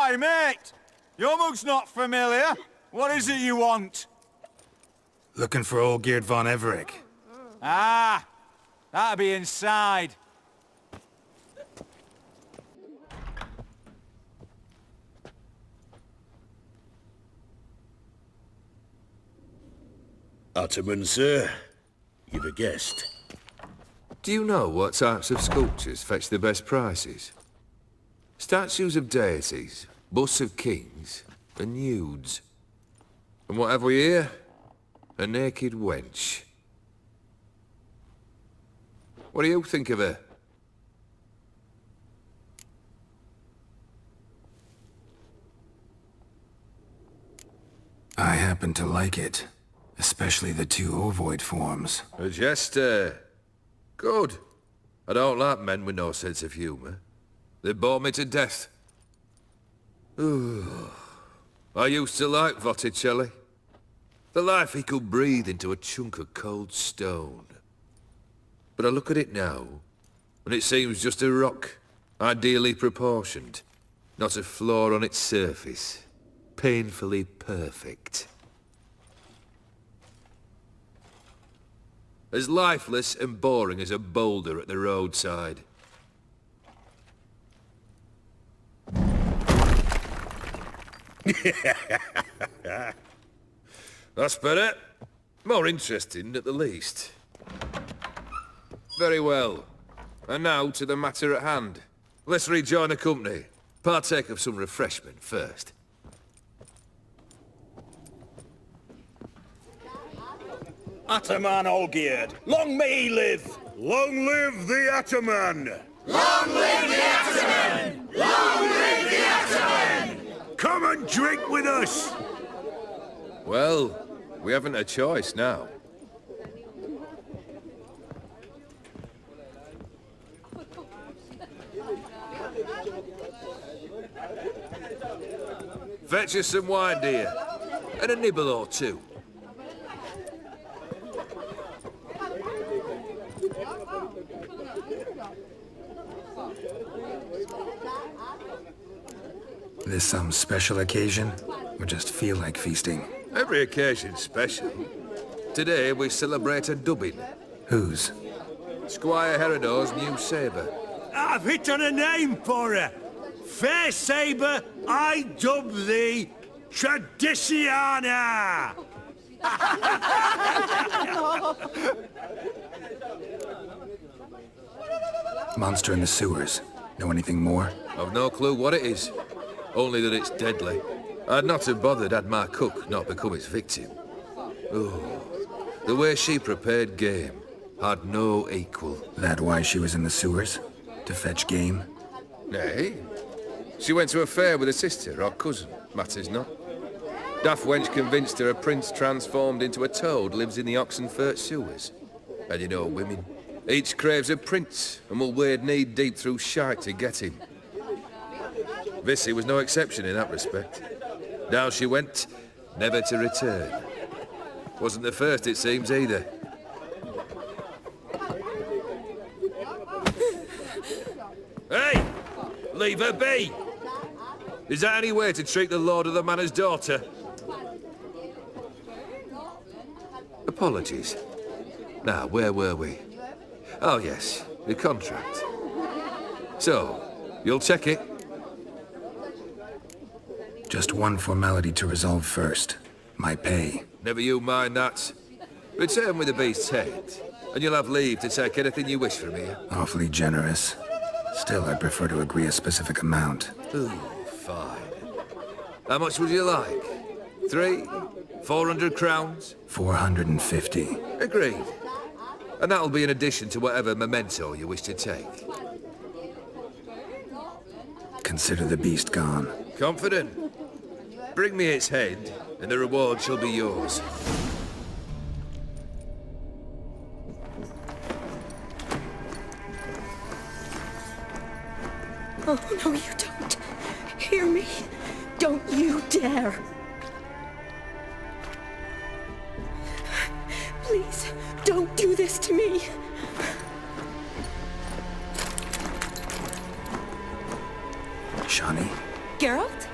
Aye, mate! Your mug's not familiar. What is it you want? Looking for old Geert von Everec. Ah! That'll be inside. Ataman, sir. You've a guest. Do you know what types of sculptures fetch the best prices? Statues of deities, busts of kings, and nudes. And what have we here? A naked wench. What do you think of her? I happen to like it. Especially the two ovoid forms. A jester. Good. I don't like men with no sense of humour. They bore me to death. Ooh. I used to like Botticelli. The life he could breathe into a chunk of cold stone. But I look at it now, and it seems just a rock, ideally proportioned. Not a flaw on its surface. Painfully perfect. As lifeless and boring as a boulder at the roadside. That's better. More interesting, at the least. Very well. And now to the matter at hand. Let's rejoin the company. Partake of some refreshment first. Ataman Olgierd, long may he live! Long live the Ataman! Long live the Ataman! Long live the Ataman! Come and drink with us! Well, we haven't a choice now. Fetch us some wine, dear. And a nibble or two. This some special occasion? Or just feel like feasting? Every occasion's special. Today we celebrate a dubbing. Whose? Squire Herodor's new sabre. I've hit on a name for her! Fair Sabre, I dub thee Tradiciana! Monster in the sewers. Know anything more? I've no clue what it is. Only that it's deadly. I'd not have bothered had my cook not become its victim. Oh, the way she prepared game had no equal. That why she was in the sewers? To fetch game? Nay. She went to a fair with a sister or cousin, matters not. Daft wench convinced her a prince transformed into a toad lives in the Oxenfurt sewers. And you know women. Each craves a prince and will wade knee-deep through shite to get him. Vissy was no exception in that respect. Down she went, never to return. Wasn't the first, it seems, either. Hey! Leave her be! Is that any way to treat the lord of the manor's daughter? Apologies. Now, where were we? Oh, yes, the contract. So, you'll check it? Just one formality to resolve first. My pay. Never you mind that. Return with the beast's head, and you'll have leave to take anything you wish from here. Awfully generous. Still, I'd prefer to agree a specific amount. Ooh, fine. How much would you like? 400 crowns? 450. Agreed. And that'll be in addition to whatever memento you wish to take. Consider the beast gone. Confident? Bring me its head, and the reward shall be yours. Oh, no, you don't. Hear me? Don't you dare. Please, don't do this to me. Shani? Geralt?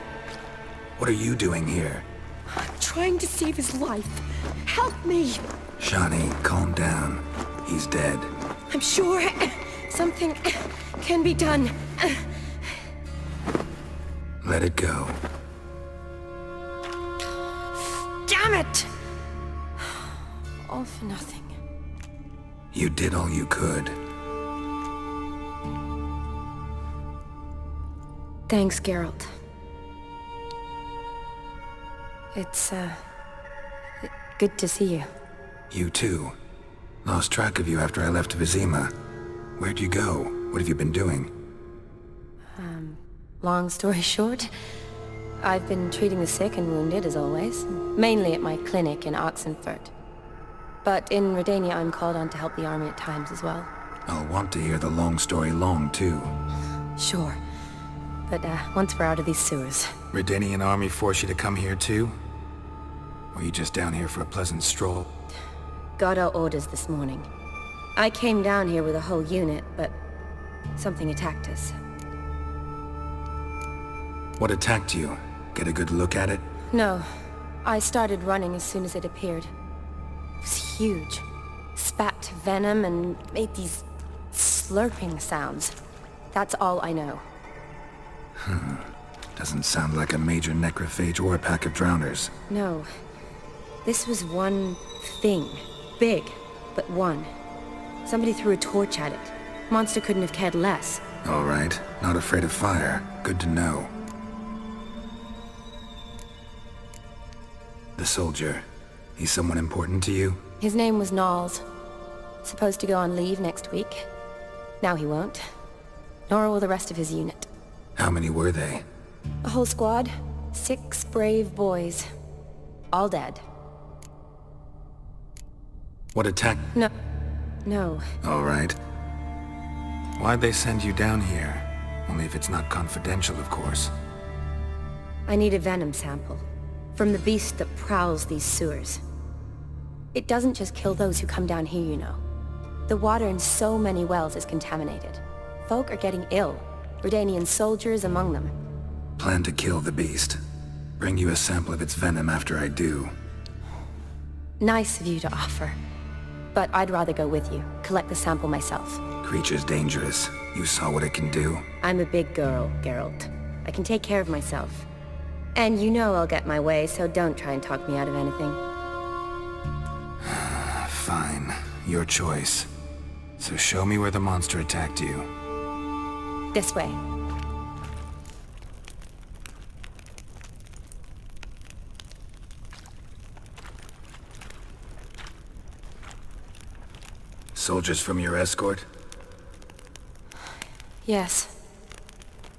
What are you doing here? I'm trying to save his life. Help me! Shani, calm down. He's dead. I'm sure something can be done. Let it go. Damn it! All for nothing. You did all you could. Thanks, Geralt. It's, good to see you. You too. Lost track of you after I left Vizima. Where'd you go? What have you been doing? Long story short, I've been treating the sick and wounded, as always. Mainly at my clinic in Oxenfurt. But in Redania, I'm called on to help the army at times as well. I'll want to hear the long story long, too. Sure. But, once we're out of these sewers. Redanian army forced you to come here, too? Or are you just down here for a pleasant stroll? Got our orders this morning. I came down here with a whole unit, but something attacked us. What attacked you? Get a good look at it? No. I started running as soon as it appeared. It was huge. Spat venom and made these slurping sounds. That's all I know. Doesn't sound like a major necrophage or a pack of drowners. No. This was one thing. Big, but one. Somebody threw a torch at it. Monster couldn't have cared less. All right. Not afraid of fire. Good to know. The soldier. He's someone important to you? His name was Knowles. Supposed to go on leave next week. Now he won't. Nor will the rest of his unit. How many were they? A whole squad. 6 brave boys. All dead. What attack? No. All right. Why'd they send you down here? Only if it's not confidential, of course. I need a venom sample. From the beast that prowls these sewers. It doesn't just kill those who come down here, you know. The water in so many wells is contaminated. Folk are getting ill. Redanian soldiers among them. Plan to kill the beast. Bring you a sample of its venom after I do. Nice of you to offer. But I'd rather go with you. Collect the sample myself. Creature's dangerous. You saw what it can do. I'm a big girl, Geralt. I can take care of myself. And you know I'll get my way, so don't try and talk me out of anything. Fine. Your choice. So show me where the monster attacked you. This way. Soldiers from your escort? Yes.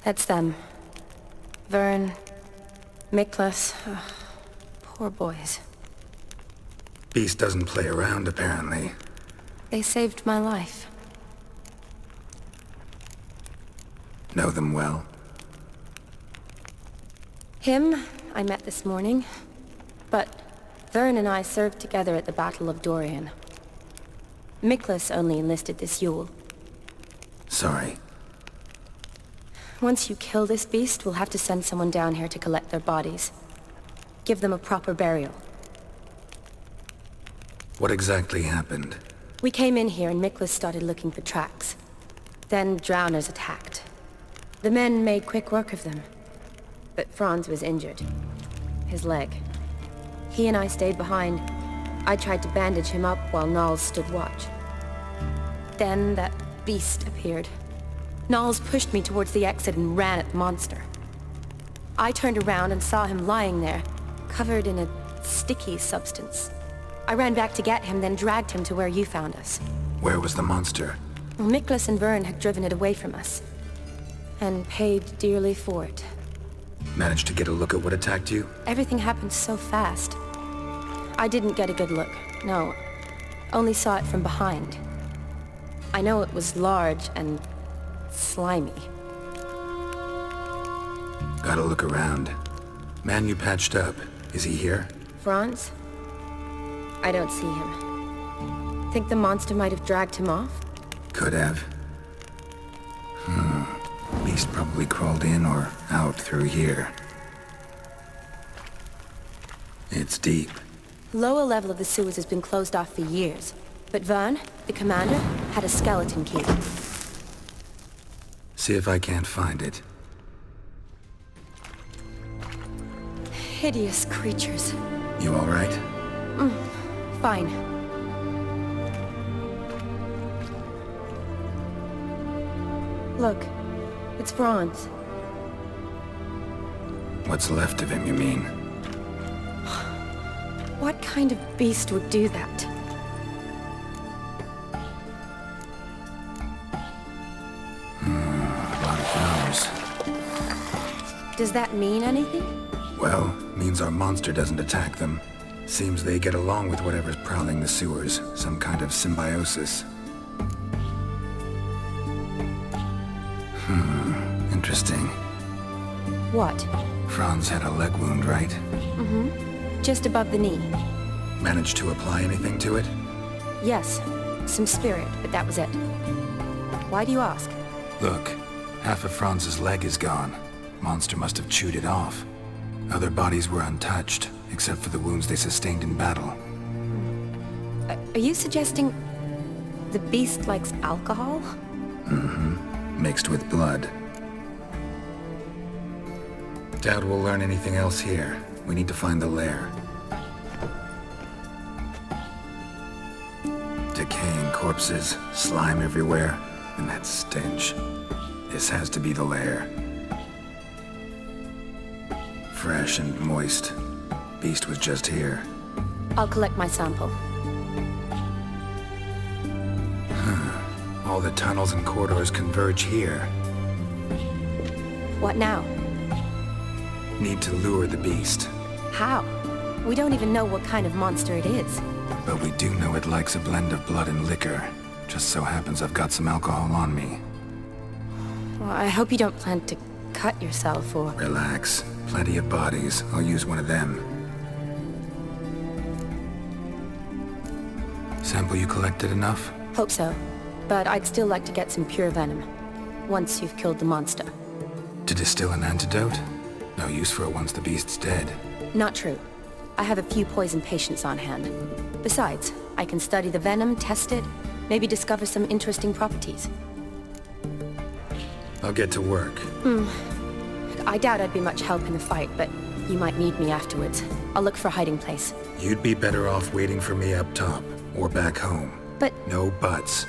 That's them. Vern, Miklas. Poor boys. Beast doesn't play around, apparently. They saved my life. Know them well? Him, I met this morning. But Vern and I served together at the Battle of Dorian. Miklas only enlisted this Yule. Sorry. Once you kill this beast, we'll have to send someone down here to collect their bodies. Give them a proper burial. What exactly happened? We came in here and Miklas started looking for tracks. Then drowners attacked. The men made quick work of them. But Franz was injured. His leg. He and I stayed behind. I tried to bandage him up while Knowles stood watch. Then that beast appeared. Knowles pushed me towards the exit and ran at the monster. I turned around and saw him lying there, covered in a sticky substance. I ran back to get him, then dragged him to where you found us. Where was the monster? Well, Miklas and Vern had driven it away from us. And paid dearly for it. Managed to get a look at what attacked you? Everything happened so fast. I didn't get a good look, no. Only saw it from behind. I know it was large and slimy. Gotta look around. Man you patched up, is he here? Franz? I don't see him. Think the monster might have dragged him off? Could have. Beast probably crawled in or out through here. It's deep. Lower level of the sewers has been closed off for years. But Vern, the commander, had a skeleton key. See if I can't find it. Hideous creatures. You all right? Fine. Look, it's Franz. What's left of him, you mean? What kind of beast would do that? A lot of numbers. Does that mean anything? Well, means our monster doesn't attack them. Seems they get along with whatever's prowling the sewers. Some kind of symbiosis. Interesting. What? Franz had a leg wound, right? Just above the knee. Managed to apply anything to it? Yes, some spirit, but that was it. Why do you ask? Look, half of Franz's leg is gone. Monster must have chewed it off. Other bodies were untouched, except for the wounds they sustained in battle. Are you suggesting the beast likes alcohol? Mixed with blood. Doubt we'll learn anything else here. We need to find the lair. Decaying corpses, slime everywhere, and that stench. This has to be the lair. Fresh and moist. Beast was just here. I'll collect my sample. All the tunnels and corridors converge here. What now? Need to lure the beast. How? We don't even know what kind of monster it is. But we do know it likes a blend of blood and liquor. Just so happens I've got some alcohol on me. Well, I hope you don't plan to cut yourself or... Relax. Plenty of bodies. I'll use one of them. Sample you collected enough? Hope so. But I'd still like to get some pure venom. Once you've killed the monster. To distill an antidote? No use for it once the beast's dead. Not true. I have a few poison patients on hand. Besides, I can study the venom, test it, maybe discover some interesting properties. I'll get to work. I doubt I'd be much help in the fight, but you might need me afterwards. I'll look for a hiding place. You'd be better off waiting for me up top, or back home. But No buts.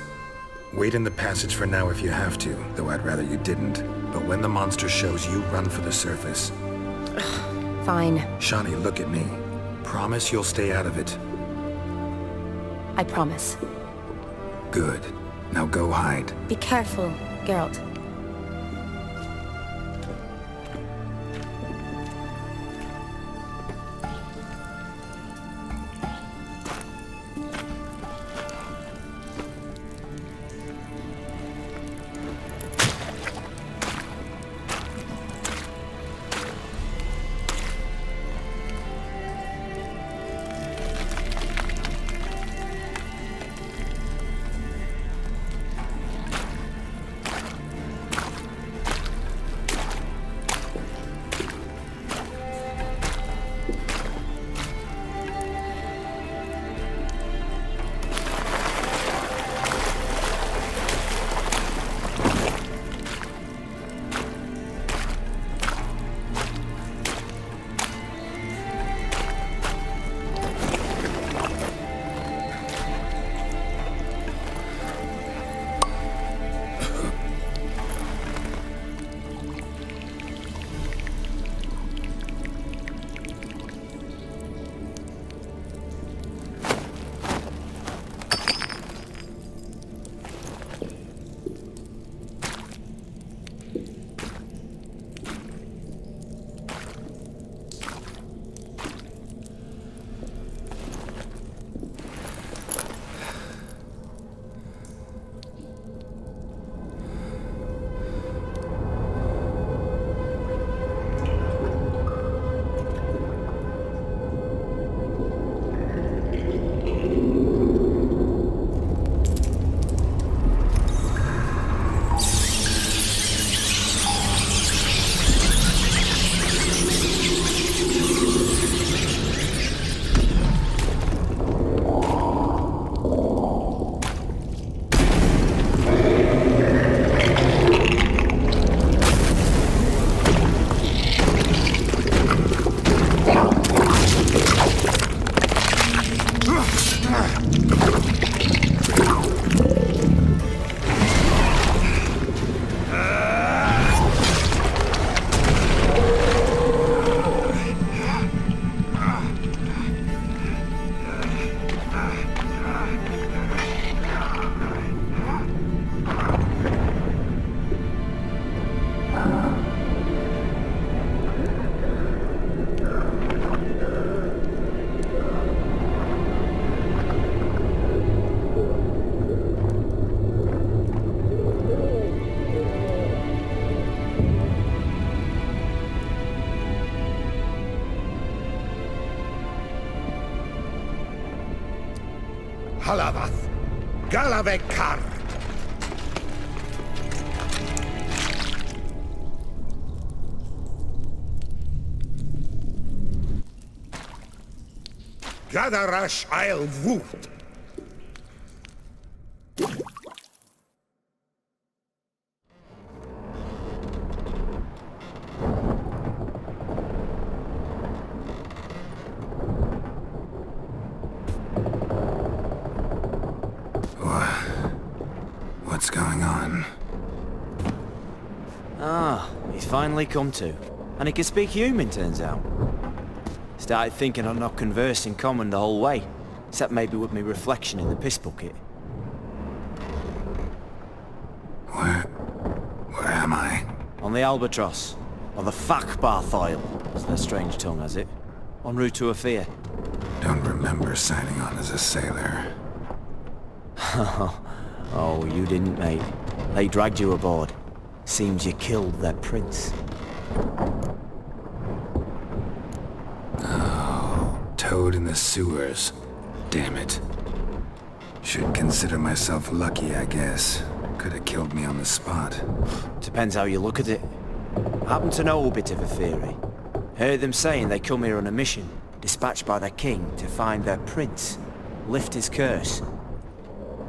Wait in the passage for now if you have to, though I'd rather you didn't. But when the monster shows you, run for the surface. fine. Shani, look at me. Promise you'll stay out of it. I promise. Good. Now go hide. Be careful, Geralt. Halavath, Galavekar. Gadarash I'll Woot. What's going on? Ah, he's finally come to. And he can speak human, turns out. Started thinking I'd not conversed in common the whole way, except maybe with me reflection in the piss bucket. Where am I? On the Albatross, or the Fakbarthoil, as their strange tongue has it, en route to Ophir. Don't remember signing on as a sailor. Oh, you didn't, mate. They dragged you aboard. Seems you killed their prince. Oh, toad in the sewers. Damn it. Should consider myself lucky, I guess. Could have killed me on the spot. Depends how you look at it. I happen to know a bit of a theory. Heard them saying they come here on a mission, dispatched by their king to find their prince, lift his curse.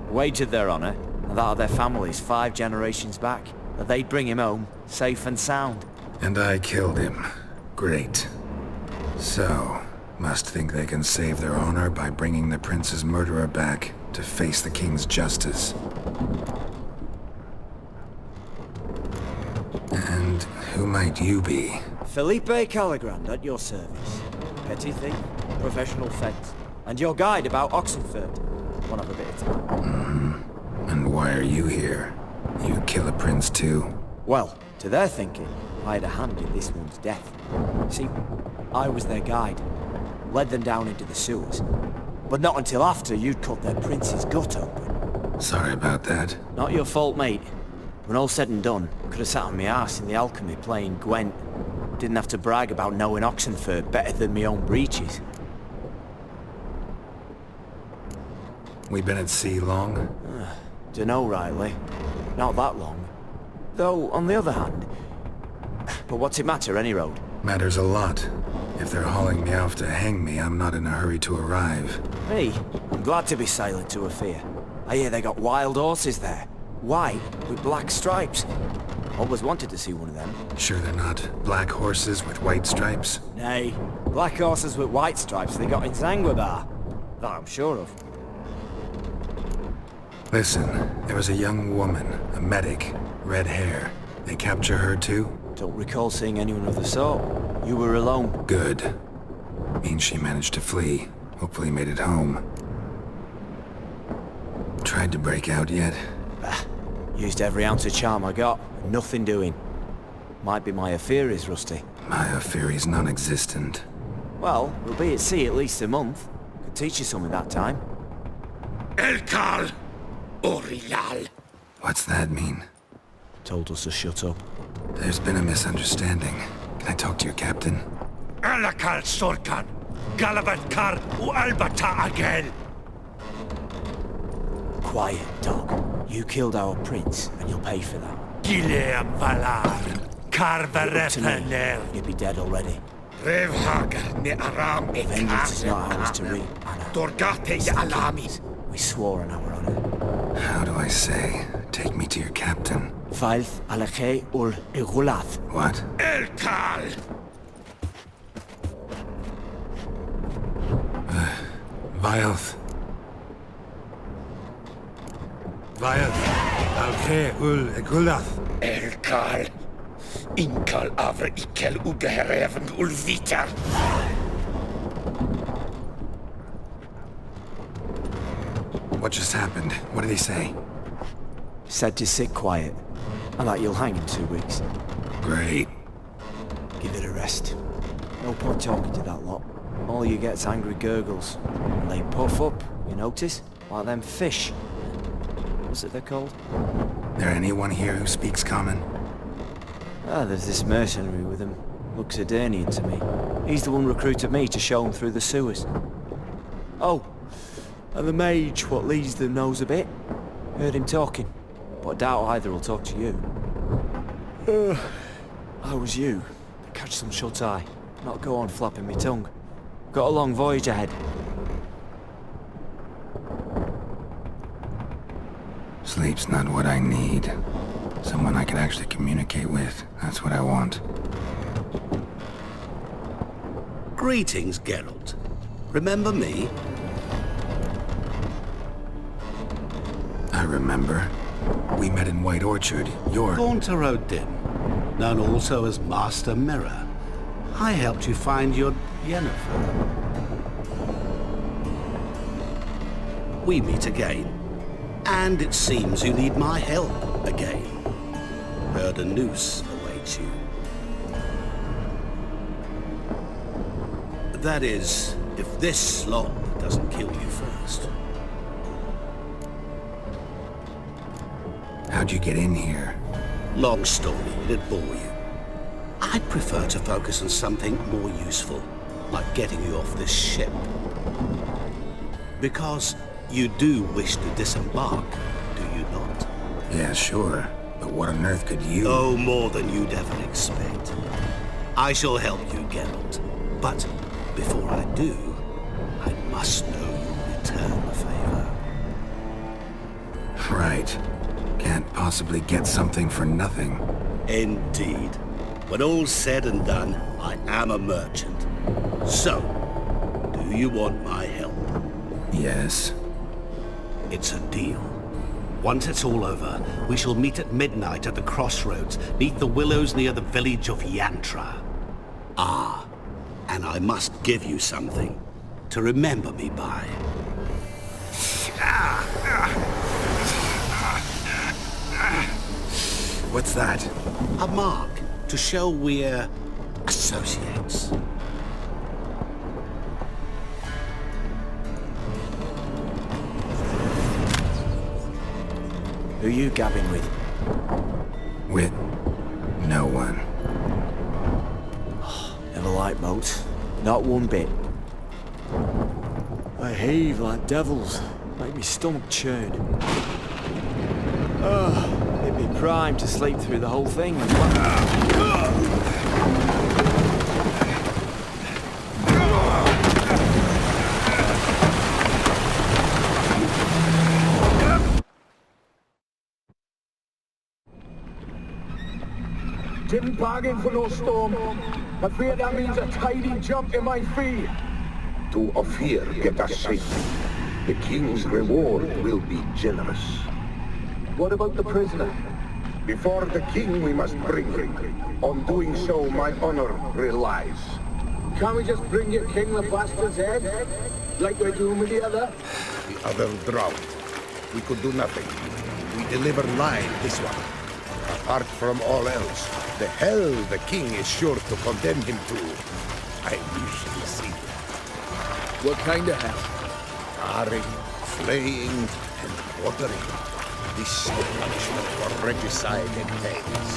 Wagered their honor, and that of their families 5 generations back, that they'd bring him home, safe and sound. And I killed him. Great. So, must think they can save their honor by bringing the prince's murderer back to face the king's justice. And who might you be? Felipe Caligrand at your service. Petty thief, professional fence, and your guide about Oxenfurt. One of a bit of time. And why are you here? You kill a prince too? Well, to their thinking, I had a hand in this one's death. See, I was their guide, led them down into the sewers. But not until after you'd cut their prince's gut open. Sorry about that. Not your fault, mate. When all said and done, could have sat on my arse in the alchemy playing Gwent. Didn't have to brag about knowing Oxenfurt better than my own breeches. We been at sea long? Dunno rightly. Not that long. Though, on the other hand... But what's it matter, any road? Matters a lot. If they're hauling me off to hang me, I'm not in a hurry to arrive. Me? I'm glad to be sailing to Ophir. I hear they got wild horses there. White, with black stripes. Always wanted to see one of them. Sure they're not black horses with white stripes? Nay, black horses with white stripes they got in Zanguebar. That I'm sure of. Listen, there was a young woman, a medic, red hair. They capture her too? Don't recall seeing anyone of the sort. You were alone. Good. Means she managed to flee. Hopefully made it home. Tried to break out yet? Used every ounce of charm I got. Nothing doing. Might be my affair is rusty. My affair is non-existent. Well, we'll be at sea at least a month. Could teach you something that time. Elkal Orilal. What's that mean? Told us to shut up. There's been a misunderstanding. Can I talk to your captain? Alakal Sorkan. Galabatkar u Albata Agel. Quiet, dog. You killed our prince, and you'll pay for that. Gileam Valar. To me, Carverefanel. you'd be dead already. Revhagar ne Aram e Vengeance is not ours to reap, Anna. Dorgate ye Alami. We swore on our honor. How do I say? Take me to your captain. Failth alakhe ul igulath. What? Elkal. Vialth. Vialth. Alche ul egulath. Elkal. Inkal avre ikel ugehereven ulvitar. What just happened? What did he say? Said to sit quiet, and that you'll hang in 2 weeks. Great. Give it a rest. No point talking to that lot. All you get's angry gurgles. And they puff up, you notice? Like them fish. What's it they're called? There anyone here who speaks common? Ah, there's this mercenary with him. Looks Edirnian to me. He's the one recruited me to show him through the sewers. Oh, And the mage what leads them knows a bit. Heard him talking, but I doubt either will talk to you. I was you. Catch some shut-eye, not go on flapping my tongue. Got a long voyage ahead. Sleep's not what I need. Someone I can actually communicate with. That's what I want. Greetings, Geralt. Remember me? I remember. We met in White Orchard. You're... Gaunter O'Dim, known also as Master Mirror. I helped you find your Yennefer. We meet again. And it seems you need my help again. Heard a noose awaits you. That is, if this slob doesn't kill you first. How'd you get in here? Long story, it'd bore you. I'd prefer to focus on something more useful, like getting you off this ship. Because you do wish to disembark, do you not? Yeah, sure. But what on earth could you... Oh, more than you'd ever expect. I shall help you, Geralt. But before I do, I must know you'll return the favor. Right. Can't possibly get something for nothing. Indeed. When all's said and done, I am a merchant. So, do you want my help? Yes. It's a deal. Once it's all over, we shall meet at midnight at the crossroads, neath the willows near the village of Yantra. Ah, and I must give you something to remember me by. What's that? A mark to show we're associates. Who you gabbing with? With no one. Never liked boats. Not one bit. They heave like devils. Make me stomach churn. It'd be prime to sleep through the whole thing. Didn't bargain for no storm. I fear that means a tidy jump in my fee. To Ophir get us safely. The king's reward will be generous. What about the prisoner? Before the king we must bring him. On doing so, my honor relies. Can't we just bring your king the bastard's head? Like we're doing with the other? The other drowned. We could do nothing. We deliver live this one. Apart from all else, the hell the king is sure to condemn him to. I wish to see it. What kind of hell? Tarring, flaying, and quartering. This is the punishment for regicide and pains.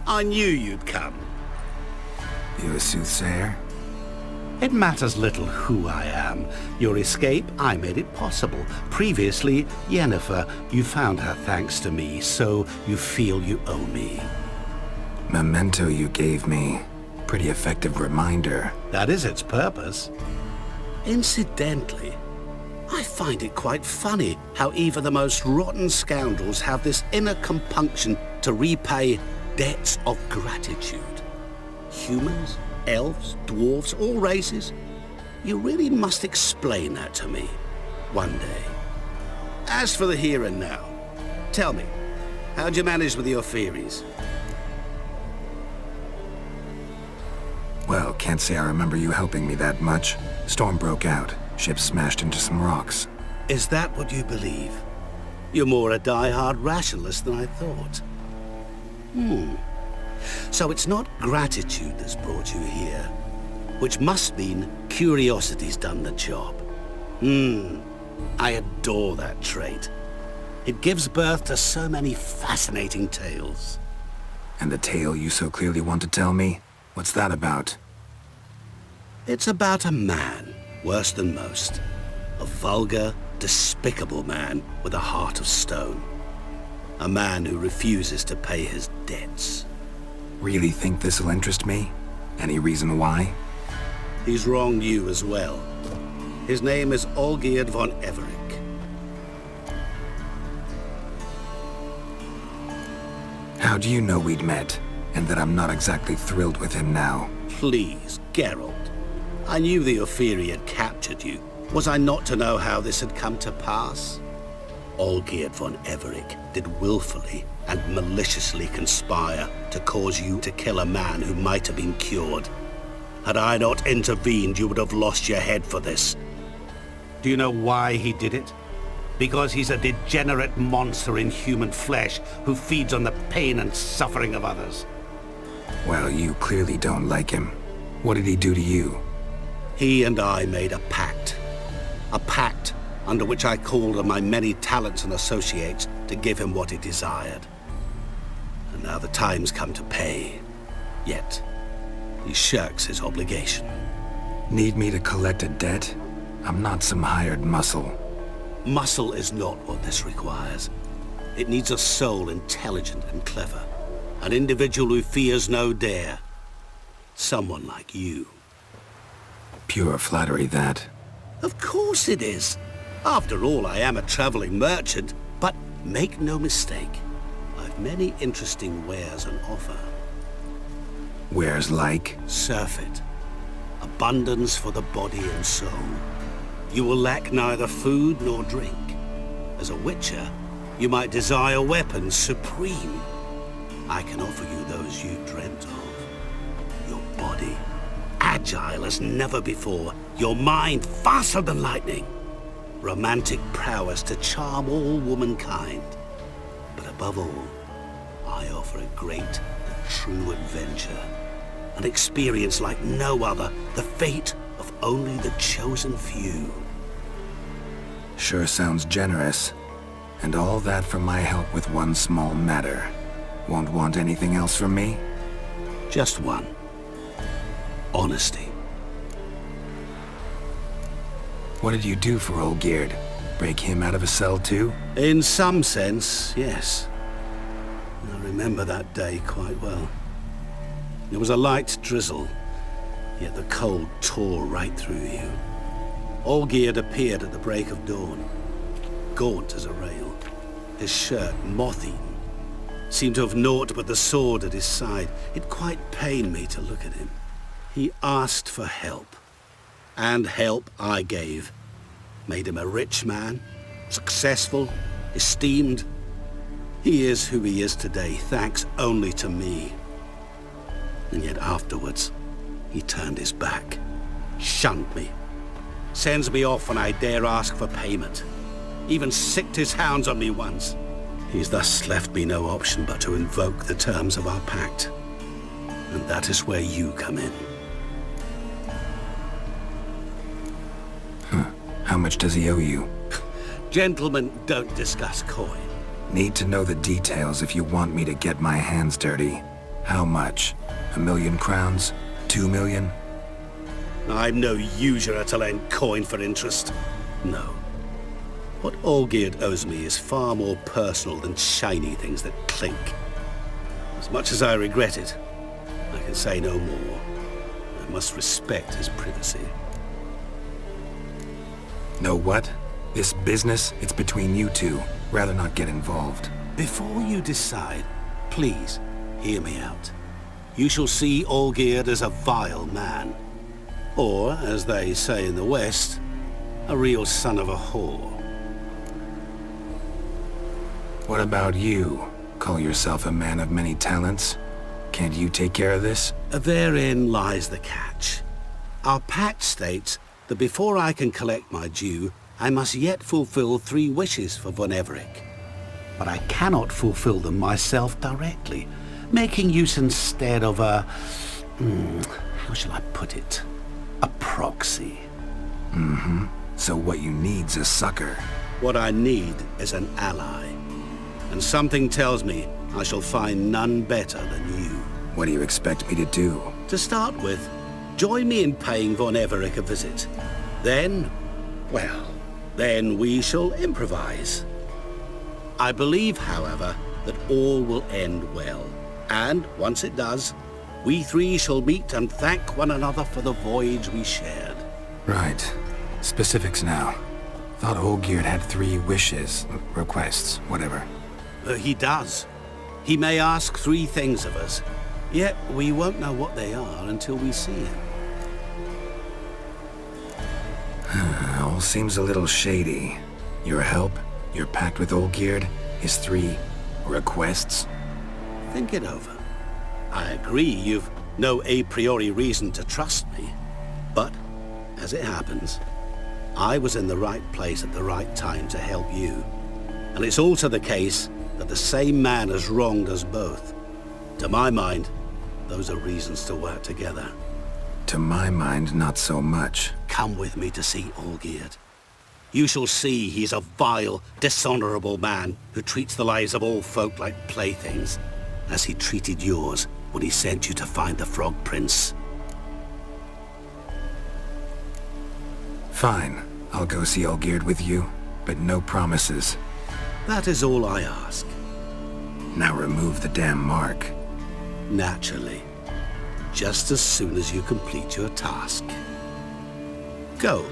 I knew you'd come. You a soothsayer? It matters little who I am. Your escape, I made it possible. Previously, Yennefer, you found her thanks to me, so you feel you owe me. Memento you gave me. Pretty effective reminder. That is its purpose. Incidentally, I find it quite funny how even the most rotten scoundrels have this inner compunction to repay debts of gratitude. Humans, elves, dwarves, all races. You really must explain that to me one day. As for the here and now, tell me, how'd you manage with your theories? Well, can't say I remember you helping me that much. Storm broke out. Ship smashed into some rocks. Is that what you believe? You're more a die-hard rationalist than I thought. So it's not gratitude that's brought you here, which must mean curiosity's done the job. I adore that trait. It gives birth to so many fascinating tales. And the tale you so clearly want to tell me? What's that about? It's about a man, worse than most. A vulgar, despicable man with a heart of stone. A man who refuses to pay his debts. Really think this'll interest me? Any reason why? He's wronged you as well. His name is Olgierd von Everec. How do you know we'd met, and that I'm not exactly thrilled with him now? Please, Geralt. I knew the Ophiri had captured you. Was I not to know how this had come to pass? Olgierd von Everec did willfully and maliciously conspire to cause you to kill a man who might have been cured. Had I not intervened, you would have lost your head for this. Do you know why he did it? Because he's a degenerate monster in human flesh who feeds on the pain and suffering of others. Well, you clearly don't like him. What did he do to you? He and I made a pact. A pact under which I called on my many talents and associates to give him what he desired. And now the time's come to pay. Yet, he shirks his obligation. Need me to collect a debt? I'm not some hired muscle. Muscle is not what this requires. It needs a soul intelligent and clever. An individual who fears no dare. Someone like you. Pure flattery, that. Of course it is. After all, I am a traveling merchant. But make no mistake, I've many interesting wares on offer. Wares like? Surfeit. Abundance for the body and soul. You will lack neither food nor drink. As a witcher, you might desire weapons supreme. I can offer you those you dreamt of. Your body, agile as never before. Your mind, faster than lightning. Romantic prowess to charm all womankind. But above all, I offer a great and true adventure. An experience like no other. The fate of only the chosen few. Sure sounds generous. And all that for my help with one small matter. Won't want anything else from me? Just one. Honesty. What did you do for Olgierd? Break him out of a cell too? In some sense, yes. I remember that day quite well. There was a light drizzle, yet the cold tore right through you. Olgierd appeared at the break of dawn, gaunt as a rail, his shirt moth-eaten. Seemed to have naught but the sword at his side. It quite pained me to look at him. He asked for help, and help I gave. Made him a rich man, successful, esteemed. He is who he is today, thanks only to me. And yet afterwards, he turned his back, shunned me, sends me off when I dare ask for payment. Even sicked his hounds on me once. He's thus left me no option but to invoke the terms of our pact. And that is where you come in. How much does he owe you? Gentlemen don't discuss coin. Need to know the details if you want me to get my hands dirty. How much? 1,000,000 crowns? 2 million? I'm no usurer to lend coin for interest. No. What Olgierd owes me is far more personal than shiny things that clink. As much as I regret it, I can say no more. I must respect his privacy. Know what? This business, it's between you two. Rather not get involved. Before you decide, please, hear me out. You shall see Olgierd as a vile man. Or, as they say in the West, a real son of a whore. What about you? Call yourself a man of many talents? Can't you take care of this? Therein lies the catch. Our pact states that before I can collect my due, I must yet fulfill 3 wishes for Von Everec. But I cannot fulfill them myself directly, making use instead of a... how shall I put it? A proxy. So what you need's a sucker. What I need is an ally. And something tells me I shall find none better than you. What do you expect me to do? To start with, join me in paying Von Everec a visit. Then, well, then we shall improvise. I believe, however, that all will end well. And once it does, we 3 shall meet and thank one another for the voyage we shared. Right. Specifics now. Thought Olgierd had 3 wishes, requests, whatever. He does. He may ask 3 things of us, yet we won't know what they are until we see him. All seems a little shady. Your help, your pact with Olgierd, his 3 requests. Think it over. I agree you've no a priori reason to trust me, but, as it happens, I was in the right place at the right time to help you. And it's also the case that the same man has wronged us both. To my mind, those are reasons to work together. To my mind, not so much. Come with me to see Olgierd. You shall see he's a vile, dishonorable man who treats the lives of all folk like playthings, as he treated yours when he sent you to find the Frog Prince. Fine. I'll go see Olgierd with you, but no promises. That is all I ask. Now remove the damn mark. Naturally. Just as soon as you complete your task. Go.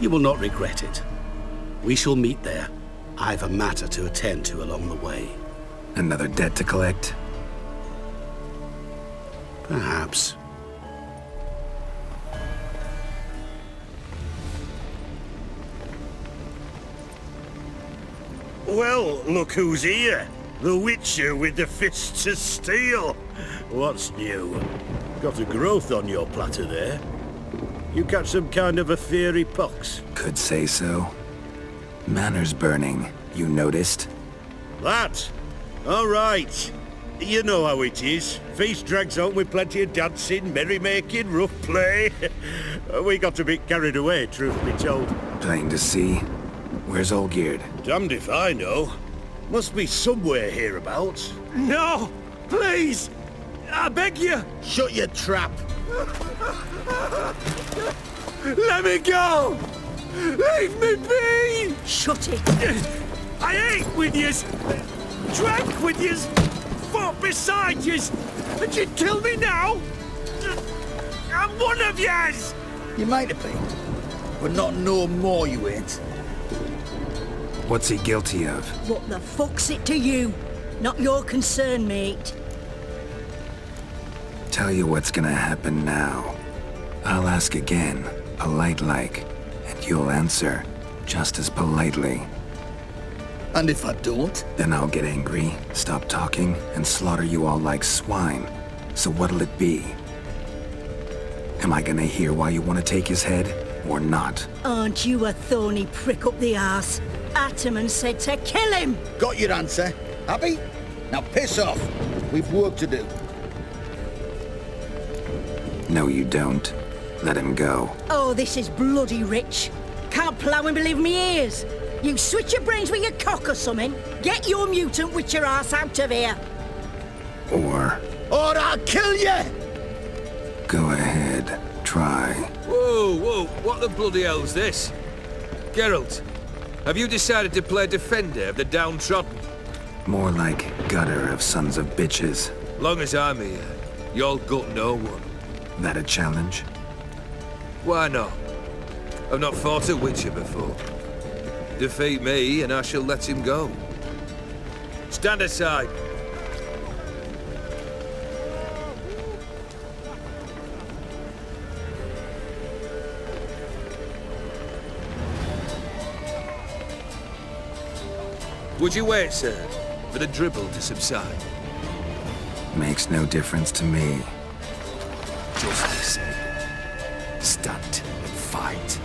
You will not regret it. We shall meet there. I've a matter to attend to along the way. Another debt to collect? Perhaps. Well, look who's here. The Witcher with the fists of steel. What's new? Got a growth on your platter there. You catch some kind of a fiery pox? Could say so. Manor's burning, you noticed? That? All right. You know how it is. Feast drags on with plenty of dancing, merrymaking, rough play. We got a bit carried away, truth be told. Plain to see. Where's Olgierd? Damned if I know. Must be somewhere hereabouts. No! Please! I beg you! Shut your trap! Let me go! Leave me be! Shut it! I ate with yous! Drank with yous! Fought beside yous! And you'd kill me now? I'm one of yous! You might have been, but not no more you ain't. What's he guilty of? What the fuck's it to you? Not your concern, mate. Tell you what's gonna happen now. I'll ask again, polite-like, and you'll answer, just as politely. And if I don't? Then I'll get angry, stop talking, and slaughter you all like swine. So what'll it be? Am I gonna hear why you want to take his head, or not? Aren't you a thorny prick up the arse? Ataman said to kill him! Got your answer. Happy? Now piss off. We've work to do. No, you don't. Let him go. Oh, this is bloody rich. Can't plough and believe me ears. You switch your brains with your cock or something. Get your mutant witcher ass out of here. Or I'll kill you! go ahead, try. Whoa, what the bloody hell's this? Geralt, have you decided to play defender of the downtrodden? More like gutter of sons of bitches. Long as I'm here, you'll gut no one. That a challenge? Why not? I've not fought a Witcher before. Defeat me and I shall let him go. Stand aside. Would you wait, sir, for the dribble to subside? Makes no difference to me. Just listen. Stand and fight.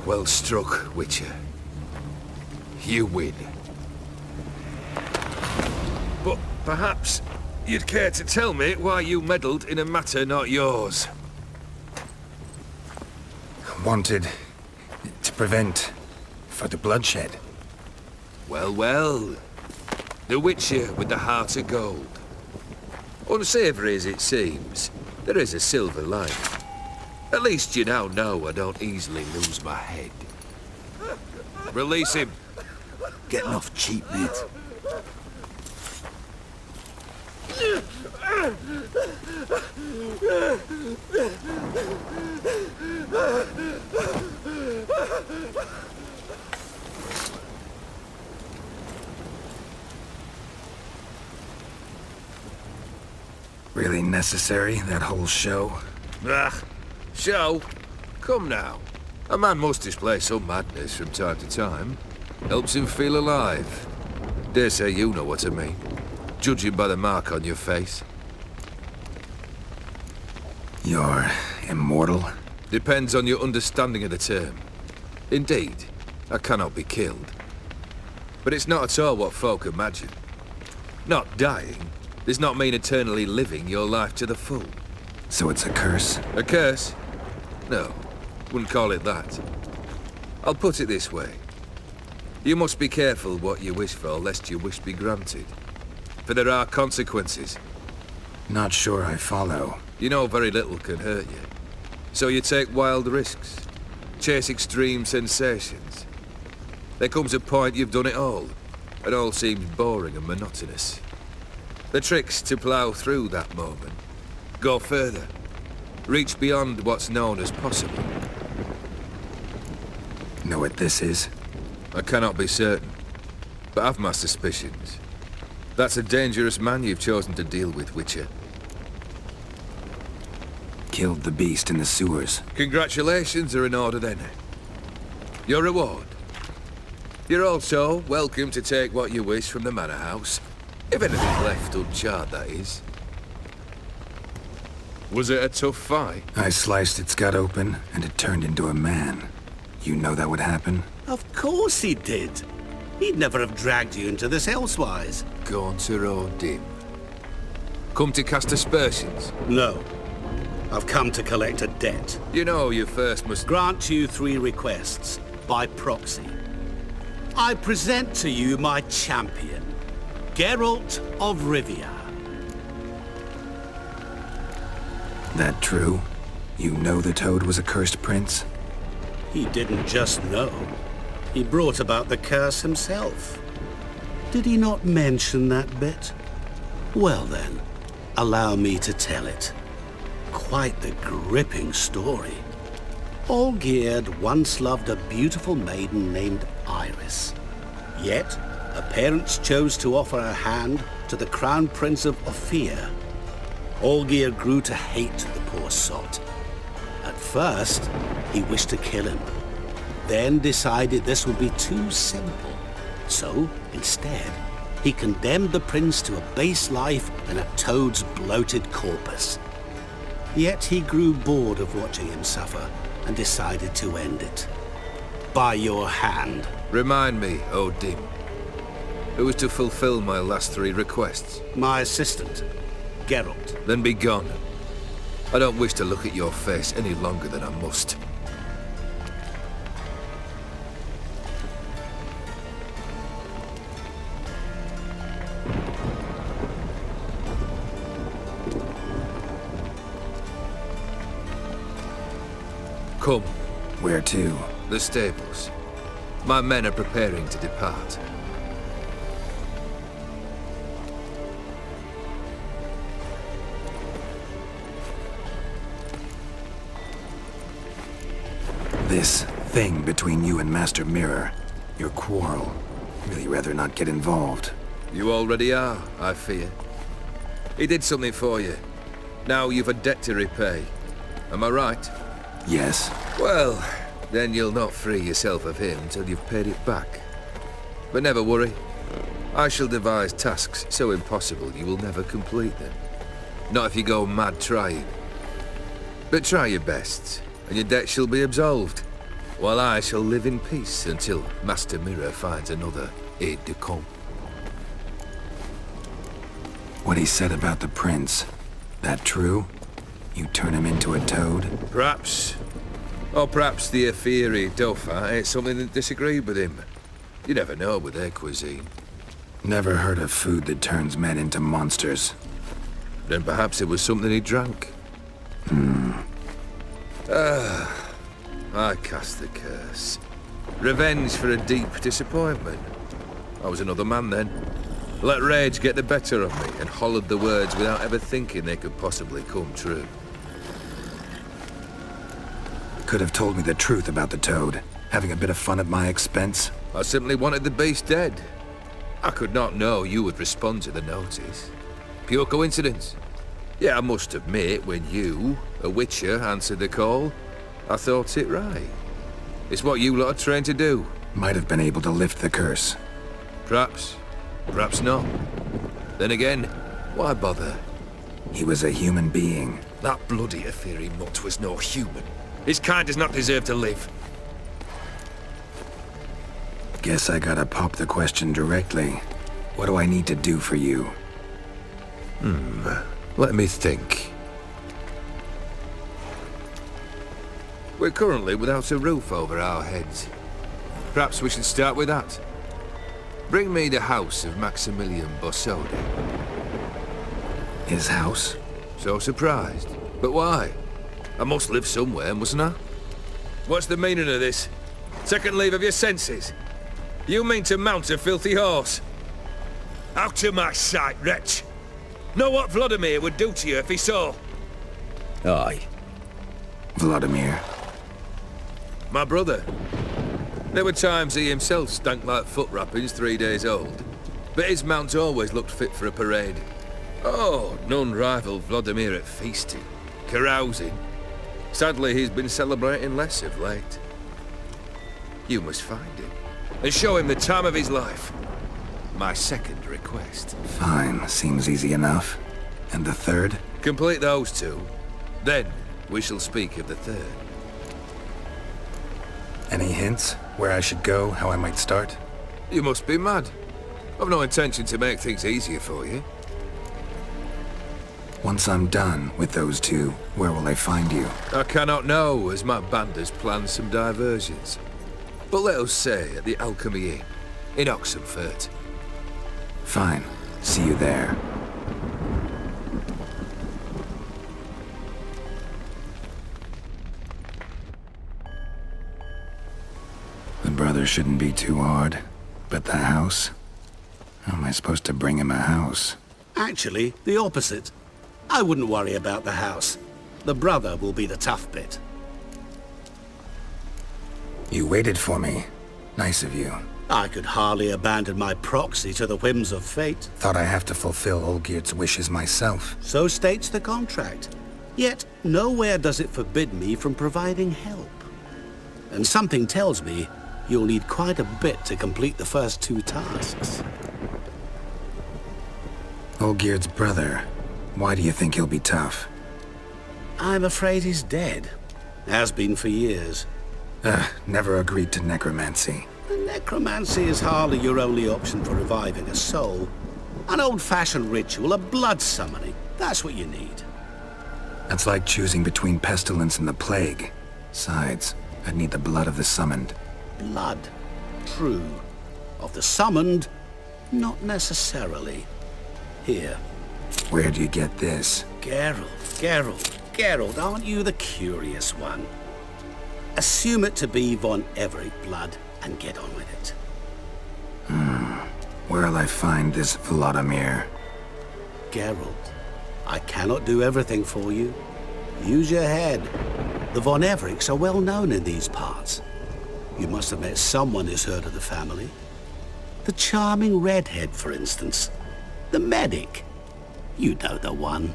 Well struck, Witcher. You win. But perhaps you'd care to tell me why you meddled in a matter not yours. Wanted to prevent further bloodshed. Well, well. The Witcher with the heart of gold. Unsavory as it seems, there is a silver lining. At least you now know I don't easily lose my head. Release him. Getting off cheap, mate. Really necessary, that whole show? Ah, show? Come now. A man must display some madness from time to time. Helps him feel alive. Dare say you know what I mean. Judging by the mark on your face. You're immortal? Depends on your understanding of the term. Indeed, I cannot be killed. But it's not at all what folk imagine. Not dying does not mean eternally living your life to the full. So it's a curse? A curse? No, wouldn't call it that. I'll put it this way. You must be careful what you wish for, lest your wish be granted. For there are consequences. Not sure I follow. You know very little can hurt you. So you take wild risks. Chase extreme sensations. There comes a point you've done it all. It all seems boring and monotonous. The trick's to plough through that moment. Go further. Reach beyond what's known as possible. Know what this is? I cannot be certain, but I've my suspicions. That's a dangerous man you've chosen to deal with, Witcher. Killed the beast in the sewers. Congratulations are in order then. Your reward. You're also welcome to take what you wish from the manor house. If anything's left uncharred, that is. Was it a tough fight? I sliced its gut open, and it turned into a man. You know that would happen? Of course he did. He'd never have dragged you into this elsewise. Gaunter or Dim? Come to cast aspersions? No. I've come to collect a debt. You know you first must grant you 3 requests, by proxy. I present to you my champion, Geralt of Rivia. That true? You know the Toad was a cursed prince? He didn't just know. He brought about the curse himself. Did he not mention that bit? Well then, allow me to tell it. Quite the gripping story. Olgierd once loved a beautiful maiden named Iris. Yet, her parents chose to offer her hand to the Crown Prince of Ophir. Olgierd grew to hate the poor sot. At first, he wished to kill him, then decided this would be too simple. So, instead, he condemned the prince to a base life in a toad's bloated corpus. Yet he grew bored of watching him suffer and decided to end it. By your hand. Remind me, O Dim. Who was to fulfill my last 3 requests? My assistant, Geralt. Then be gone. I don't wish to look at your face any longer than I must. Come. Where to? The stables. My men are preparing to depart. This thing between you and Master Mirror, your quarrel, really rather not get involved. You already are, I fear. He did something for you. Now you've a debt to repay. Am I right? Yes. Well, then you'll not free yourself of him till you've paid it back. But never worry. I shall devise tasks so impossible you will never complete them. Not if you go mad trying. But try your best, and your debt shall be absolved, while I shall live in peace until Master Mirror finds another aide-de-camp. What he said about the prince, that true? You turn him into a toad? Perhaps. Or perhaps the Aetheri Dauphin ate something that disagreed with him. You never know with their cuisine. Never heard of food that turns men into monsters. Then perhaps it was something he drank. I cast the curse. Revenge for a deep disappointment. I was another man then. Let rage get the better of me and hollered the words without ever thinking they could possibly come true. Could have told me the truth about the toad, having a bit of fun at my expense. I simply wanted the beast dead. I could not know you would respond to the notice. Pure coincidence. Yeah, I must admit, when you, a witcher, answered the call, I thought it right. It's what you lot are trained to do. Might have been able to lift the curse. Perhaps. Perhaps not. Then again, why bother? He was a human being. That bloody Aetheri mutt was no human. His kind does not deserve to live. Guess I gotta pop the question directly. What do I need to do for you? Let me think. We're currently without a roof over our heads. Perhaps we should start with that. Bring me the house of Maximilian Bossode. His house? So surprised. But why? I must live somewhere, mustn't I? What's the meaning of this? Second leave of your senses? You mean to mount a filthy horse? Out of my sight, wretch! Know what Vladimir would do to you if he saw? Aye. Vladimir. My brother. There were times he himself stank like foot wrappings 3 days old. But his mount always looked fit for a parade. Oh, none rival Vladimir at feasting, carousing. Sadly, he's been celebrating less of late. You must find him, and show him the time of his life. My second request. Fine, seems easy enough. And the third? Complete those two. Then, we shall speak of the third. Any hints? Where I should go? How I might start? You must be mad. I've no intention to make things easier for you. Once I'm done with those two, where will I find you? I cannot know, as my band has planned some diversions. But let us say at the Alchemy Inn, in Oxenfurt. Fine. See you there. The brother shouldn't be too hard. But the house? How am I supposed to bring him a house? Actually, the opposite. I wouldn't worry about the house. The brother will be the tough bit. You waited for me. Nice of you. I could hardly abandon my proxy to the whims of fate. Thought I have to fulfill Olgierd's wishes myself. So states the contract. Yet, nowhere does it forbid me from providing help. And something tells me you'll need quite a bit to complete the first two tasks. Olgierd's brother. Why do you think he'll be tough? I'm afraid he's dead. Has been for years. Never agreed to necromancy. Necromancy is hardly your only option for reviving a soul. An old-fashioned ritual of blood summoning. That's what you need. That's like choosing between pestilence and the plague. Besides, I'd need the blood of the summoned. Blood. True. Of the summoned, not necessarily. Here. Where'd you get this? Geralt, aren't you the curious one? Assume it to be von Everett blood and get on with it. Where'll I find this Vladimir? Geralt, I cannot do everything for you. Use your head. The von Evericks are well known in these parts. You must have met someone who's heard of the family. The charming redhead, for instance. The medic. You know the one.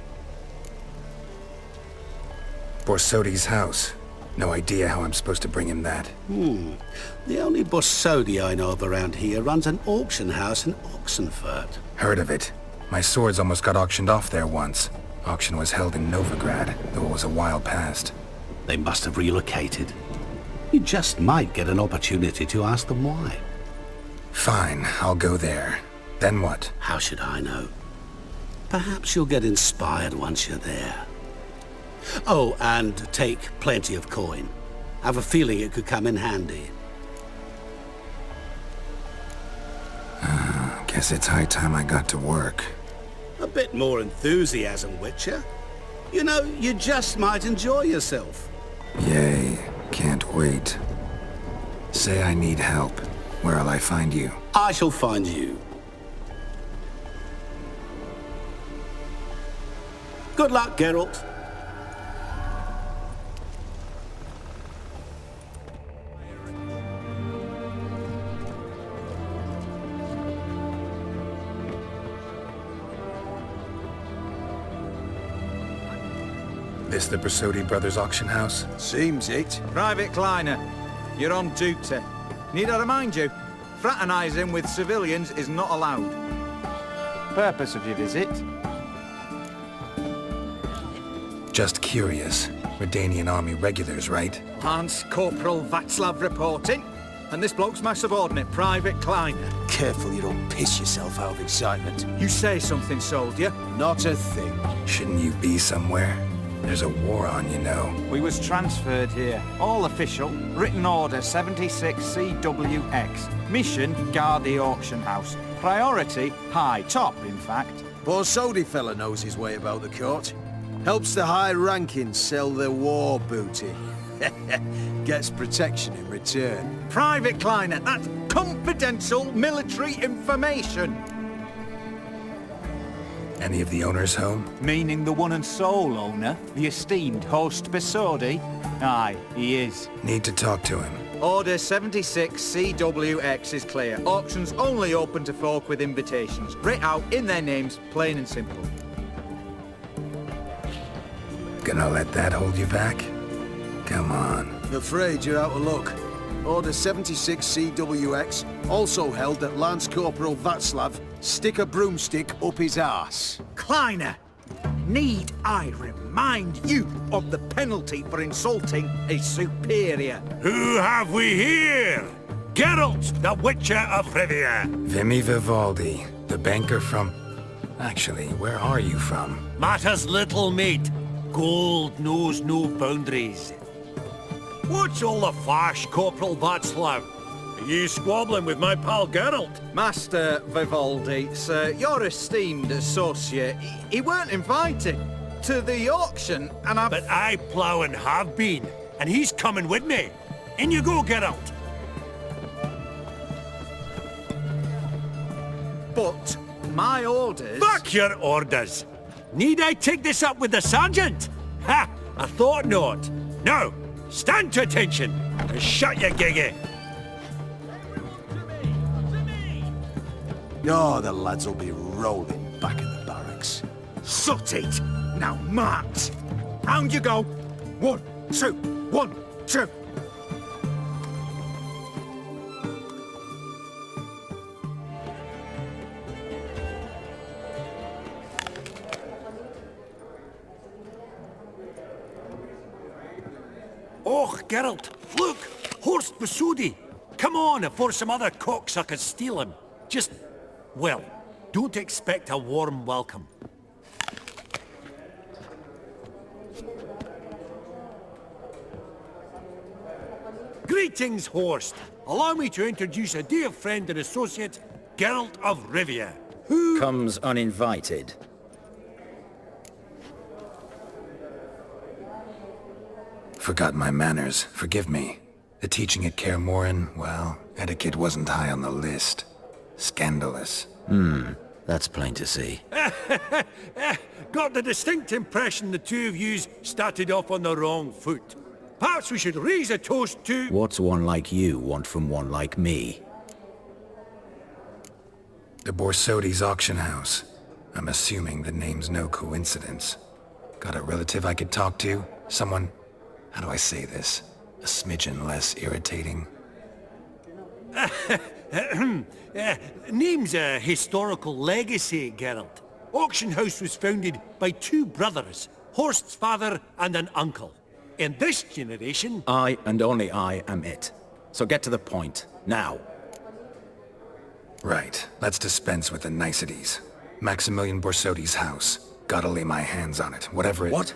Borsodi's house. No idea how I'm supposed to bring him that. The only Borsodi I know of around here runs an auction house in Oxenfurt. Heard of it. My swords almost got auctioned off there once. Auction was held in Novigrad, though it was a while past. They must have relocated. You just might get an opportunity to ask them why. Fine, I'll go there. Then what? How should I know? Perhaps you'll get inspired once you're there. Oh, and take plenty of coin. Have a feeling it could come in handy. Guess it's high time I got to work. A bit more enthusiasm, Witcher. You know, you just might enjoy yourself. Yay, can't wait. Say I need help. Where'll I find you? I shall find you. Good luck, Geralt. This the Borsodi Brothers auction house? Seems it. Private Kleiner, you're on duty. Need I remind you, fraternizing with civilians is not allowed. Purpose of your visit? Just curious. Redanian army regulars, right? Lance Corporal Václav reporting. And this bloke's my subordinate, Private Kleiner. Careful you don't piss yourself out of excitement. You say something, soldier? Not a thing. Shouldn't you be somewhere? There's a war on, you know. We was transferred here. All official. Written order 76 CWX. Mission, guard the auction house. Priority, high. Top, in fact. Borsodi fella knows his way about the court. Helps the high rankings sell their war booty. Gets protection in return. Private Kleiner, that's confidential military information. Any of the owners home? Meaning the one and sole owner, the esteemed host Borsodi? Aye, he is. Need to talk to him. Order 76 CWX is clear. Auctions only open to folk with invitations. Writ out in their names, plain and simple. Gonna let that hold you back? Come on. Afraid you're out of luck. Order 76 CWX, also held that Lance Corporal Václav stick a broomstick up his arse. Kleiner, need I remind you of the penalty for insulting a superior? Who have we here? Geralt, the Witcher of Rivia. Vimy Vivaldi, the banker from... Actually, where are you from? Matters little, mate. Gold knows no boundaries. What's all the fash, Corporal Václav? Are you squabbling with my pal Geralt? Master Vivaldi, sir, your esteemed associate, he weren't invited to the auction, and But I plough and have been, and he's coming with me. In you go, Geralt. But my orders... Fuck your orders! Need I take this up with the sergeant? Ha! I thought not. Now, stand to attention and shut your giggy. Oh, the lads will be rolling back in the barracks. Sut it! Now march! Round you go! 1, 2, 1, 2! Oh, Geralt, look! Horst Borsodi! Come on before some other cocksuckers steal him. Just, well, don't expect a warm welcome. Greetings, Horst. Allow me to introduce a dear friend and associate, Geralt of Rivia. Who comes uninvited? Forgot my manners. Forgive me. The teaching at Kaer Morhen, well, etiquette wasn't high on the list. Scandalous. That's plain to see. Got the distinct impression the two of yous started off on the wrong foot. Perhaps we should raise a toast to... What's one like you want from one like me? The Borsodi's auction house. I'm assuming the name's no coincidence. Got a relative I could talk to? Someone... How do I say this? A smidgen less irritating? Name's a historical legacy, Geralt. Auction house was founded by two brothers, Horst's father and an uncle. In this generation... I, and only I, am it. So get to the point, now. Right. Let's dispense with the niceties. Maximilian Borsodi's house. Gotta lay my hands on it, whatever it... What?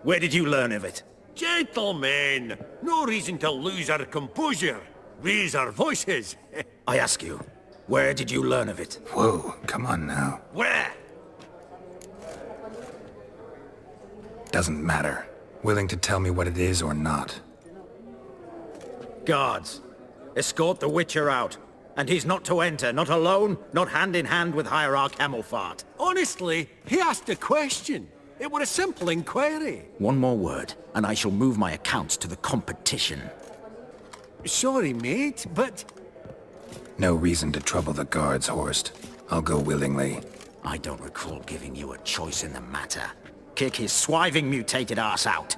Where did you learn of it? Gentlemen, no reason to lose our composure. Raise our voices. I ask you, where did you learn of it? Whoa, come on now. Where? Doesn't matter. Willing to tell me what it is or not. Guards, escort the Witcher out. And he's not to enter, not alone, not hand in hand with Hierarch Hemmelfart. Honestly, he asked a question. It were a simple inquiry. One more word, and I shall move my accounts to the competition. Sorry, mate, but... No reason to trouble the guards, Horst. I'll go willingly. I don't recall giving you a choice in the matter. Kick his swiving mutated ass out.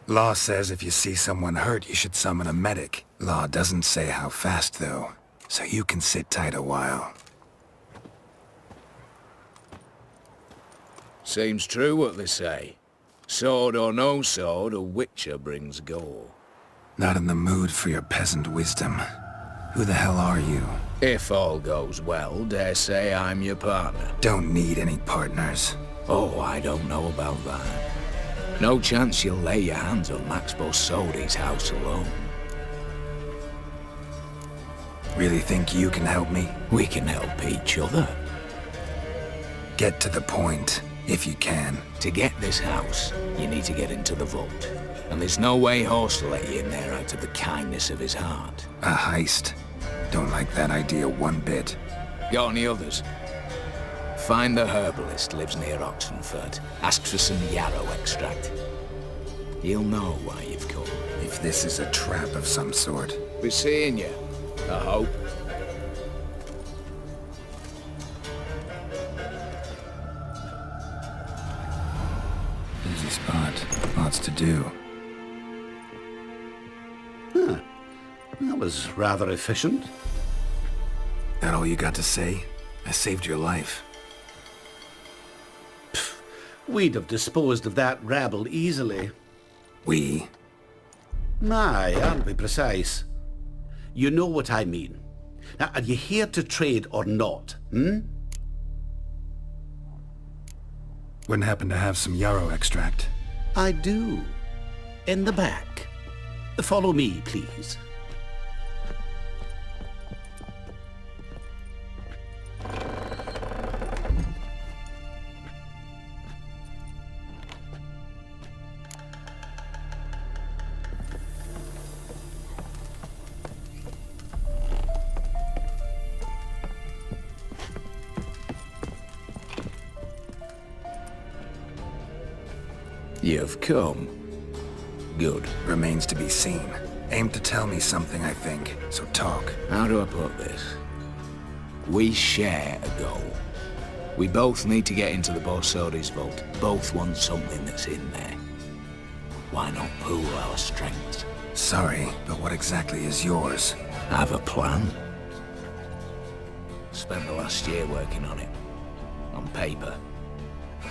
Law says if you see someone hurt, you should summon a medic. Law doesn't say how fast, though, so you can sit tight a while. Seems true what they say. Sword or no sword, a Witcher brings gore. Not in the mood for your peasant wisdom. Who the hell are you? If all goes well, dare say I'm your partner. Don't need any partners. Oh, I don't know about that. No chance you'll lay your hands on Max Borsodi's house alone. Really think you can help me? We can help each other. Get to the point, if you can. To get this house, you need to get into the vault. And there's no way Horst will let you in there out of the kindness of his heart. A heist? Don't like that idea one bit. Got any others? Find the herbalist, lives near Oxenfurt. Ask for some yarrow extract. He'll know why you've come. If this is a trap of some sort. Be seeing you, I hope. Easy spot. Lots to do. Huh. That was rather efficient. That all you got to say? I saved your life. We'd have disposed of that rabble easily. We? Aye, I'll be precise. You know what I mean. Now, are you here to trade or not, Wouldn't happen to have some yarrow extract. I do. In the back. Follow me, please. You've come. Good. Remains to be seen. Aim to tell me something, I think. So talk. How do I put this? We share a goal. We both need to get into the Borsodi's vault. Both want something that's in there. Why not pool our strengths? Sorry, but what exactly is yours? Have a plan. Spent the last year working on it. On paper.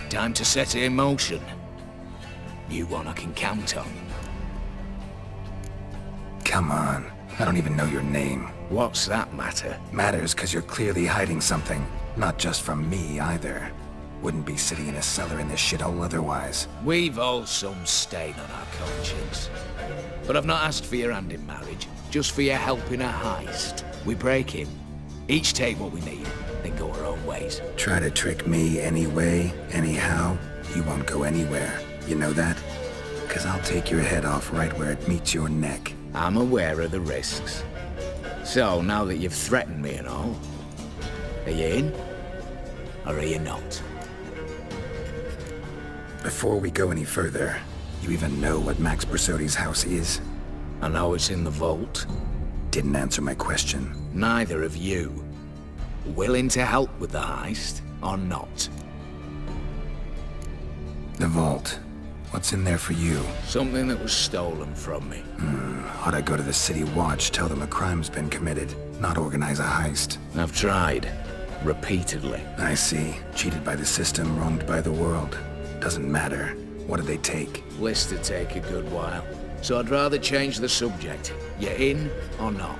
Time to set it in motion. You one I can count on. Come on. I don't even know your name. What's that matter? Matters because you're clearly hiding something. Not just from me, either. Wouldn't be sitting in a cellar in this shithole otherwise. We've all some stain on our conscience. But I've not asked for your hand in marriage, just for your help in a heist. We break in, each take what we need, then go our own ways. Try to trick me anyway, anyhow, you won't go anywhere. You know that? 'Cause I'll take your head off right where it meets your neck. I'm aware of the risks. So, now that you've threatened me and all, are you in? Or are you not? Before we go any further, you even know what Max Bersodi's house is? I know it's in the vault. Didn't answer my question. Neither of you. Willing to help with the heist, or not? The vault. What's in there for you? Something that was stolen from me. Ought I go to the City Watch, tell them a crime's been committed, not organize a heist? I've tried. Repeatedly. I see. Cheated by the system, wronged by the world. Doesn't matter. What did they take? List to take a good while. So I'd rather change the subject. You in or not?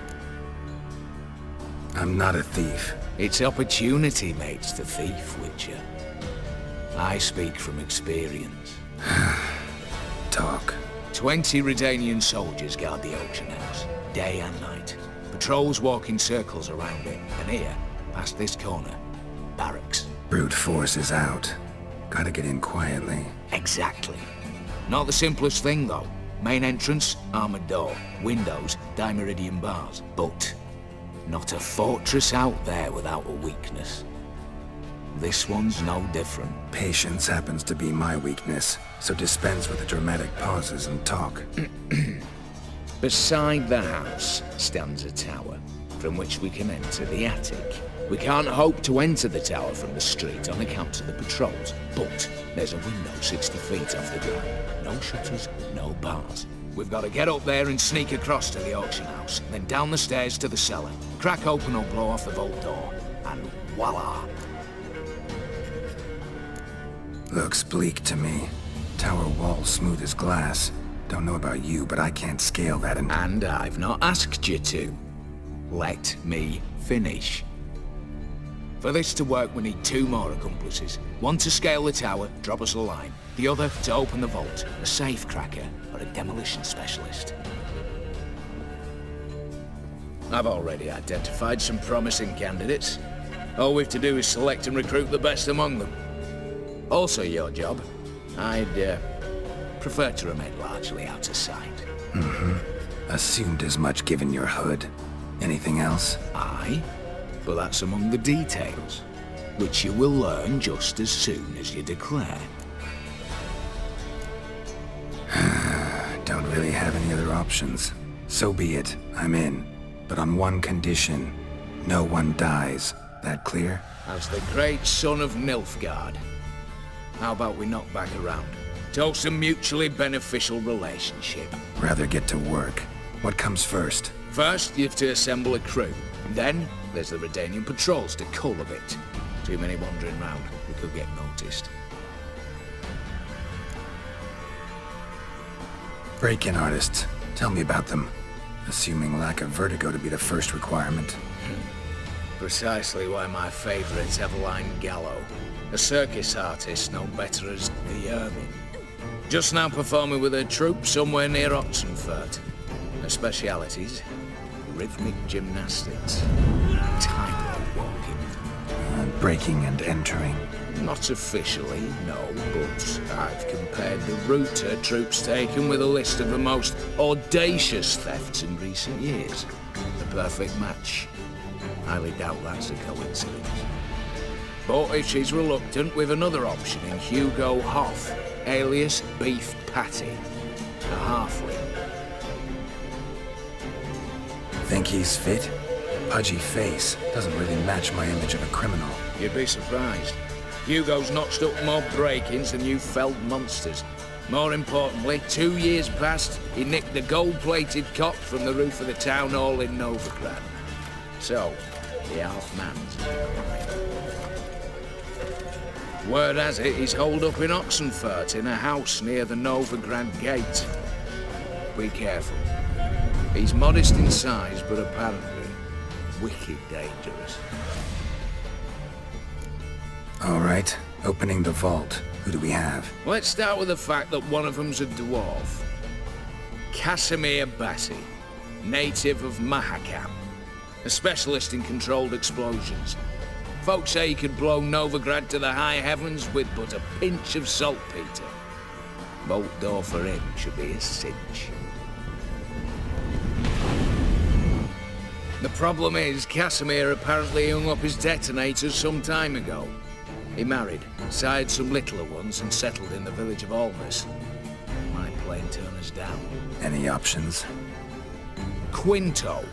I'm not a thief. It's opportunity makes the thief, Witcher. I speak from experience. Talk. 20 Redanian soldiers guard the auction house, day and night. Patrols walk in circles around it, and here, past this corner, barracks. Brute force is out. Gotta get in quietly. Exactly. Not the simplest thing, though. Main entrance, armored door. Windows, dimeridian bars. But not a fortress out there without a weakness. This one's no different. Patience happens to be my weakness, so dispense with the dramatic pauses and talk. Beside the house stands a tower, from which we can enter the attic. We can't hope to enter the tower from the street on account of the patrols, but there's a window 60 feet off the ground. No shutters, no bars. We've got to get up there and sneak across to the auction house, then down the stairs to the cellar, crack open or blow off the vault door, and voila! Looks bleak to me. Tower wall smooth as glass. Don't know about you, but I can't scale that and I've not asked you to. Let me finish. For this to work, we need 2 more accomplices. One to scale the tower, drop us a line. The other to open the vault, a safe cracker or a demolition specialist. I've already identified some promising candidates. All we've to do is select and recruit the best among them. Also your job. I'd prefer to remain largely out of sight. Assumed as much given your hood. Anything else? Aye, but that's among the details, which you will learn just as soon as you declare. Don't really have any other options. So be it, I'm in. But on one condition. No one dies. That clear? As the great son of Nilfgaard. How about we knock back around? Toast a mutually beneficial relationship. Rather get to work. What comes first? First, you have to assemble a crew. Then, there's the Redanian patrols to cull a bit. Too many wandering round, we could get noticed. Break-in artists. Tell me about them. Assuming lack of vertigo to be the first requirement. Precisely why my favorite's Eveline Gallo. A circus artist known better as the Ermine. Just now performing with her troupe somewhere near Oxenfurt. Her specialities? Rhythmic gymnastics. Tightrope walking. Breaking and entering. Not officially, no, but I've compared the route her troope's taken with a list of the most audacious thefts in recent years. The perfect match. Highly doubt that's a coincidence. But if she's reluctant, we've another option in Hugo Hoff, alias Beef Patty, a halfling. Think he's fit? Pudgy face. Doesn't really match my image of a criminal. You'd be surprised. Hugo's notched up more break-ins than you felled monsters. More importantly, 2 years past, he nicked the gold-plated cot from the roof of the town hall in Novigrad. So, the half-man's word has it he's holed up in Oxenfurt in a house near the Novigrad gate. Be careful. He's modest in size, but apparently wicked dangerous. All right. Opening the vault. Who do we have? Let's start with the fact that one of them's a dwarf. Casimir Bassi, native of Mahakam. A specialist in controlled explosions. Folks say he could blow Novigrad to the high heavens with but a pinch of saltpeter. Bolt door for him should be a cinch. The problem is, Casimir apparently hung up his detonators some time ago. He married, sired some littler ones, and settled in the village of Almas. Might plain turn us down. Any options? Quinto,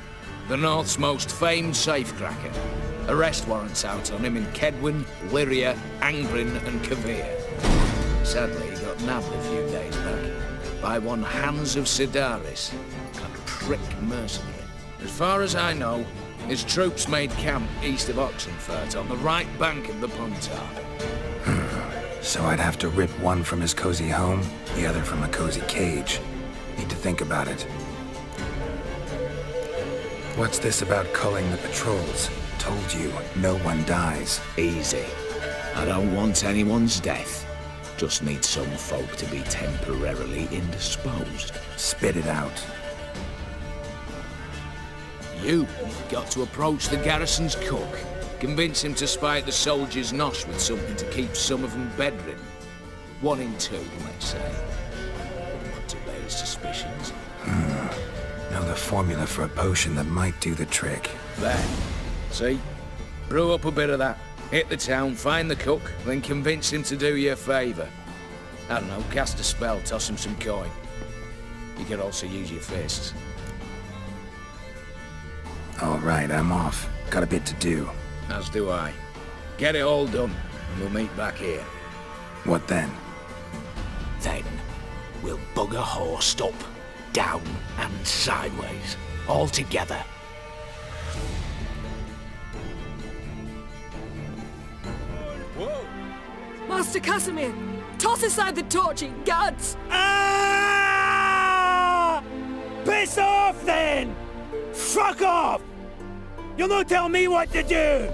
the North's most famed safecracker. Arrest warrants out on him in Kedwin, Lyria, Angrin, and Kavir. Sadly, he got nabbed a few days back by one Hans of Sidaris, a prick mercenary. As far as I know, his troops made camp east of Oxenfurt on the right bank of the Puntar. So I'd have to rip one from his cozy home, the other from a cozy cage. Need to think about it. What's this about culling the patrols? Told you, no one dies. Easy. I don't want anyone's death. Just need some folk to be temporarily indisposed. Spit it out. You've got to approach the garrison's cook. Convince him to spite the soldiers' nosh with something to keep some of them bedridden. 1 in 2, let's say. Not to raise suspicions. Know the formula for a potion that might do the trick. There. See? Brew up a bit of that. Hit the town, find the cook, then convince him to do you a favour. I don't know, cast a spell, toss him some coin. You could also use your fists. All right, I'm off. Got a bit to do. As do I. Get it all done, and we'll meet back here. What then? Then, we'll bugger horsed up, down and sideways, all together. Master Casimir, toss aside the torch, guards! Ah! Piss off, then! Fuck off! You'll not tell me what to do!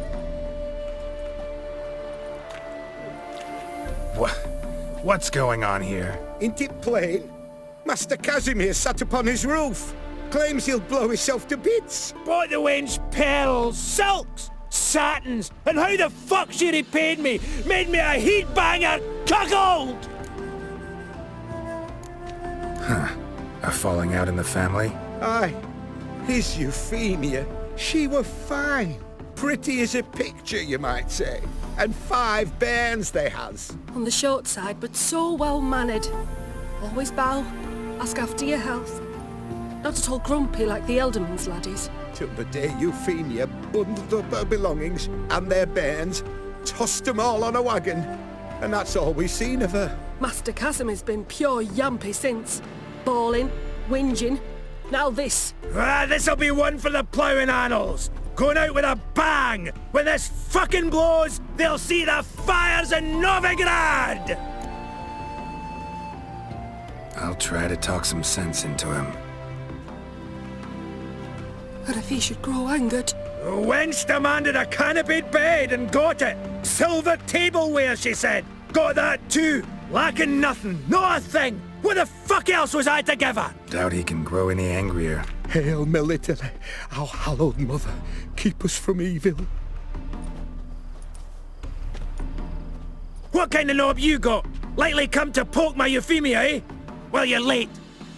What's going on here? Ain't it plain? Master Casimir sat upon his roof. Claims he'll blow himself to bits. Bought the wench pearls, silks, satins, and how the fuck she repaid me? Made me a heat-banger cuckold! Huh. A falling out in the family? Aye. His Euphemia, she were fine. Pretty as a picture, you might say. And 5 bairns they has. On the short side, but so well-mannered. Always bow, ask after your health. Not at all grumpy like the Elderman's laddies. Till the day Euphemia bundled up her belongings and their bairns, tossed them all on a wagon. And that's all we've seen of her. Master Casimir's been pure yampy since. Bawling, whinging, now this. Ah, this'll be one for the ploughing annals. Going out with a bang! When this fucking blows, they'll see the fires in Novigrad! I'll try to talk some sense into him. But if he should grow angered... The wench demanded a canopied bed and got it. Silver tableware, she said. Got that too. Lacking nothing, not a thing. What the fuck else was I to give her? Doubt he can grow any angrier. Hail Melitele, our hallowed mother, keep us from evil. What kind of knob you got? Likely come to poke my Euphemia, eh? Well, you're late.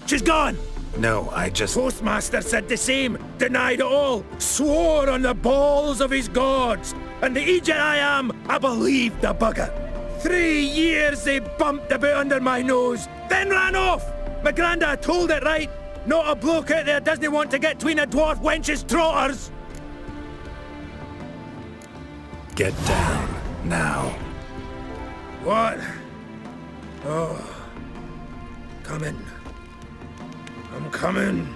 She's gone. No, I just... Postmaster said the same. Denied it all. Swore on the balls of his gods. And the Egypt I am, I believed the bugger. 3 years they bumped about under my nose, then ran off. My granda told it right. Not a bloke out there doesn't want to get between a dwarf wench's trotters. Get down, now. What? Oh. Coming. I'm coming.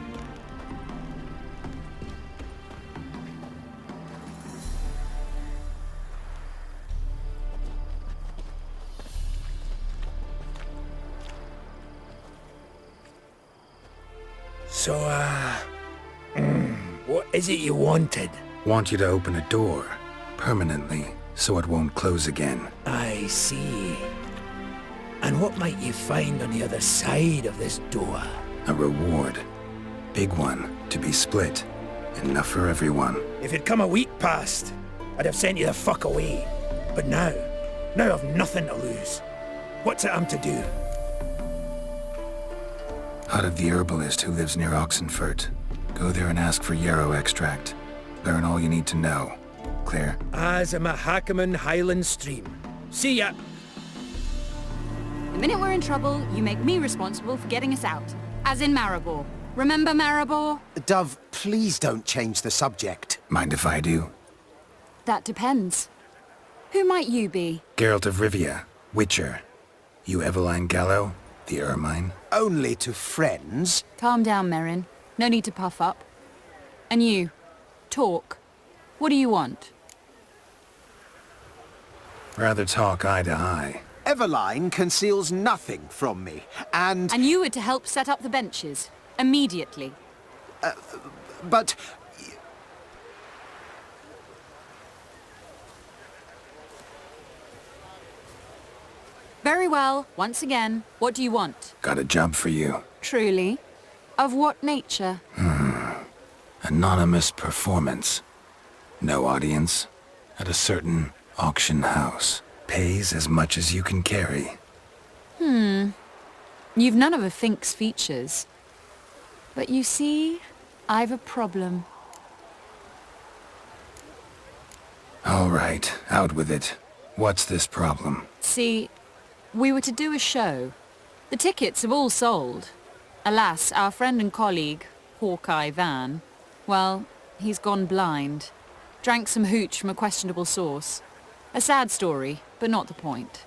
So, what is it you wanted? Want you to open a door. Permanently. so it won't close again. I see. And what might you find on the other side of this door? A reward. Big one, to be split. Enough for everyone. If it'd come a week past, I'd have sent you the fuck away. But now I've nothing to lose. What's it I'm to do? Hut of the herbalist who lives near Oxenfurt. Go there and ask for yarrow extract. Learn all you need to know. Clear? As a Mahakaman Highland Stream. See ya! The minute we're in trouble, you make me responsible for getting us out. As in Maribor. Remember Maribor? Dove, please don't change the subject. Mind if I do? That depends. Who might you be? Geralt of Rivia, Witcher. You Eveline Gallo, the Ermine? Only to friends. Calm down, Merrin. No need to puff up. And you, talk. What do you want? Rather talk eye to eye. Eveline conceals nothing from me, and... And you were to help set up the benches. Immediately. But... Very well. Once again, what do you want? Got a job for you. Truly? Of what nature? Anonymous performance. No audience. At a certain auction house. Pays as much as you can carry. You've none of a Fink's features. But you see, I've a problem. All right, out with it. What's this problem? See, we were to do a show. The tickets have all sold. Alas, our friend and colleague, Hawkeye Van, well, he's gone blind. Drank some hooch from a questionable source. A sad story, but not the point.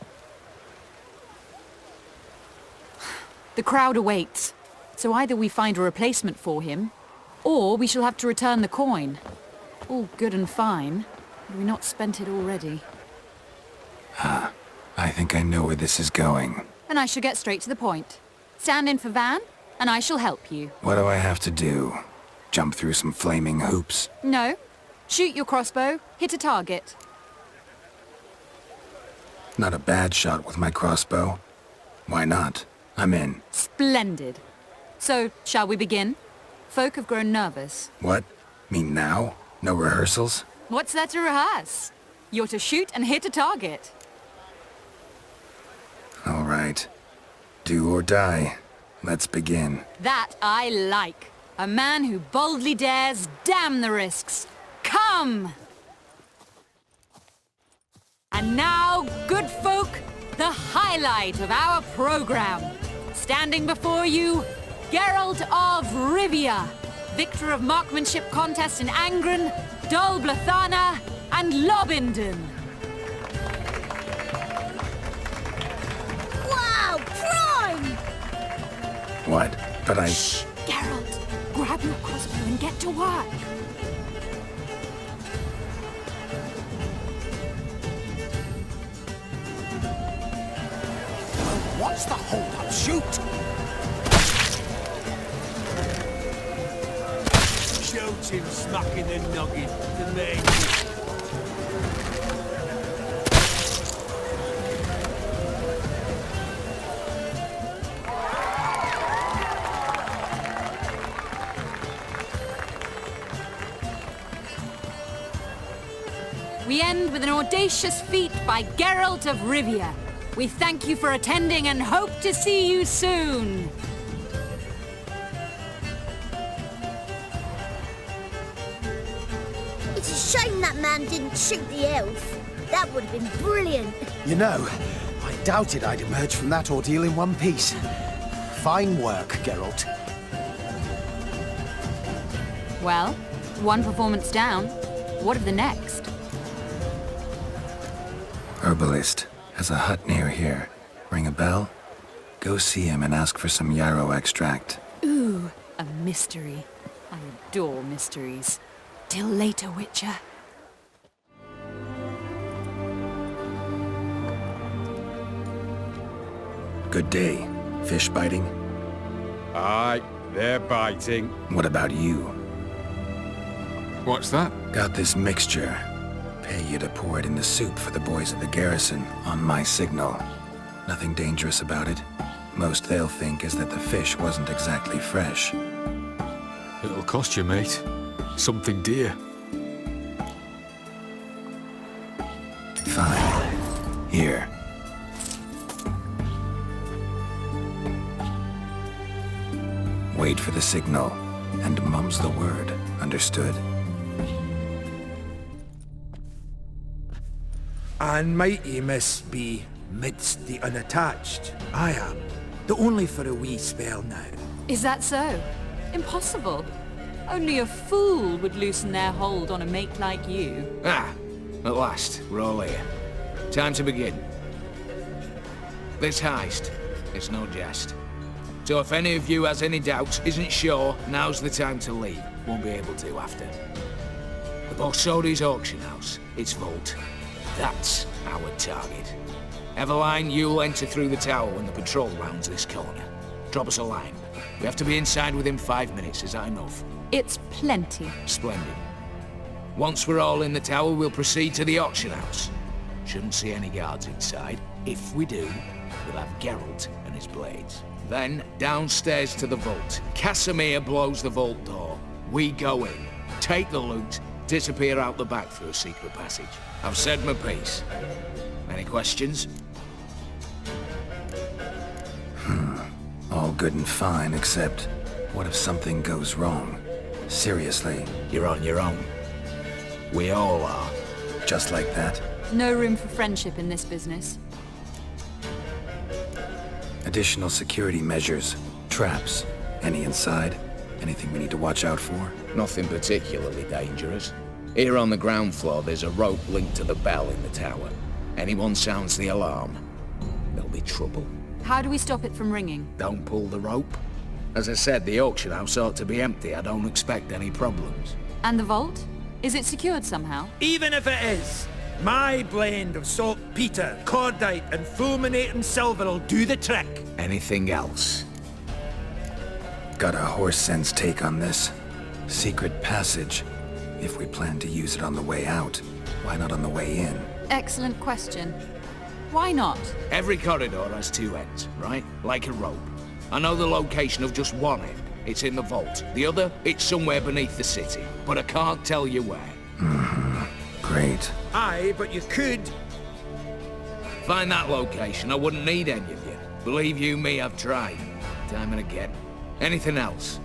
The crowd awaits, so either we find a replacement for him, or we shall have to return the coin. All good and fine. Have we not spent it already? I think I know where this is going. And I shall get straight to the point. Stand in for Van, and I shall help you. What do I have to do? Jump through some flaming hoops? No. Shoot your crossbow, hit a target. Not a bad shot with my crossbow. Why not? I'm in. Splendid. So, shall we begin? Folk have grown nervous. What? Mean now? No rehearsals? What's there to rehearse? You're to shoot and hit a target. All right. Do or die. Let's begin. That I like. A man who boldly dares, damn the risks. Come! And now, good folk, the highlight of our program. Standing before you, Geralt of Rivia, victor of marksmanship contests in Angren, Dol Blathana, and Lobindon. Wow, prime! What? But I... Shh, Geralt. Grab your crossbow and get to work. What's the hold-up? Shoot! Shoot him smacking the noggin to me. We end with an audacious feat by Geralt of Rivia. We thank you for attending and hope to see you soon. It's a shame that man didn't shoot the elf. That would have been brilliant. You know, I doubted I'd emerge from that ordeal in one piece. Fine work, Geralt. Well, one performance down. What of the next? Herbalist. Has a hut near here. Ring a bell? Go see him and ask for some yarrow extract. Ooh, a mystery. I adore mysteries. Till later, Witcher. Good day. Fish biting? Aye, they're biting. What about you? What's that? Got this mixture. Pay you to pour it in the soup for the boys at the garrison on my signal. Nothing dangerous about it. Most they'll think is that the fish wasn't exactly fresh. It'll cost you, mate. Something dear. Fine. Here. Wait for the signal, and mum's the word. Understood? And mighty must be midst the unattached. I am, though only for a wee spell now. Is that so? Impossible. Only a fool would loosen their hold on a mate like you. Ah, at last, we're all here. Time to begin. This heist, it's no jest. So if any of you has any doubts, isn't sure, now's the time to leave. Won't be able to after. The Borsodi's auction house, its vault. That's our target. Eveline, you'll enter through the tower when the patrol rounds this corner. Drop us a line. We have to be inside within 5 minutes, is that enough? It's plenty. Splendid. Once we're all in the tower, we'll proceed to the auction house. Shouldn't see any guards inside. If we do, we'll have Geralt and his blades. Then, downstairs to the vault. Casimir blows the vault door. We go in, take the loot, disappear out the back through a secret passage. I've said my piece. Any questions? All good and fine, except what if something goes wrong? Seriously. You're on your own. We all are. Just like that? No room for friendship in this business. Additional security measures, traps, any inside? Anything we need to watch out for? Nothing particularly dangerous. Here on the ground floor, there's a rope linked to the bell in the tower. Anyone sounds the alarm, there'll be trouble. How do we stop it from ringing? Don't pull the rope. As I said, the auction house ought to be empty. I don't expect any problems. And the vault? Is it secured somehow? Even if it is, my blend of saltpeter, cordite, and fulminating silver will do the trick. Anything else? Got a horse sense take on this. Secret passage. If we plan to use it on the way out, why not on the way in? Excellent question. Why not? Every corridor has two ends, right? Like a rope. I know the location of just one end. It's in the vault. The other, it's somewhere beneath the city. But I can't tell you where. Great. Aye, but you could. Find that location, I wouldn't need any of you. Believe you me, I've tried. Time and again. Anything else?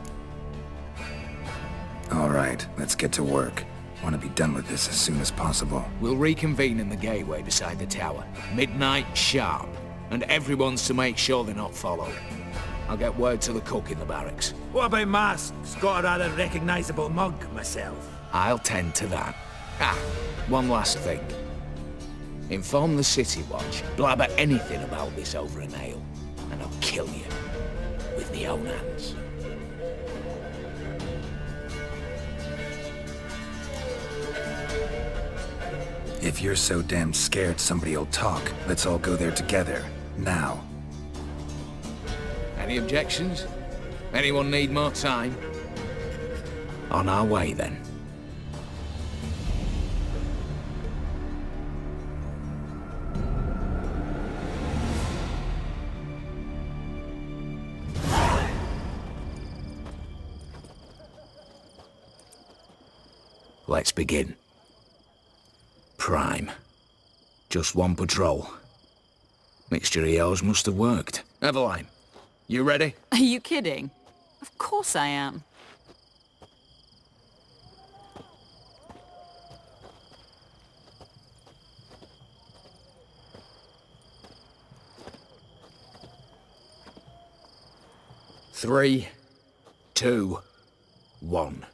All right, let's get to work. Want to be done with this as soon as possible. We'll reconvene in the gateway beside the tower. Midnight sharp. And everyone's to make sure they're not followed. I'll get word to the cook in the barracks. What about masks? Got a rather recognizable mug myself. I'll tend to that. Ah, one last thing. Inform the City Watch. Blabber anything about this over an ale, and I'll kill you. With my own hands. If you're so damn scared somebody'll talk, let's all go there together. Now. Any objections? Anyone need more time? On our way, then. Let's begin. Prime. Just one patrol. Mixture of yours must have worked. Eveline, you ready? Are you kidding? Of course I am. Three, 2, 1.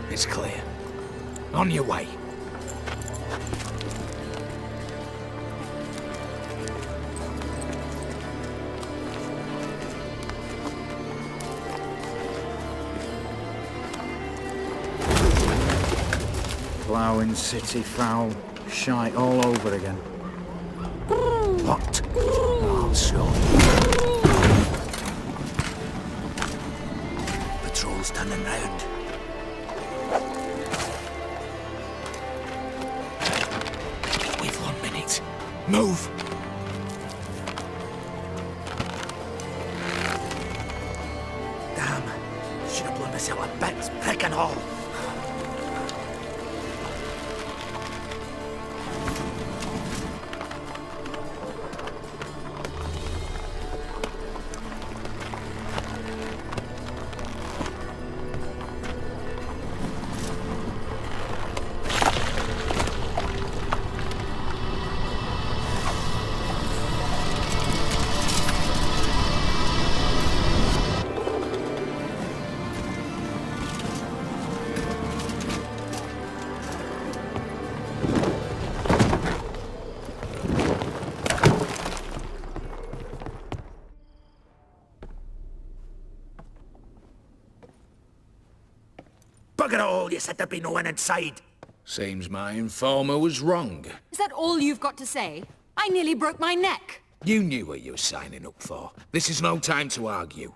It's clear. On your way. Ploughing city foul. Shite all over again. What? thought so. Patrol's turning round. We've 1 minute. Move! Damn. Should have blown myself a bits, prick and all. Bugger it all, you said there'd be no one inside. Seems my informer was wrong. Is that all you've got to say? I nearly broke my neck. You knew what you were signing up for. This is no time to argue.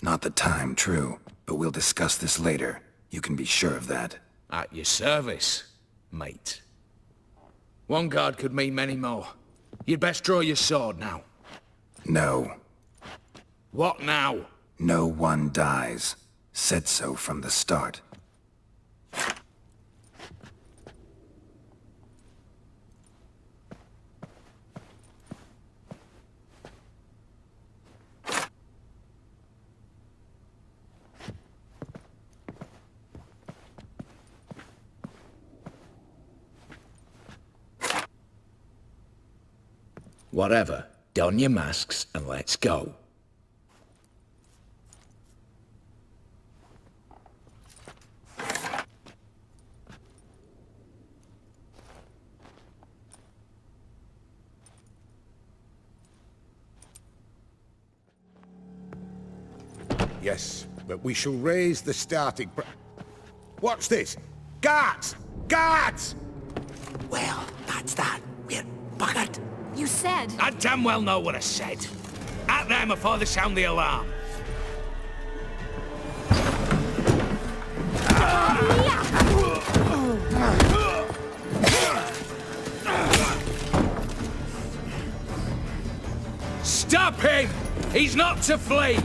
Not the time, true. But we'll discuss this later. You can be sure of that. At your service, mate. One guard could mean many more. You'd best draw your sword now. No. What now? No one dies. Said so from the start. Whatever. Don your masks and let's go. Yes, but we shall raise the starting Watch this! Guards! Guards! Well, that's that. We're buggered. You said... I damn well know what I said. At them before they sound the alarm. Stop him! He's not to flee!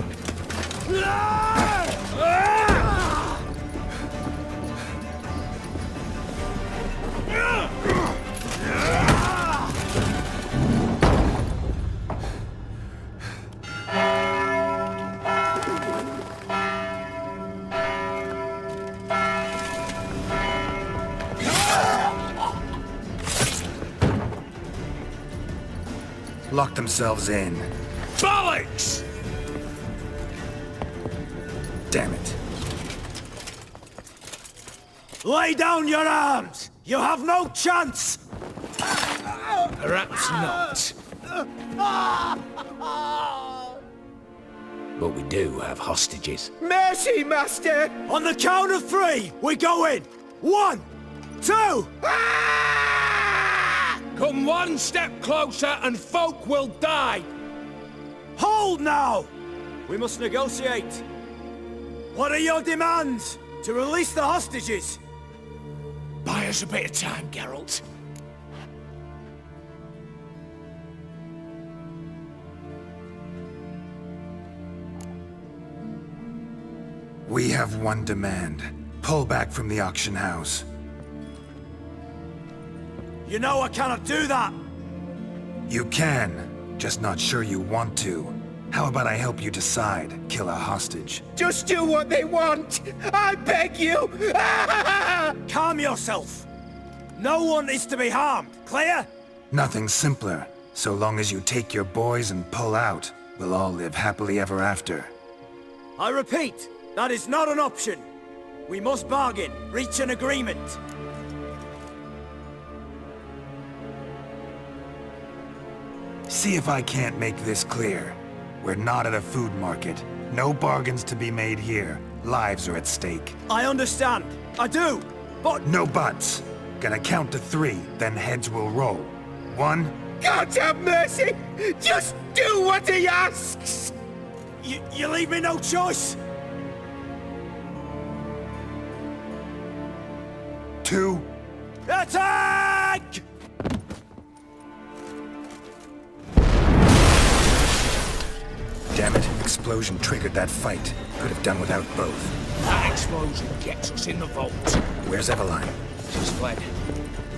Lock themselves in. Bollocks! Damn it. Lay down your arms! You have no chance! Perhaps not. But we do have hostages. Mercy, Master! On the count of 3, we go in! 1, 2... Come one step closer and folk will die! Hold now! We must negotiate. What are your demands? To release the hostages? Buy us a bit of time, Geralt. We have one demand. Pull back from the auction house. You know I cannot do that! You can, just not sure you want to. How about I help you decide, kill a hostage? Just do what they want! I beg you! Calm yourself! No one is to be harmed, clear? Nothing simpler. So long as you take your boys and pull out, we'll all live happily ever after. I repeat, that is not an option. We must bargain, reach an agreement. See if I can't make this clear. We're not at a food market. No bargains to be made here. Lives are at stake. I understand. I do. But... No buts. Gonna count to 3, then heads will roll. 1. God have mercy! Just do what he asks! You leave me no choice! 2. Attack! Damn it, explosion triggered that fight. Could have done without both. That explosion gets us in the vault. Where's Eveline? She's fled.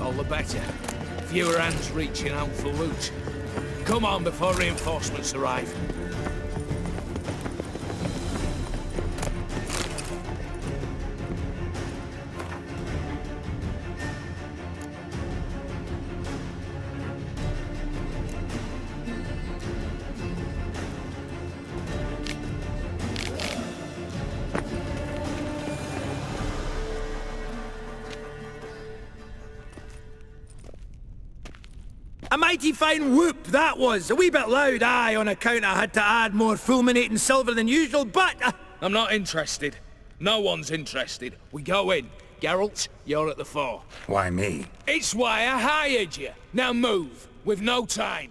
All the better. Fewer hands reaching out for loot. Come on before reinforcements arrive. A mighty fine whoop, that was. A wee bit loud, aye, on account I had to add more fulminating silver than usual, but... I'm not interested. No one's interested. We go in. Geralt, you're at the fore. Why me? It's why I hired you. Now move. We've no time.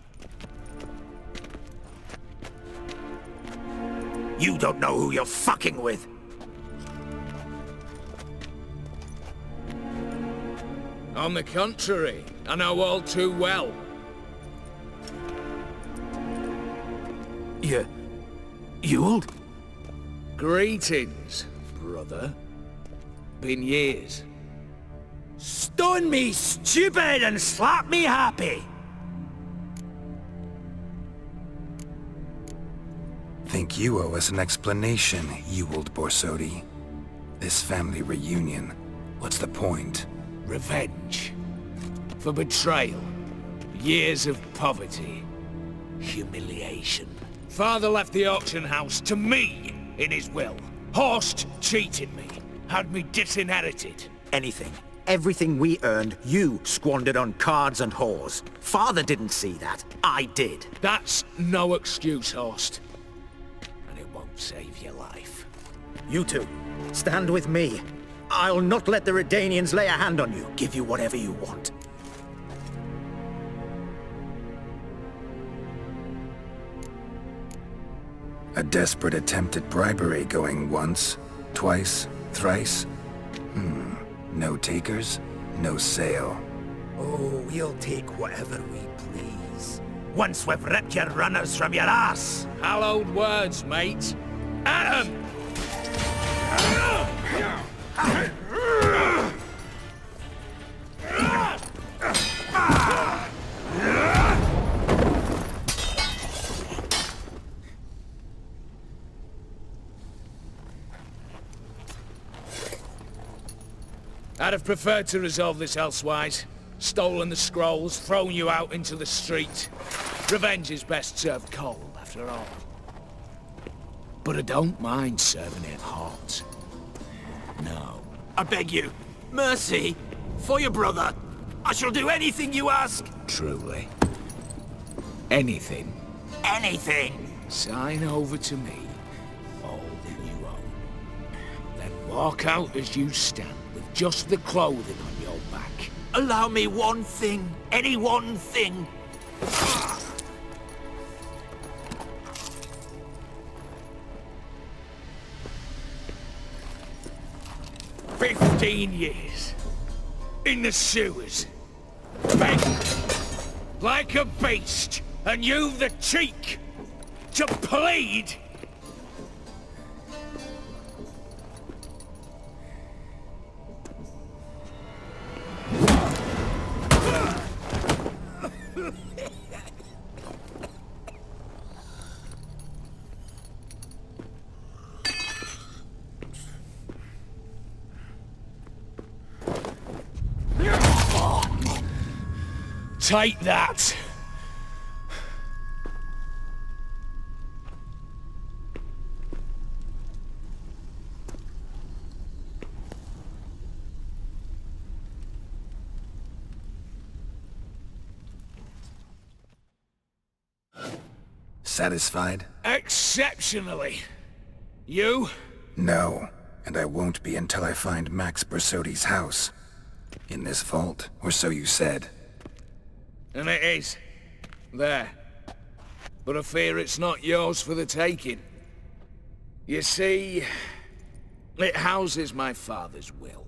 You don't know who you're fucking with. On the contrary, I know all too well. Ewald? Greetings, brother. Been years. Stone me stupid and slap me happy! Think you owe us an explanation, Ewald Borsodi. This family reunion, what's the point? Revenge. For betrayal. Years of poverty. Humiliation. Father left the auction house to me in his will. Horst cheated me. Had me disinherited. Anything. Everything we earned, you squandered on cards and whores. Father didn't see that. I did. That's no excuse, Horst. And it won't save your life. You two, stand with me. I'll not let the Redanians lay a hand on you. Give you whatever you want. A desperate attempt at bribery going once, twice, thrice? No takers, no sale. Oh, we'll take whatever we please. Once we've ripped your runners from your ass. Hallowed words, mate. At 'em! I'd have preferred to resolve this elsewise. Stolen the scrolls, thrown you out into the street. Revenge is best served cold, after all. But I don't mind serving it hot. No. I beg you, mercy, for your brother. I shall do anything you ask. Truly. Anything. Anything. Sign over to me all that you own. Then walk out as you stand with just the clothing on your back. Allow me one thing. Any one thing. 15 years. In the sewers. Begging. Like a beast. And you've the cheek to plead. Take that! Satisfied? Exceptionally. You? No, and I won't be until I find Max Borsodi's house. In this vault, or so you said. And it is. There. But I fear it's not yours for the taking. You see, it houses my father's will.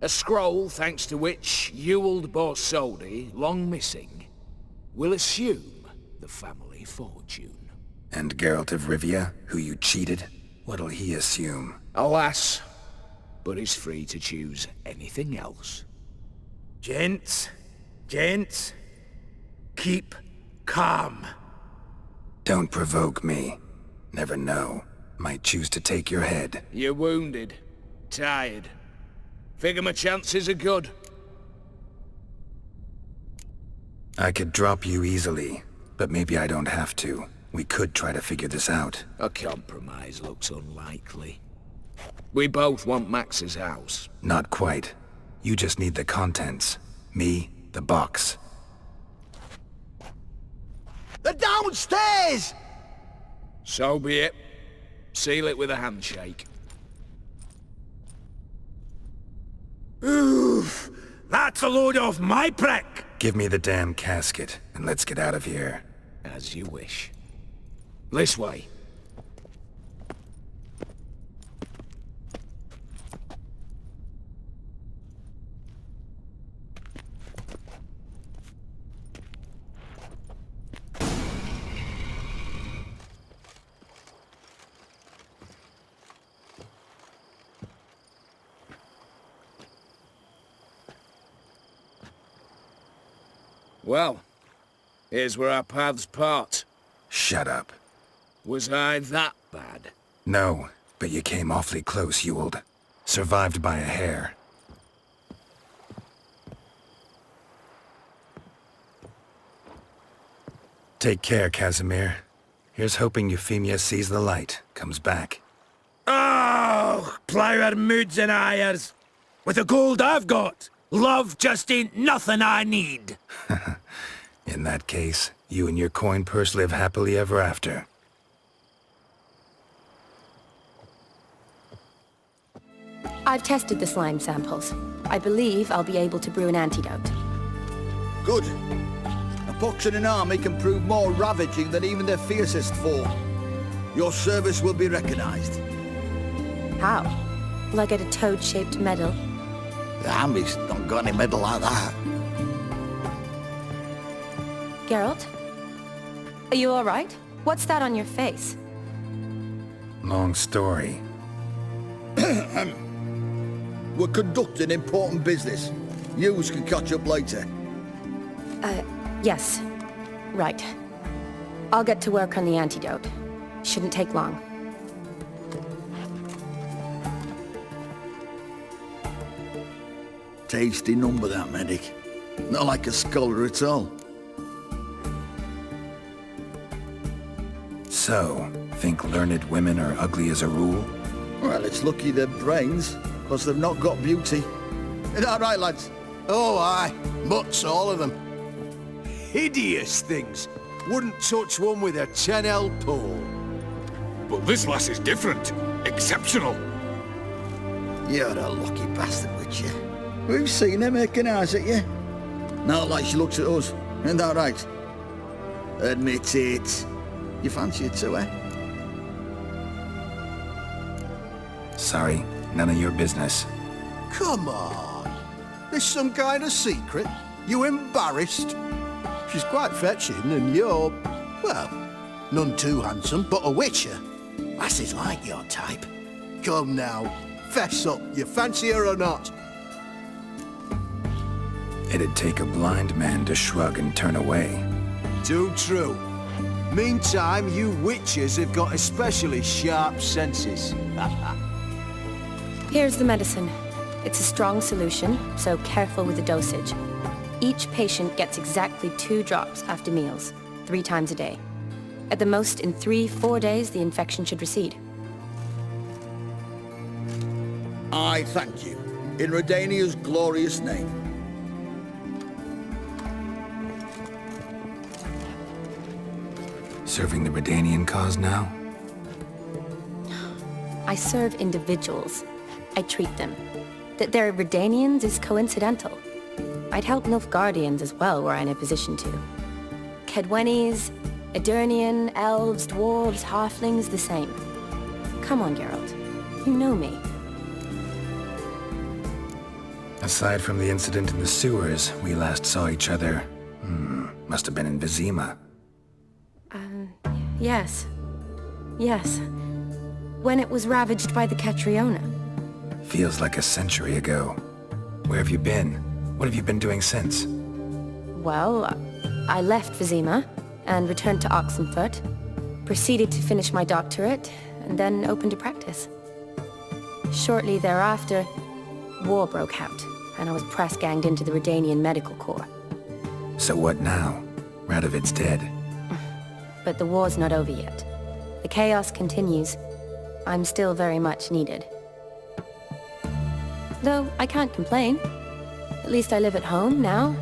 A scroll thanks to which Ewald Borsodi, long missing, will assume the family fortune. And Geralt of Rivia, who you cheated, what'll he assume? Alas, but he's free to choose anything else. Gents, keep calm. Don't provoke me. Never know. Might choose to take your head. You're wounded, tired. Figure my chances are good. I could drop you easily, but maybe I don't have to. We could try to figure this out. A compromise looks unlikely. We both want Max's house. Not quite. You just need the contents. Me, the box. They're downstairs! So be it. Seal it with a handshake. Oof! That's a load off my prick! Give me the damn casket, and let's get out of here. As you wish. This way. Well, here's where our paths part. Shut up. Was I that bad? No, but you came awfully close, Ewald. Survived by a hair. Take care, Casimir. Here's hoping Euphemia sees the light, comes back. Oh, plough our moods and ires. With the gold I've got, love just ain't nothing I need. In that case, you and your coin purse live happily ever after. I've tested the slime samples. I believe I'll be able to brew an antidote. Good. A pox in an army can prove more ravaging than even their fiercest foe. Your service will be recognized. How? Will I get a toad-shaped medal? The army's not got any medal like that. Geralt? Are you all right? What's that on your face? Long story. We're conducting important business. Yous can catch up later. Yes. Right. I'll get to work on the antidote. Shouldn't take long. Tasty number, that medic. Not like a scholar at all. So, think learned women are ugly as a rule? Well, it's lucky they're brains, because they've not got beauty. Is that right, lads? Oh, aye. Mutts, all of them. Hideous things. Wouldn't touch one with a 10L pole. But this lass is different. Exceptional. You're a lucky bastard, with you. We've seen her making eyes at you. Not like she looks at us. Isn't that right? Admit it. You fancy it too, eh? Sorry, none of your business. Come on. This some kind of secret? You embarrassed? She's quite fetching, and you're, well, none too handsome, but a witcher. Lasses like your type. Come now, fess up. You fancy her or not? It'd take a blind man to shrug and turn away. Too true. Meantime, you witches have got especially sharp senses. Here's the medicine. It's a strong solution, so careful with the dosage. Each patient gets exactly 2 drops after meals, 3 times a day. At the most, in 3-4 days, the infection should recede. I thank you. In Redania's glorious name. Serving the Redanian cause now? I serve individuals. I treat them. That they're Redanians is coincidental. I'd help Nilfgaardians as well were I in a position to. Kaedwenis, Edirnian, elves, dwarves, halflings, the same. Come on, Geralt. You know me. Aside from the incident in the sewers, we last saw each other... must have been in Vizima. Yes. Yes. When it was ravaged by the Catriona. Feels like a century ago. Where have you been? What have you been doing since? Well, I left Vizima and returned to Oxenfurt, proceeded to finish my doctorate, and then opened a practice. Shortly thereafter, war broke out, and I was press-ganged into the Redanian Medical Corps. So what now? Radovid's dead. But the war's not over yet. The chaos continues. I'm still very much needed. Though I can't complain. At least I live at home now,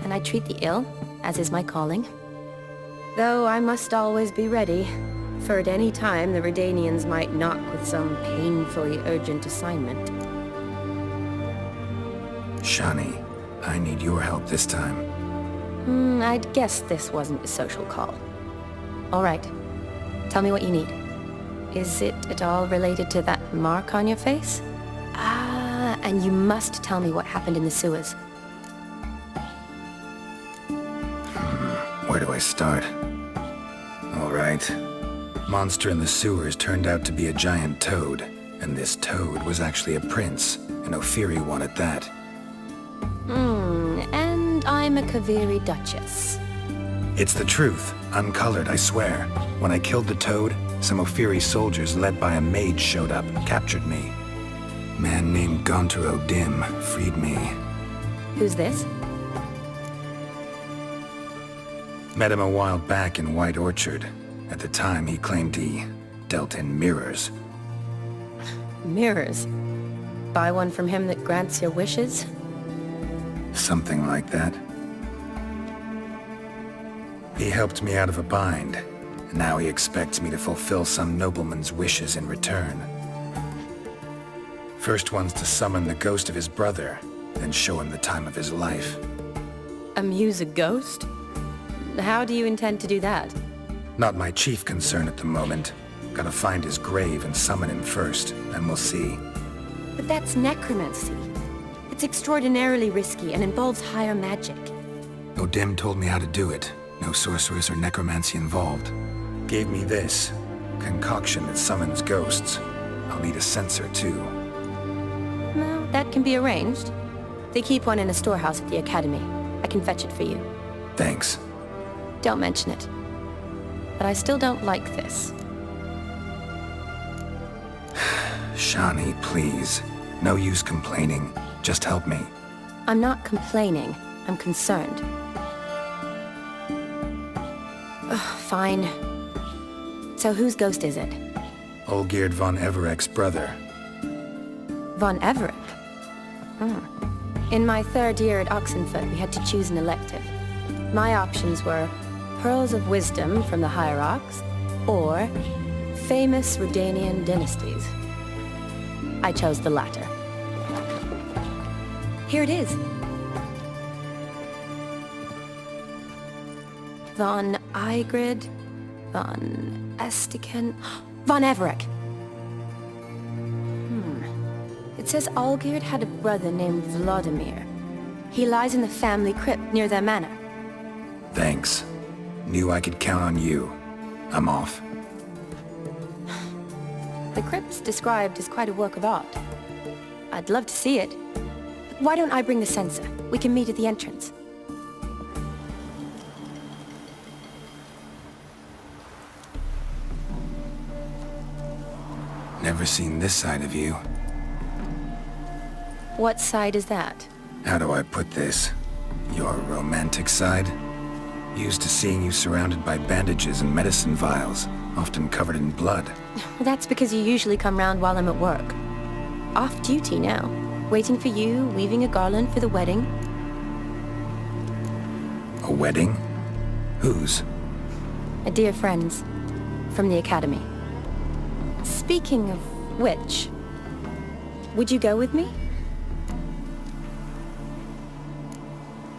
and I treat the ill, as is my calling. Though I must always be ready, for at any time the Redanians might knock with some painfully urgent assignment. Shani, I need your help this time. I'd guess this wasn't a social call. All right. Tell me what you need. Is it at all related to that mark on your face? And you must tell me what happened in the sewers. Where do I start? All right. Monster in the sewers turned out to be a giant toad, and this toad was actually a prince, an Ophiri one at that. And I'm a Kaviri Duchess. It's the truth, uncolored, I swear. When I killed the toad, some Ophiri soldiers led by a mage showed up and captured me. Man named Gaunter O'Dim freed me. Who's this? Met him a while back in White Orchard. At the time, he claimed he dealt in mirrors. Mirrors? Buy one from him that grants your wishes? Something like that. He helped me out of a bind, and now he expects me to fulfill some nobleman's wishes in return. First one's to summon the ghost of his brother, then show him the time of his life. Amuse a ghost? How do you intend to do that? Not my chief concern at the moment. Gotta find his grave and summon him first, then we'll see. But that's necromancy. It's extraordinarily risky and involves higher magic. O'Dim told me how to do it. No sorceress or necromancy involved. Gave me this. Concoction that summons ghosts. I'll need a censer too. Well, that can be arranged. They keep one in a storehouse at the Academy. I can fetch it for you. Thanks. Don't mention it. But I still don't like this. Shani, please. No use complaining. Just help me. I'm not complaining. I'm concerned. Fine. So whose ghost is it? Olgierd von Everek's brother. Von Everek? In my third year at Oxenfurt, we had to choose an elective. My options were Pearls of Wisdom from the Hierarchs, or famous Redanian dynasties. I chose the latter. Here it is. Von Igrid, von Estiken, von Everek. It says Olgierd had a brother named Vladimir. He lies in the family crypt near their manor. Thanks. Knew I could count on you. I'm off. The crypt's described as quite a work of art. I'd love to see it. But why don't I bring the censer? We can meet at the entrance. Never seen this side of you. What side is that? How do I put this? Your romantic side? Used to seeing you surrounded by bandages and medicine vials, often covered in blood. Well, that's because you usually come round while I'm at work. Off duty now. Waiting for you, weaving a garland for the wedding. A wedding? Whose? A dear friend's. From the Academy. Speaking of which, would you go with me?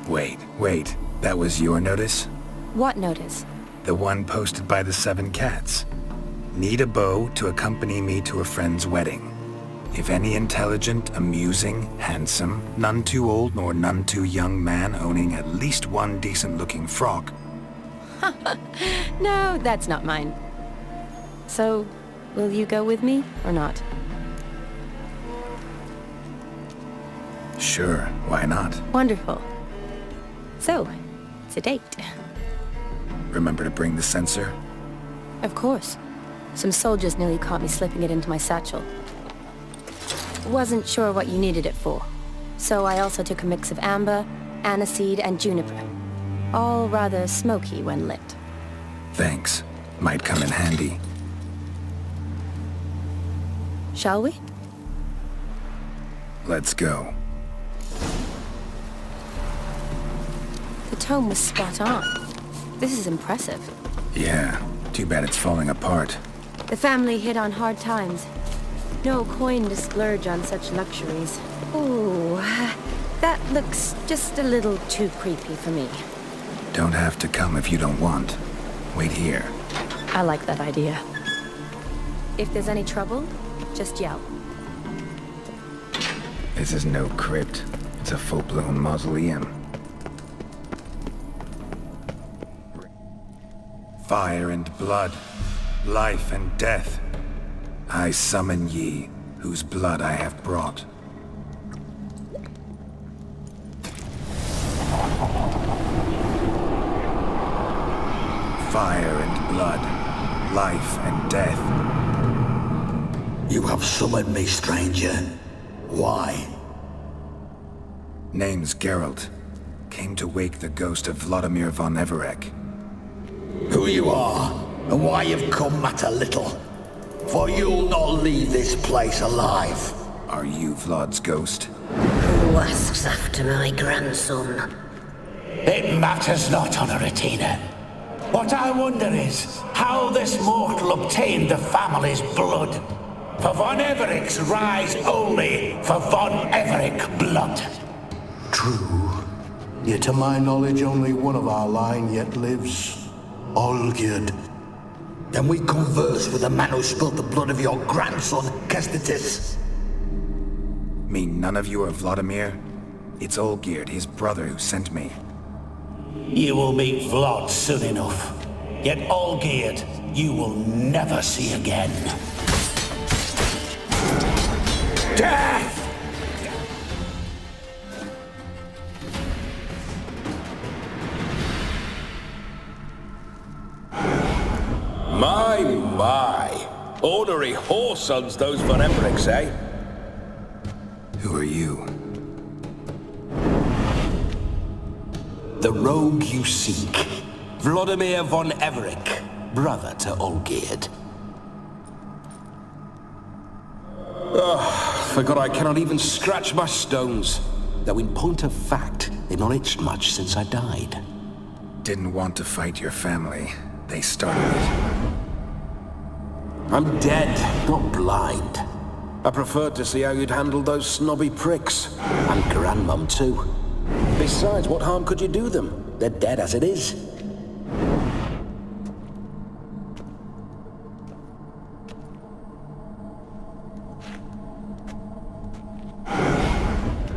Wait. That was your notice? What notice? The one posted by the 7 Cats. Need a beau to accompany me to a friend's wedding. If any intelligent, amusing, handsome, none too old nor none too young man owning at least one decent-looking frock. No, that's not mine. So, will you go with me, or not? Sure, why not? Wonderful. So, it's a date. Remember to bring the censer? Of course. Some soldiers nearly caught me slipping it into my satchel. Wasn't sure what you needed it for, so I also took a mix of amber, aniseed, and juniper. All rather smoky when lit. Thanks. Might come in handy. Shall we? Let's go. The tome was spot on. This is impressive. Yeah, too bad it's falling apart. The family hit on hard times. No coin to splurge on such luxuries. Ooh, that looks just a little too creepy for me. Don't have to come if you don't want. Wait here. I like that idea. If there's any trouble, just yell. This is no crypt. It's a full-blown mausoleum. Fire and blood, life and death. I summon ye, whose blood I have brought. Fire and blood, life and death. You have summoned me, stranger. Why? Name's Geralt. Came to wake the ghost of Vladimir von Everec. Who you are, and why you've come matter little. For you'll not leave this place alive. Are you Vlad's ghost? Who asks after my grandson? It matters not, Honoratina. What I wonder is how this mortal obtained the family's blood. For von Everec's rise only for von Everec blood. True. Yet to my knowledge, only one of our line yet lives. Olgierd. Then we converse with the man who spilled the blood of your grandson, Kestetis. Mean none of you are Vladimir? It's Olgierd, his brother, who sent me. You will meet Vlad soon enough. Yet Olgierd, you will never see again. Death! My. Ornery whoresons those von Everecs, eh? Who are you? The rogue you seek. Vladimir von Everec, brother to Olgierd. Forgot I cannot even scratch my stones. Though in point of fact, they've not itched much since I died. Didn't want to fight your family. They started it. I'm dead, not blind. I preferred to see how you'd handle those snobby pricks. And Grandmum too. Besides, what harm could you do them? They're dead as it is.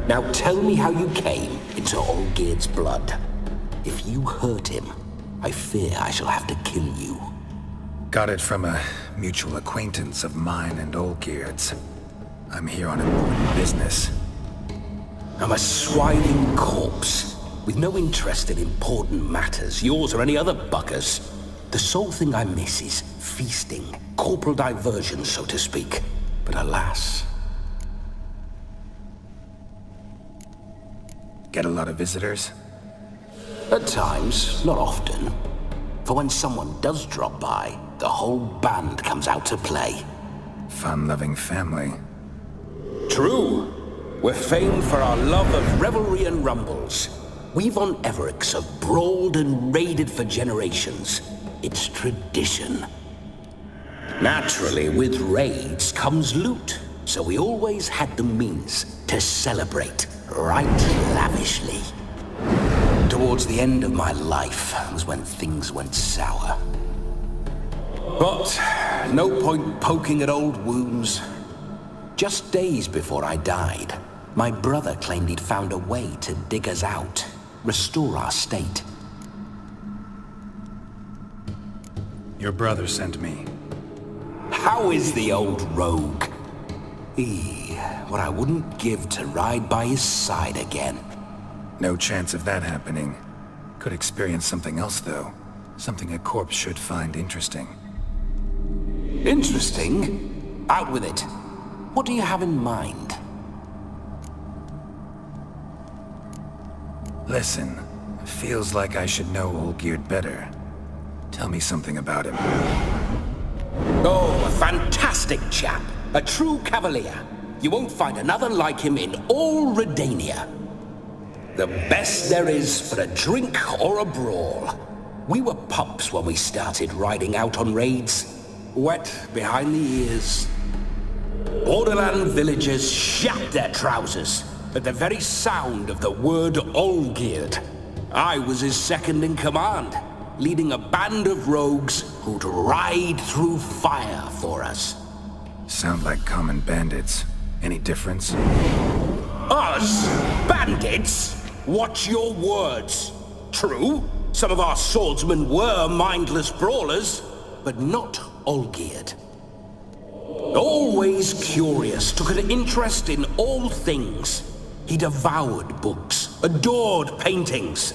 Now tell me how you came into Olgierd's blood. If you hurt him, I fear I shall have to kill you. Got it from a mutual acquaintance of mine and Olgierd's. I'm here on important business. I'm a swiving corpse, with no interest in important matters, yours or any other buggers. The sole thing I miss is feasting, corporal diversion, so to speak. But alas... Get a lot of visitors? At times, not often. For when someone does drop by, the whole band comes out to play. Fun-loving family. True. We're famed for our love of revelry and rumbles. We von Everecs have brawled and raided for generations. It's tradition. Naturally, with raids comes loot, so we always had the means to celebrate right lavishly. towards the end of my life was when things went sour. But no point poking at old wounds. Just days before I died, my brother claimed he'd found a way to dig us out, restore our state. Your brother sent me. How is the old rogue? What I wouldn't give to ride by his side again. No chance of that happening. Could experience something else, though. Something a corpse should find interesting. Interesting? Out with it. What do you have in mind? Listen, it feels like I should know Olgierd better. Tell me something about him. Oh, a fantastic chap. A true cavalier. You won't find another like him in all Redania. The best there is for a drink or a brawl. We were pups when we started riding out on raids. Wet behind the ears. Borderland villagers shat their trousers at the very sound of the word Olgierd. I was his second in command, leading a band of rogues who'd ride through fire for us. Sound like common bandits. Any difference? Us? Bandits? Watch your words. True, some of our swordsmen were mindless brawlers, but not Olgierd. Always curious, took an interest in all things. He devoured books, adored paintings,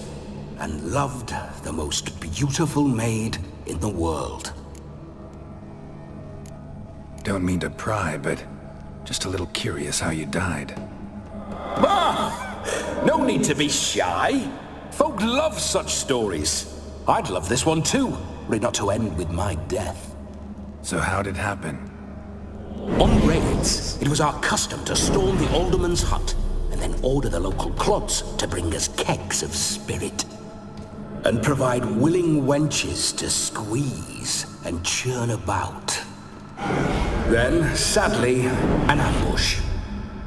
and loved the most beautiful maid in the world. Don't mean to pry, but just a little curious how you died. No need to be shy. Folk love such stories. I'd love this one too, were it not to end with my death. So how'd it happen? On raids, it was our custom to storm the alderman's hut and then order the local clods to bring us kegs of spirit. And provide willing wenches to squeeze and churn about. Then, sadly, an ambush.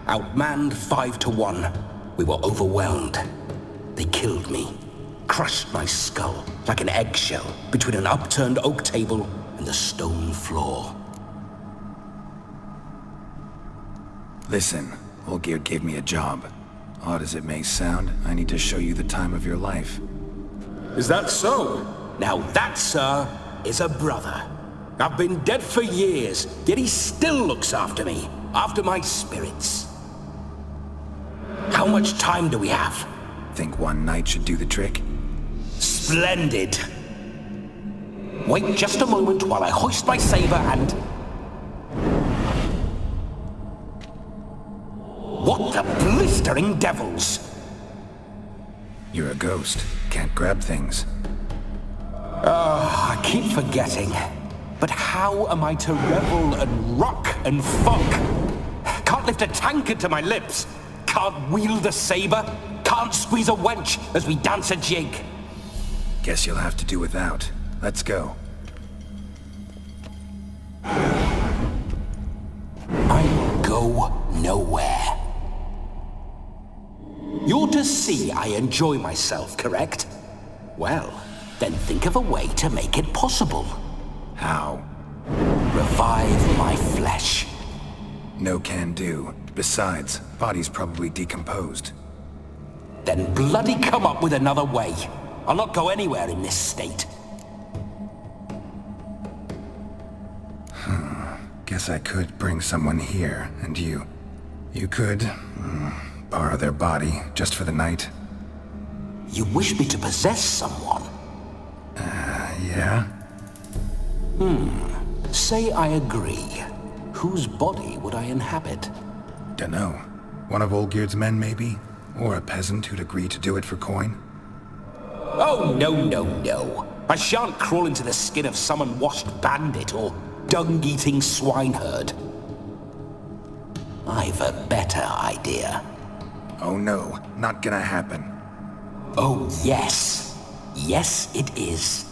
Outmanned 5-1, we were overwhelmed. They killed me, crushed my skull like an eggshell between an upturned oak table and the stone floor. Listen, Olgierd gave me a job. Odd as it may sound, I need to show you the time of your life. Is that so? Now that, sir, is a brother. I've been dead for years, yet he still looks after me, after my spirits. How much time do we have? Think one night should do the trick? Splendid! Wait just a moment while I hoist my saber and... What the blistering devils? You're a ghost. Can't grab things. I keep forgetting. But how am I to revel and rock and fuck? Can't lift a tankard to my lips. Can't wield a saber. Can't squeeze a wench as we dance a jig. Guess you'll have to do without. Let's go. I will go nowhere. You're to see I enjoy myself, correct? Well, then think of a way to make it possible. How? Revive my flesh. No can do. Besides, body's probably decomposed. Then bloody come up with another way. I'll not go anywhere in this state. Guess I could bring someone here, and you could borrow their body just for the night. You wish me to possess someone? Yeah? Say I agree. Whose body would I inhabit? Dunno. One of Olgierd's men, maybe? Or a peasant who'd agree to do it for coin? Oh, no. I shan't crawl into the skin of some unwashed bandit or dung-eating swineherd. I've a better idea. Oh no, not gonna happen. Oh yes. Yes, it is.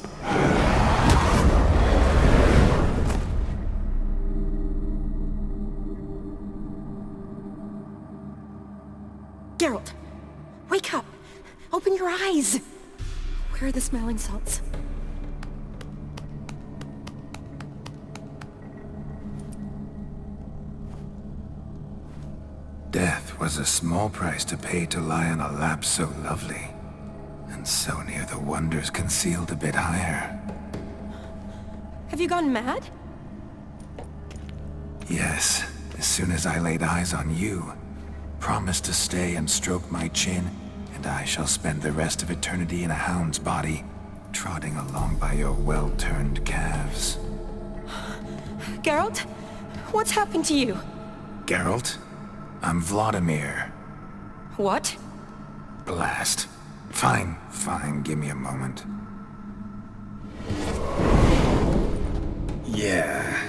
Geralt, wake up. Open your eyes. Where are the smelling salts? Death was a small price to pay to lie on a lap so lovely, and so near the wonders concealed a bit higher. Have you gone mad? Yes, as soon as I laid eyes on you, promise to stay and stroke my chin, and I shall spend the rest of eternity in a hound's body, trotting along by your well-turned calves. Geralt? What's happened to you? Geralt? I'm Vladimir. What? Blast. Fine, give me a moment. Yeah,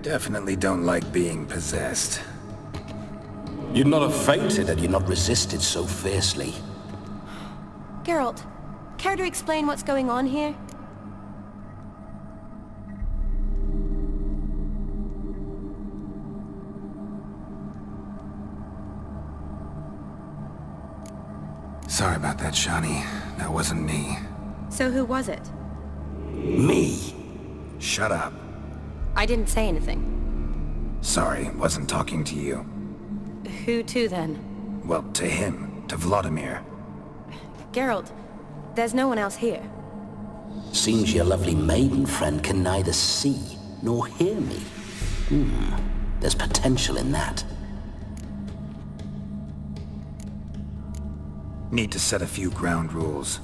definitely don't like being possessed. You'd not have fainted had you not resisted so fiercely. Geralt, care to explain what's going on here? Sorry about that, Shani. That wasn't me. So who was it? Me. Shut up. I didn't say anything. Sorry, wasn't talking to you. Who to then? Well, to him. To Vladimir. Geralt, there's no one else here. Seems your lovely maiden friend can neither see nor hear me. There's potential in that. Need to set a few ground rules.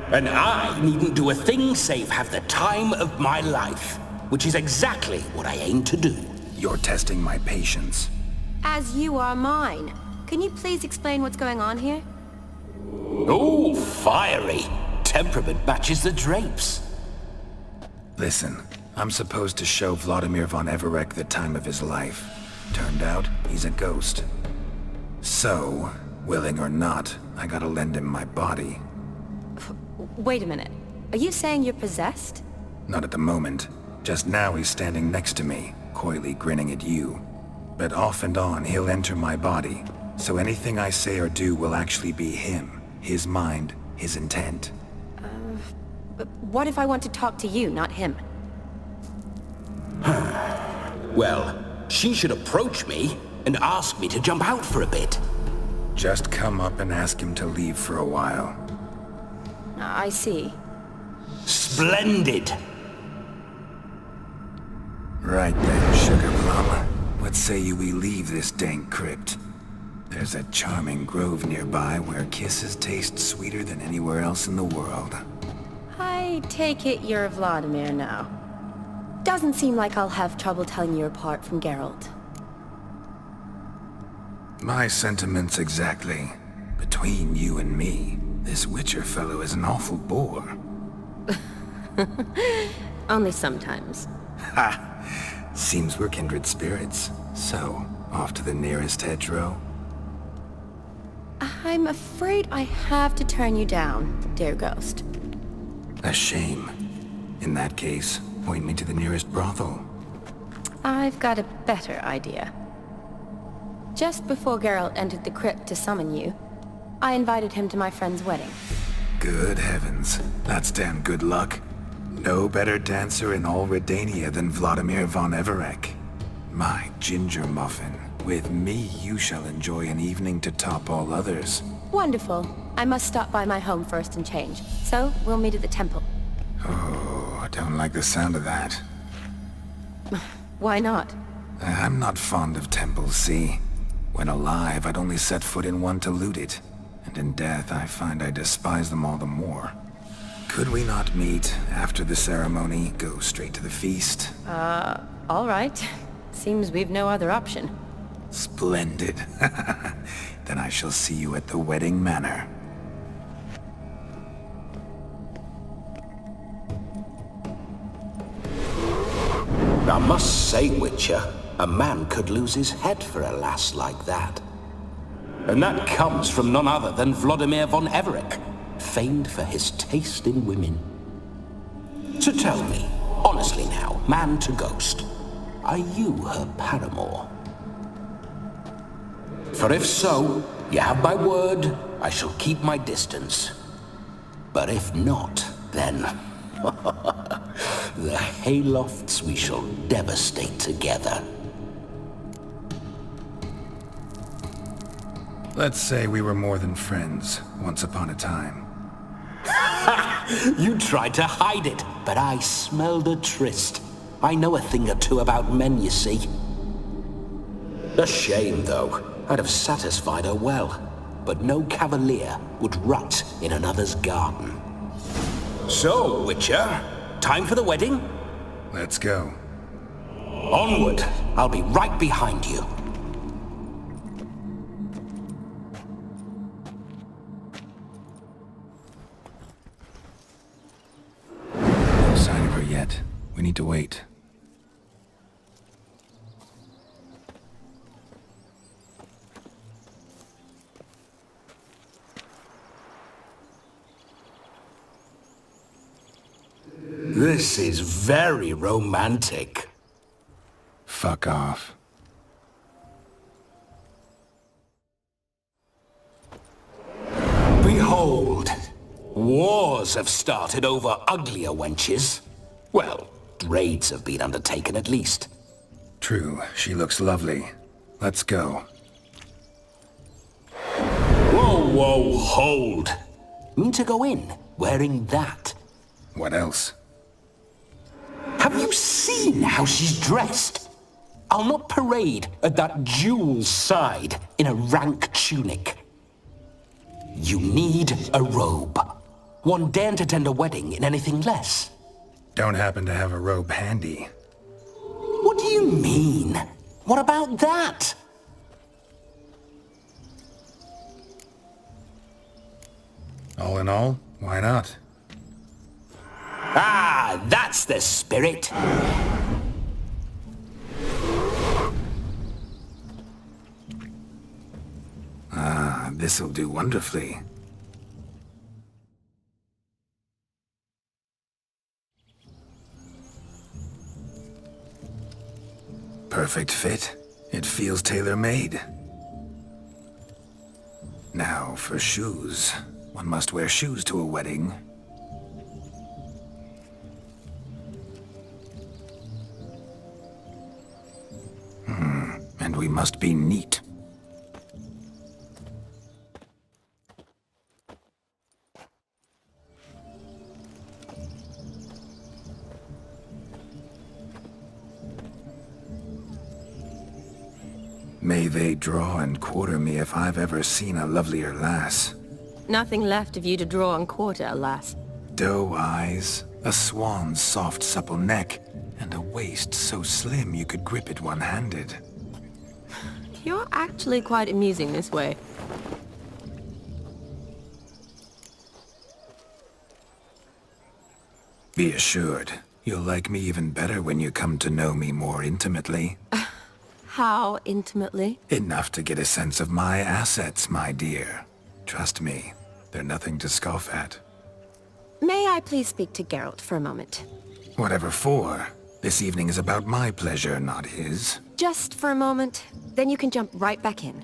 And I needn't do a thing save have the time of my life, which is exactly what I aim to do. You're testing my patience. As you are mine. Can you please explain what's going on here? Oh, fiery. Temperament matches the drapes. Listen, I'm supposed to show Vladimir von Everec the time of his life. Turned out, he's a ghost. So, willing or not, I gotta lend him my body. Wait a minute. Are you saying you're possessed? Not at the moment. Just now he's standing next to me, coyly grinning at you. But off and on, he'll enter my body. So anything I say or do will actually be him. His mind, his intent. But what if I want to talk to you, not him? Well, she should approach me and ask me to jump out for a bit. Just come up and ask him to leave for a while. I see. Splendid! Right then, Sugar Plum. What say you we leave this dank crypt? There's a charming grove nearby where kisses taste sweeter than anywhere else in the world. I take it you're Vladimir now. Doesn't seem like I'll have trouble telling you apart from Geralt. My sentiments exactly. Between you and me, this Witcher fellow is an awful bore. Only sometimes. Ha! Seems we're kindred spirits. So, off to the nearest hedgerow? I'm afraid I have to turn you down, dear ghost. A shame. In that case, point me to the nearest brothel. I've got a better idea. Just before Geralt entered the crypt to summon you, I invited him to my friend's wedding. Good heavens. That's damn good luck. No better dancer in all Redania than Vladimir von Everec. My ginger muffin. With me, you shall enjoy an evening to top all others. Wonderful. I must stop by my home first and change. So, we'll meet at the temple. Oh, I don't like the sound of that. Why not? I'm not fond of temples, see? When alive, I'd only set foot in one to loot it. And in death, I find I despise them all the more. Could we not meet after the ceremony, go straight to the feast? All right. Seems we've no other option. Splendid. Then I shall see you at the wedding manor. I must say, Witcher, a man could lose his head for a lass like that. And that comes from none other than Vladimir von Everec, famed for his taste in women. So tell me, honestly now, man to ghost, are you her paramour? For if so, you have my word, I shall keep my distance. But if not, then... the Haylofts we shall devastate together. Let's say we were more than friends, once upon a time. You tried to hide it, but I smelled a tryst. I know a thing or two about men, you see. A shame, though. I'd have satisfied her well. But no cavalier would rot in another's garden. So, Witcher, time for the wedding? Let's go. Onward. I'll be right behind you. No sign of her yet. We need to wait. This is very romantic. Fuck off. Behold, wars have started over uglier wenches. Well, raids have been undertaken at least. True, she looks lovely. Let's go. Whoa, hold. Mean to go in wearing that? What else? Have you seen how she's dressed? I'll not parade at that jewel's side in a rank tunic. You need a robe. One daren't attend a wedding in anything less. Don't happen to have a robe handy. What do you mean? What about that? All in all, why not? Ah, that's the spirit. Ah, this'll do wonderfully. Perfect fit. It feels tailor-made. Now, for shoes. One must wear shoes to a wedding. And we must be neat. May they draw and quarter me if I've ever seen a lovelier lass. Nothing left of you to draw and quarter, alas. Doe eyes, a swan's soft supple neck, and a waist so slim you could grip it one-handed. You're actually quite amusing this way. Be assured, you'll like me even better when you come to know me more intimately. How intimately? Enough to get a sense of my assets, my dear. Trust me, they're nothing to scoff at. May I please speak to Geralt for a moment? Whatever for. This evening is about my pleasure, not his. Just for a moment, then you can jump right back in.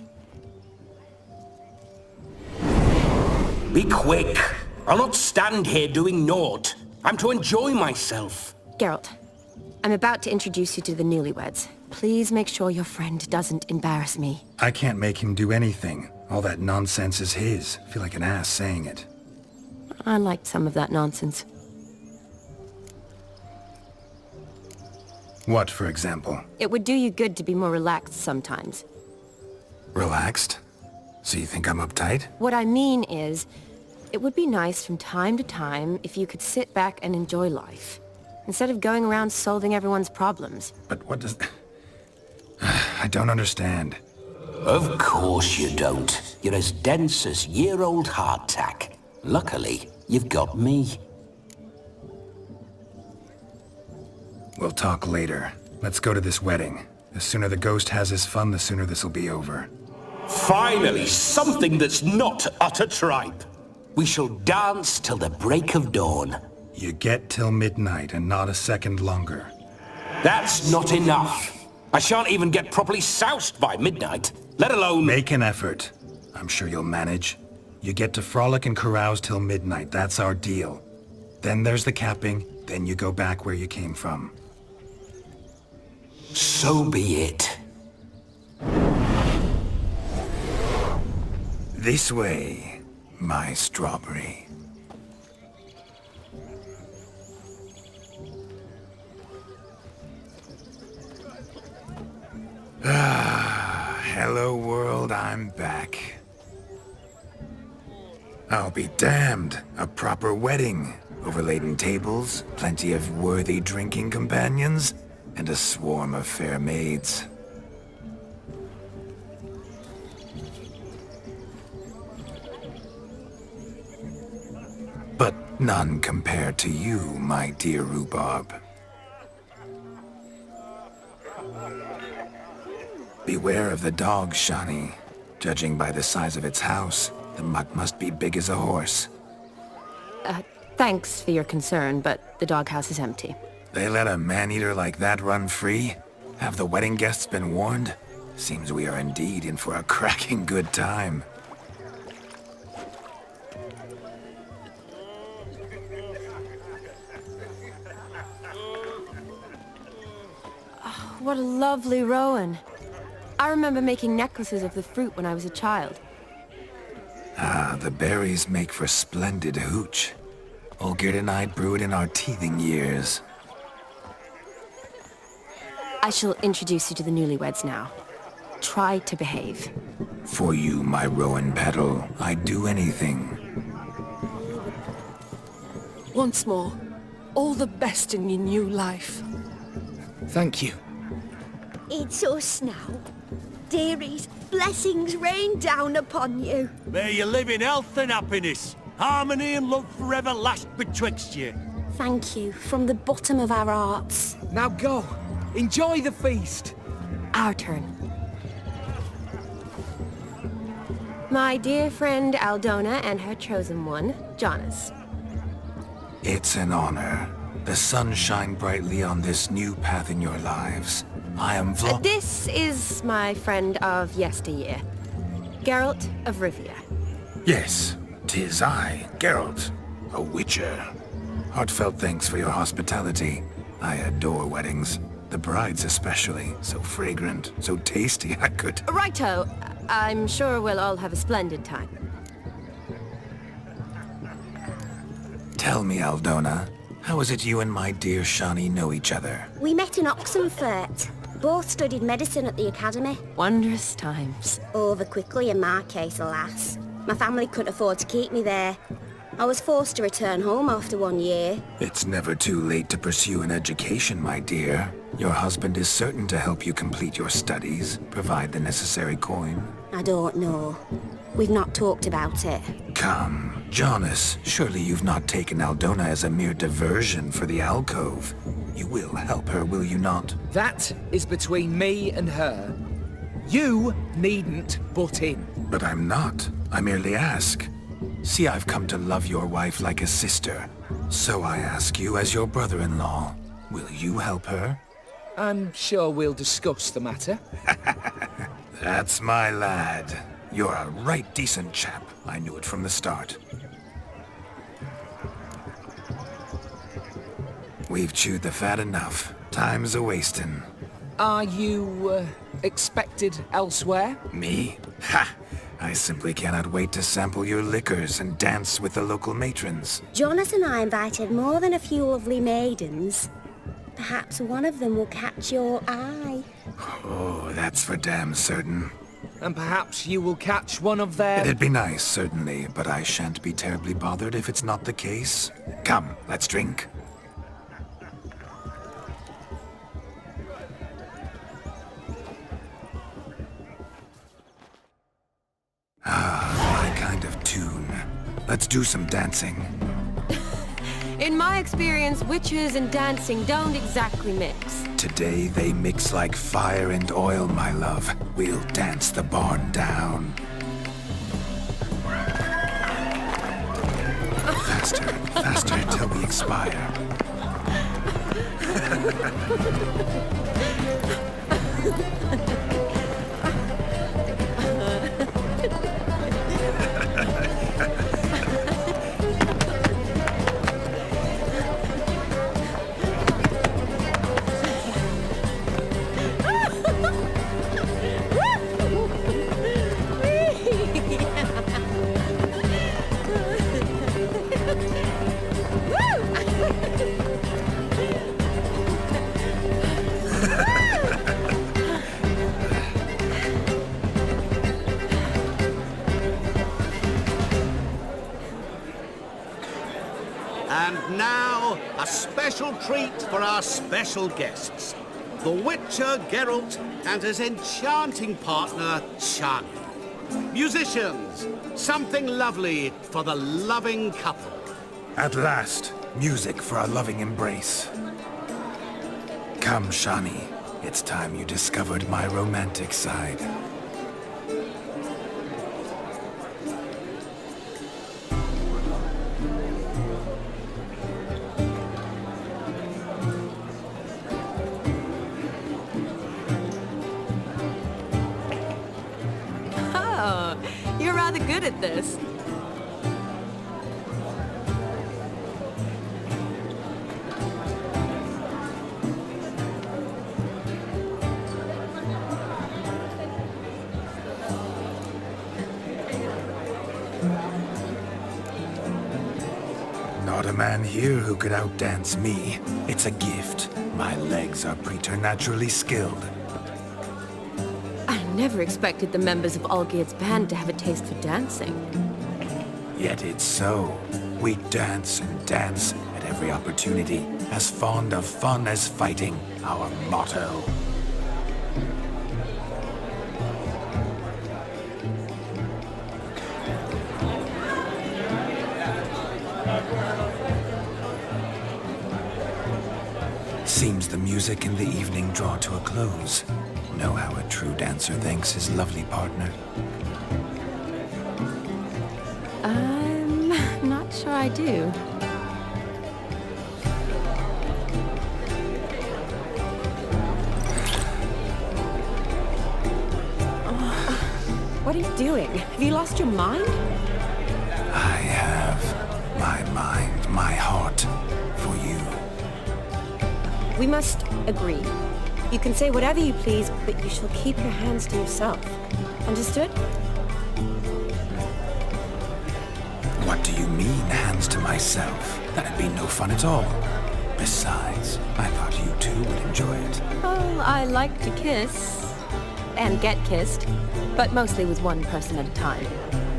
Be quick. I'll not stand here doing naught. I'm to enjoy myself. Geralt, I'm about to introduce you to the newlyweds. Please make sure your friend doesn't embarrass me. I can't make him do anything. All that nonsense is his. I feel like an ass saying it. I liked some of that nonsense. What, for example? It would do you good to be more relaxed sometimes. Relaxed? So you think I'm uptight? What I mean is, it would be nice from time to time if you could sit back and enjoy life, instead of going around solving everyone's problems. But what does... I don't understand. Of course you don't. You're as dense as year-old hardtack. Luckily, you've got me. We'll talk later. Let's go to this wedding. The sooner the ghost has his fun, the sooner this'll be over. Finally, something that's not utter tripe. We shall dance till the break of dawn. You get till midnight and not a second longer. That's not enough. I shan't even get properly soused by midnight, let alone... Make an effort. I'm sure you'll manage. You get to frolic and carouse till midnight, that's our deal. Then there's the capping, then you go back where you came from. So be it. This way, my strawberry. Ah, hello world, I'm back. I'll be damned. A proper wedding. Overladen tables, plenty of worthy drinking companions, and a swarm of fair maids. But none compared to you, my dear rhubarb. Beware of the dog, Shani. Judging by the size of its house, the mutt must be big as a horse. Thanks for your concern, but the doghouse is empty. They let a man-eater like that run free? Have the wedding guests been warned? Seems we are indeed in for a cracking good time. Oh, what a lovely rowan. I remember making necklaces of the fruit when I was a child. Ah, the berries make for splendid hooch. Olgierd and I brewed in our teething years. I shall introduce you to the newlyweds now. Try to behave. For you, my rowan petal, I'd do anything. Once more, all the best in your new life. Thank you. It's us now. Dearies, blessings rain down upon you. May you live in health and happiness. Harmony and love forever last betwixt you. Thank you from the bottom of our hearts. Now go. Enjoy the feast. Our turn. My dear friend Aldona and her chosen one, Jonas. It's an honor. The sun shine brightly on this new path in your lives. I am This is my friend of yesteryear, Geralt of Rivia. Yes, 'tis I, Geralt, a witcher. Heartfelt thanks for your hospitality. I adore weddings. The brides especially. So fragrant, so tasty, I could... Righto. I'm sure we'll all have a splendid time. Tell me, Aldona, how is it you and my dear Shani know each other? We met in Oxenfurt. Both studied medicine at the academy. Wondrous times. Over quickly in my case, alas. My family couldn't afford to keep me there. I was forced to return home after 1 year. It's never too late to pursue an education, my dear. Your husband is certain to help you complete your studies, provide the necessary coin. I don't know. We've not talked about it. Come, Jonas, surely you've not taken Aldona as a mere diversion for the alcove. You will help her, will you not? That is between me and her. You needn't butt in. But I'm not. I merely ask. See, I've come to love your wife like a sister. So I ask you as your brother-in-law, will you help her? I'm sure we'll discuss the matter. That's my lad. You're a right decent chap. I knew it from the start. We've chewed the fat enough. Time's a-wasting. Are you, expected elsewhere? Me? Ha! I simply cannot wait to sample your liquors and dance with the local matrons. Jonas and I invited more than a few lovely maidens. Perhaps one of them will catch your eye. Oh, that's for damn certain. And perhaps you will catch one of their... It'd be nice, certainly, but I shan't be terribly bothered if it's not the case. Come, let's drink. Ah, my kind of tune. Let's do some dancing. In my experience, witches and dancing don't exactly mix. Today they mix like fire and oil, my love. We'll dance the barn down. Faster, faster till we expire. now, a special treat for our special guests. The Witcher Geralt and his enchanting partner, Shani. Musicians, something lovely for the loving couple. At last, music for our loving embrace. Come, Shani. It's time you discovered my romantic side. Oh, you're rather good at this. Not a man here who could outdance me. It's a gift. My legs are preternaturally skilled. I never expected the members of Olgierd's band to have a taste for dancing. Yet it's so. We dance and dance at every opportunity, as fond of fun as fighting, our motto. Seems the music and the evening draw to a close. Know how a true dancer thanks his lovely partner? I'm not sure I do. What are you doing? Have you lost your mind? I have my mind, my heart for you. We must agree. You can say whatever you please, but you shall keep your hands to yourself. Understood? What do you mean, hands to myself? That'd be no fun at all. Besides, I thought you two would enjoy it. Oh, I like to kiss. And get kissed. But mostly with one person at a time.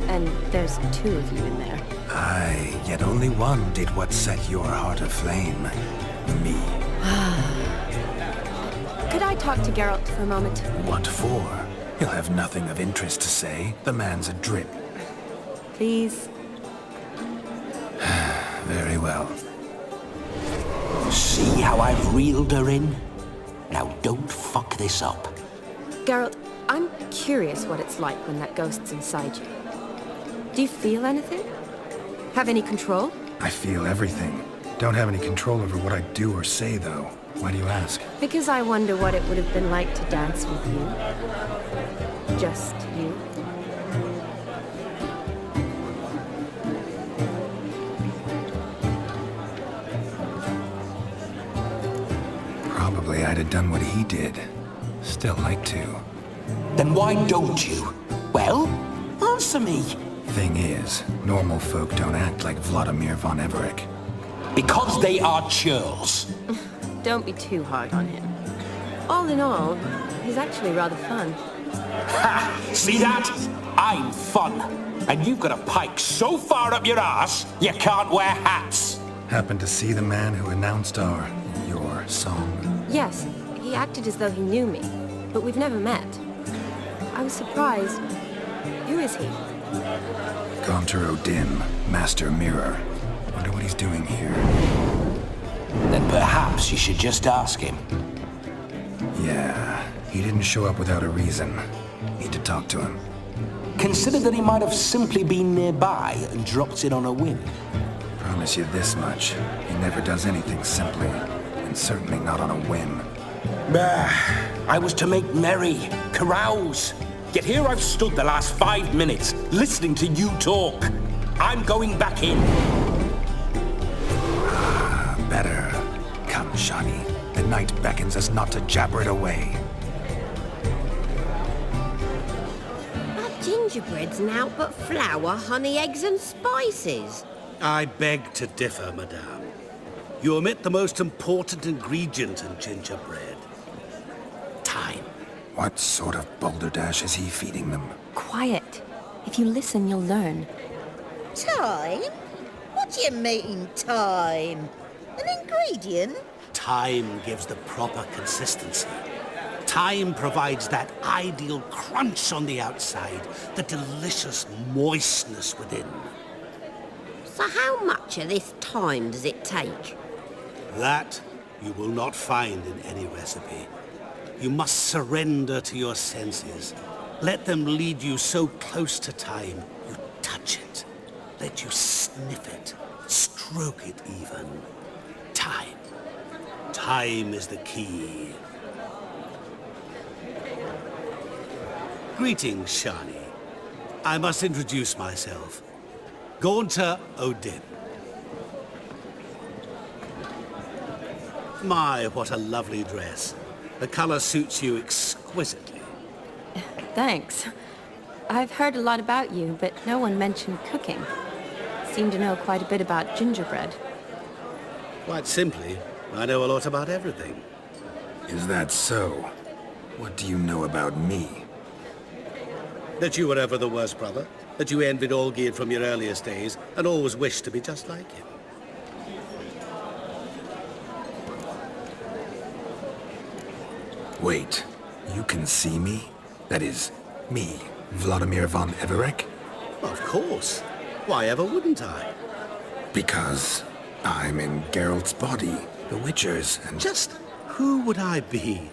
And there's two of you in there. Aye, yet only one did what set your heart aflame. Me. Could I talk to Geralt for a moment? What for? He'll have nothing of interest to say. The man's a drip. Please? Very well. See how I've reeled her in? Now don't fuck this up. Geralt, I'm curious what it's like when that ghost's inside you. Do you feel anything? Have any control? I feel everything. Don't have any control over what I do or say, though. Why do you ask? Because I wonder what it would have been like to dance with you. Just you. Probably I'd have done what he did. Still like to. Then why don't you? Well, answer me. Thing is, normal folk don't act like Vladimir von Everec. Because they are churls. Don't be too hard on him. All in all, he's actually rather fun. Ha! See that? I'm fun. And you've got a pike so far up your ass, you can't wear hats. Happened to see the man who announced your song? Yes, he acted as though he knew me, but we've never met. I was surprised. Who is he? Gaunter O'Dim, Master Mirror. Wonder what he's doing here. Then perhaps you should just ask him. Yeah, he didn't show up without a reason. Need to talk to him. Consider that he might have simply been nearby and dropped in on a whim. Promise you this much. He never does anything simply, and certainly not on a whim. Bah! I was to make merry, carouse. Yet here I've stood the last 5 minutes, listening to you talk. I'm going back in. Better. Come, Shani. The night beckons us not to jabber it away. That gingerbread's naught but flour, honey, eggs and spices. I beg to differ, madame. You omit the most important ingredient in gingerbread. Time. What sort of balderdash is he feeding them? Quiet. If you listen, you'll learn. Time? What do you mean, time? ingredient? Time gives the proper consistency. Time provides that ideal crunch on the outside, the delicious moistness within. So how much of this time does it take? That you will not find in any recipe. You must surrender to your senses. Let them lead you so close to time, you touch it. Let you sniff it, stroke it even. Time. Time is the key. Greetings, Shani. I must introduce myself. Gaunter O'Dib. My, what a lovely dress. The color suits you exquisitely. Thanks. I've heard a lot about you, but no one mentioned cooking. Seem to know quite a bit about gingerbread. Quite simply, I know a lot about everything. Is that so? What do you know about me? That you were ever the worst brother. That you envied Olgierd from your earliest days and always wished to be just like him. Wait, you can see me? That is, me, Vladimir von Everec? Of course. Why ever wouldn't I? Because I'm in Geralt's body, the Witcher's, and... Just who would I be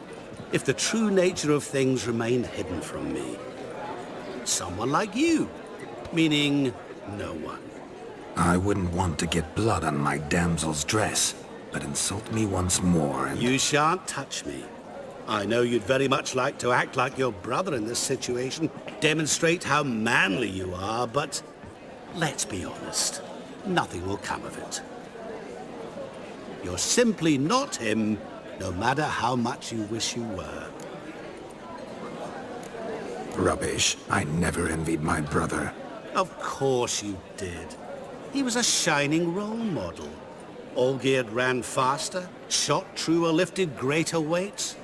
if the true nature of things remained hidden from me? Someone like you. Meaning, no one. I wouldn't want to get blood on my damsel's dress, but insult me once more and... You shan't touch me. I know you'd very much like to act like your brother in this situation, demonstrate how manly you are, but let's be honest, nothing will come of it. You're simply not him, no matter how much you wish you were. Rubbish. I never envied my brother. Of course you did. He was a shining role model. Olgierd ran faster, shot truer, lifted greater weights.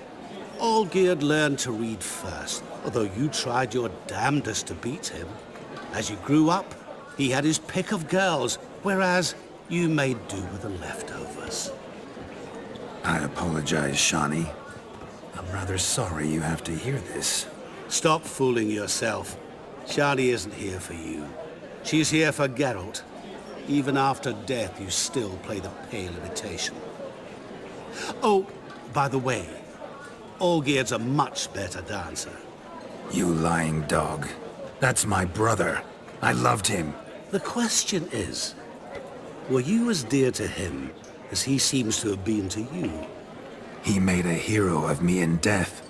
Olgierd learned to read first, although you tried your damnedest to beat him. As you grew up, he had his pick of girls, whereas you made do with the leftovers. I apologize, Shani. I'm rather sorry you have to hear this. Stop fooling yourself. Shani isn't here for you. She's here for Geralt. Even after death, you still play the pale imitation. Oh, by the way, Olgierd's a much better dancer. You lying dog. That's my brother. I loved him. The question is, were you as dear to him as he seems to have been to you? He made a hero of me in death.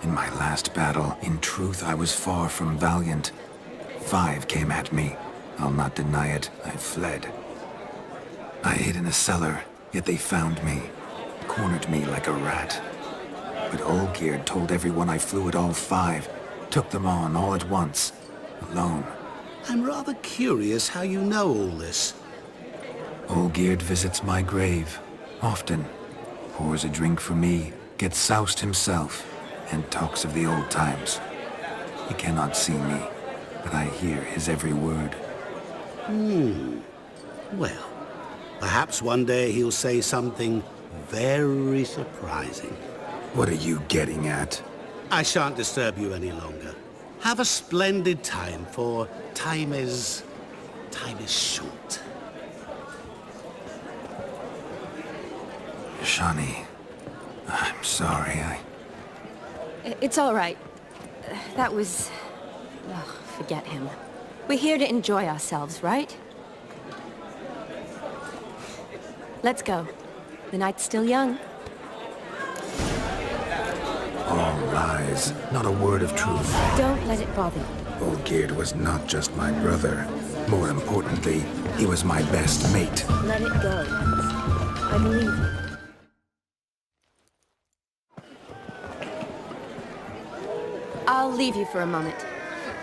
In my last battle, in truth, I was far from valiant. 5 came at me. I'll not deny it, I fled. I hid in a cellar, yet they found me. Cornered me like a rat. But Olgierd told everyone I flew at all 5. Took them on all at once. Alone. I'm rather curious how you know all this. Olgierd visits my grave. Often. Pours a drink for me. Gets soused himself. And talks of the old times. He cannot see me, but I hear his every word. Well, perhaps one day he'll say something very surprising. What are you getting at? I shan't disturb you any longer. Have a splendid time, for time is short. Shani, I'm sorry, It's all right. That was... Oh, forget him. We're here to enjoy ourselves, right? Let's go. The night's still young. All lies. Not a word of truth. Don't let it bother you. Olgierd was not just my brother. More importantly, he was my best mate. Let it go. I believe you. I'll leave you for a moment.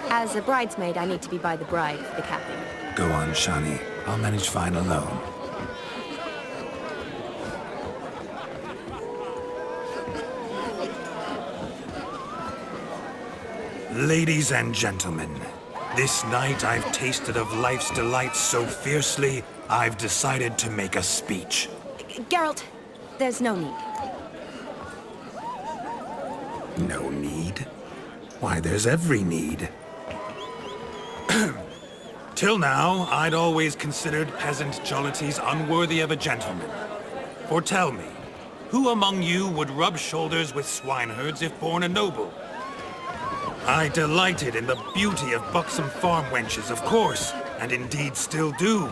As a bridesmaid, I need to be by the bride for the capping. Go on, Shani. I'll manage fine alone. Ladies and gentlemen, this night I've tasted of life's delights so fiercely, I've decided to make a speech. Geralt, there's no need. No need? Why, there's every need. Till now, I'd always considered peasant jollities unworthy of a gentleman. For tell me, who among you would rub shoulders with swineherds if born a noble? I delighted in the beauty of buxom farm wenches, of course, and indeed still do.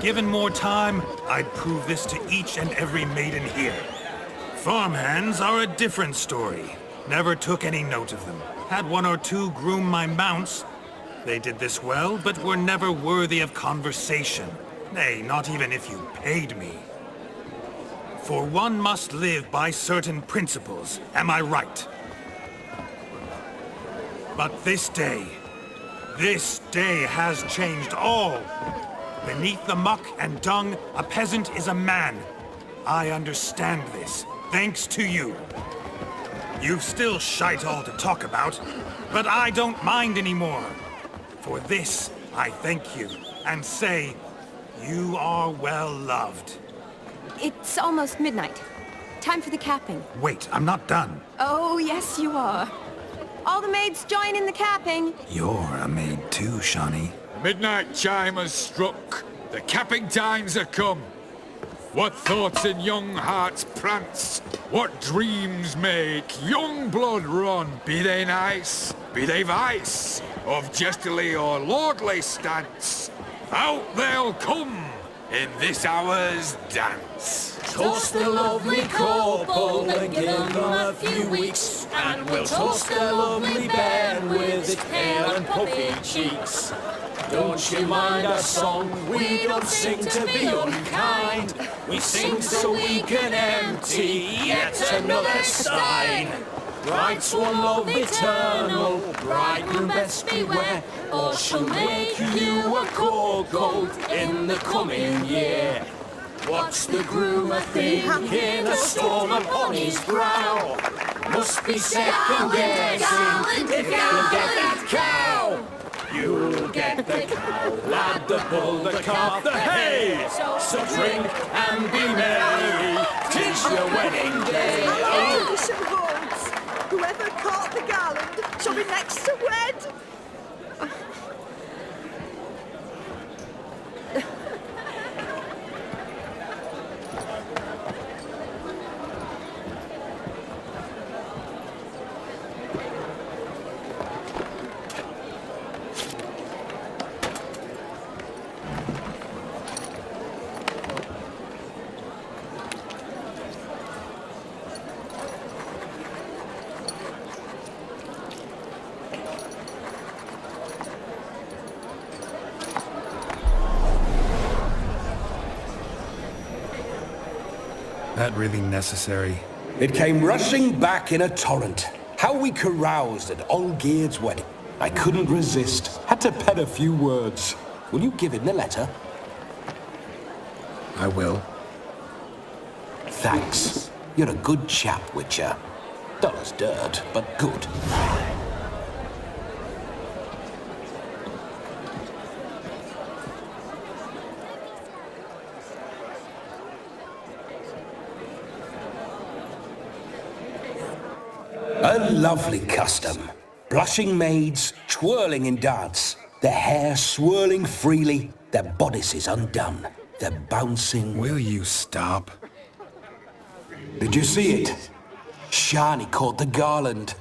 Given more time, I'd prove this to each and every maiden here. Farmhands are a different story. Never took any note of them. Had one or two groom my mounts. They did this well, but were never worthy of conversation. Nay, not even if you paid me. For one must live by certain principles, am I right? But this day has changed all. Beneath the muck and dung, a peasant is a man. I understand this, thanks to you. You've still shite all to talk about, but I don't mind anymore. For this, I thank you, and say, you are well loved. It's almost midnight. Time for the capping. Wait, I'm not done. Oh, yes, you are. All the maids join in the capping. You're a maid too, Shawnee. The midnight chime has struck. The capping times are come. What thoughts in young hearts prance? What dreams make young blood run? Be they nice, be they vice, of jestily or lordly stance, out they'll come in this hour's dance. Toast the lovely couple and give them a few weeks, and we'll toast the lovely bed with its pale and puffy cheeks. Don't you mind our song? We don't sing to be unkind. We sing so we can empty yet another stein. Bride's one love eternal, bridegroom best beware, or she'll make you a cold in the coming year. What's the groom a-thinking, a storm upon his brow? Must be second guessing if you'll get that cow. You'll get the cow, lad, the bull, the calf, the hay. So drink and be merry, 'tis your wedding day. Whoever caught the garland shall be next to wed. That really necessary? It came rushing back in a torrent. How we caroused at Olgierd's wedding. I couldn't resist. Had to pen a few words. Will you give him the letter? I will. Thanks. You're a good chap, Witcher. Dull as dirt, but good. A lovely custom. Blushing maids, twirling in dance, their hair swirling freely, their bodices undone, their bouncing... Will you stop? Did you see it? Shani caught the garland.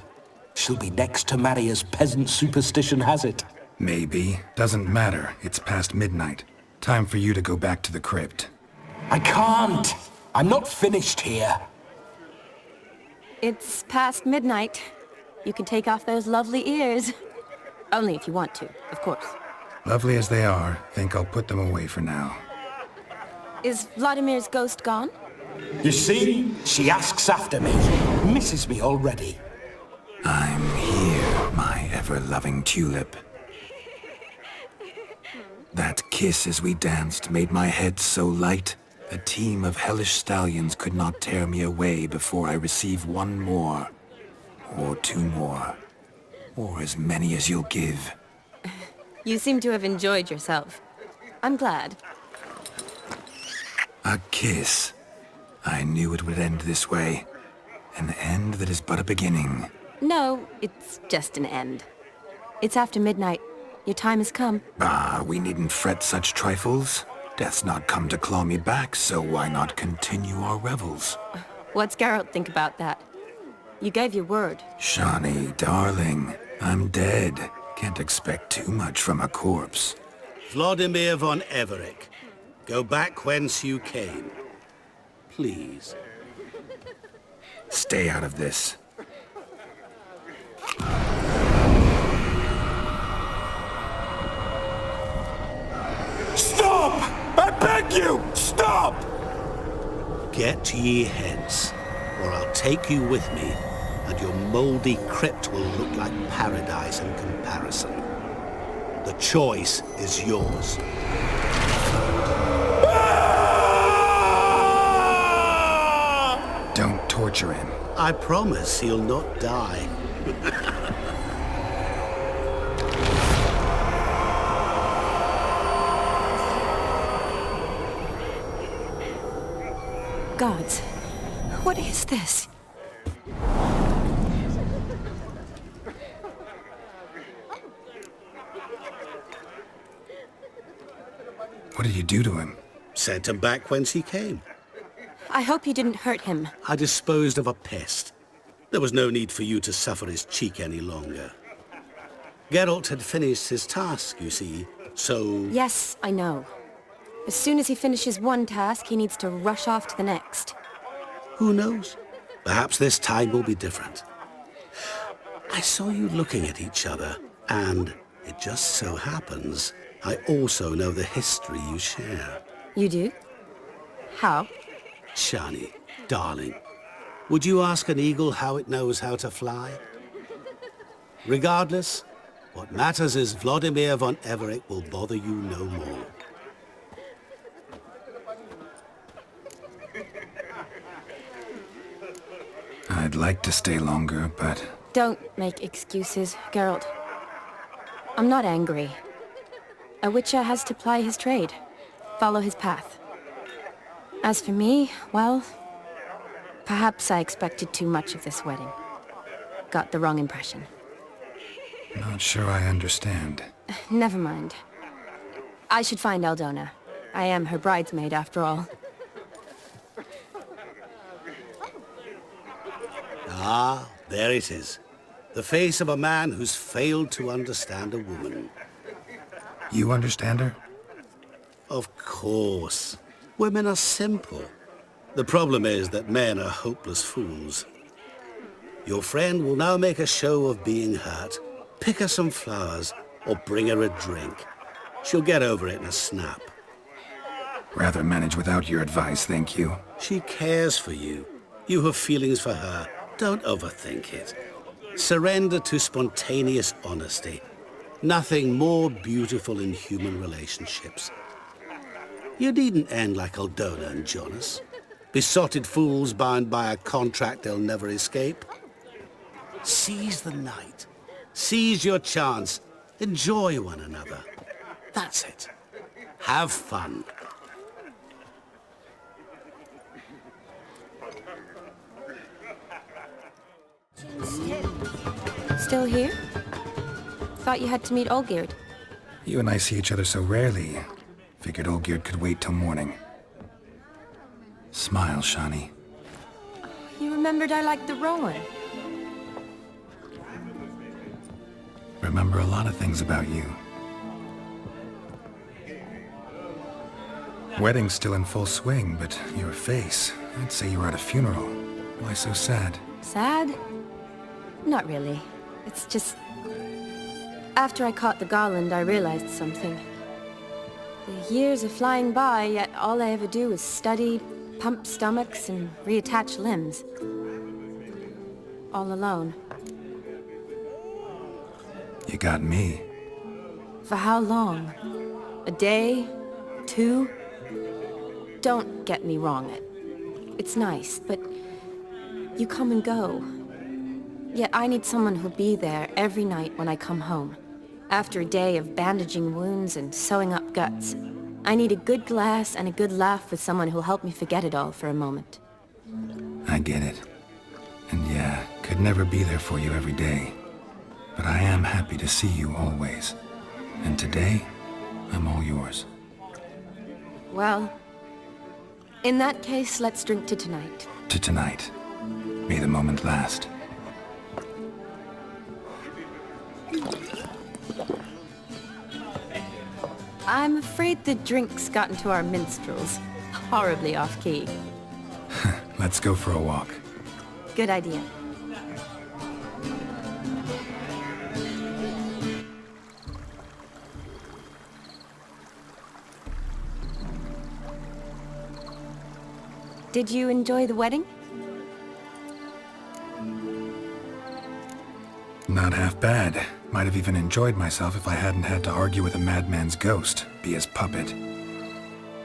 She'll be next to marry as peasant superstition has it. Maybe. Doesn't matter. It's past midnight. Time for you to go back to the crypt. I can't. I'm not finished here. It's past midnight. You can take off those lovely ears. Only if you want to, of course. Lovely as they are, think I'll put them away for now. Is Vladimir's ghost gone? You see? She asks after me. Misses me already. I'm here, my ever-loving tulip. That kiss as we danced made my head so light. A team of hellish stallions could not tear me away before I receive one more. Or two more. Or as many as you'll give. You seem to have enjoyed yourself. I'm glad. A kiss. knew it would end this way. An end that is but a beginning. No, it's just an end. It's after midnight. Your time has come. Ah, we needn't fret such trifles. Death's not come to claw me back, so why not continue our revels? What's Geralt think about that? You gave your word. Shani, darling, I'm dead. Can't expect too much from a corpse. Vladimir von Everec, go back whence you came. Please. Stay out of this. Stop! I beg you! Stop! Get ye hence, or I'll take you with me, and your mouldy crypt will look like paradise in comparison. The choice is yours. Don't torture him. I promise he'll not die. Gods, what is this? What did you do to him? Sent him back whence he came. I hope you didn't hurt him. I disposed of a pest. There was no need for you to suffer his cheek any longer. Geralt had finished his task, you see, so... Yes, I know. As soon as he finishes one task, he needs to rush off to the next. Who knows? Perhaps this time will be different. I saw you looking at each other, and it just so happens I also know the history you share. You do? How? Shani, darling, would you ask an eagle how it knows how to fly? Regardless, what matters is Vladimir von Everec will bother you no more. I'd like to stay longer, but... Don't make excuses, Geralt. I'm not angry. A witcher has to ply his trade, follow his path. As for me, well, perhaps I expected too much of this wedding. Got the wrong impression. Not sure I understand. Never mind. I should find Aldona. I am her bridesmaid, after all. Ah, there it is. The face of a man who's failed to understand a woman. You understand her? Of course. Women are simple. The problem is that men are hopeless fools. Your friend will now make a show of being hurt, pick her some flowers, or bring her a drink. She'll get over it in a snap. Rather manage without your advice, thank you. She cares for you. You have feelings for her. Don't overthink it. Surrender to spontaneous honesty. Nothing more beautiful in human relationships. You needn't end like Aldona and Jonas. Besotted fools bound by a contract they'll never escape. Seize the night. Seize your chance. Enjoy one another. That's it. Have fun. Still here? Thought you had to meet Olgierd. You and I see each other so rarely. Figured Olgierd could wait till morning. Smile, Shani. You remembered I liked the Rowan. Remember a lot of things about you. Wedding's still in full swing, but your face, I'd say you were at a funeral. Why so sad? Sad? Not really. It's just... After I caught the garland, I realized something. The years are flying by, yet all I ever do is study, pump stomachs, and reattach limbs. All alone. You got me. For how long? A day? 2? Don't get me wrong. It's nice, but you come and go. Yet I need someone who'll be there every night when I come home. After a day of bandaging wounds and sewing up guts, I need a good glass and a good laugh with someone who'll help me forget it all for a moment. I get it. And yeah, could never be there for you every day. But I am happy to see you always. And today, I'm all yours. Well, in that case, let's drink to tonight. To tonight. May the moment last. I'm afraid the drinks got into our minstrels. Horribly off-key. Let's go for a walk. Good idea. Did you enjoy the wedding? Not half bad. Might have even enjoyed myself if I hadn't had to argue with a madman's ghost, be his puppet.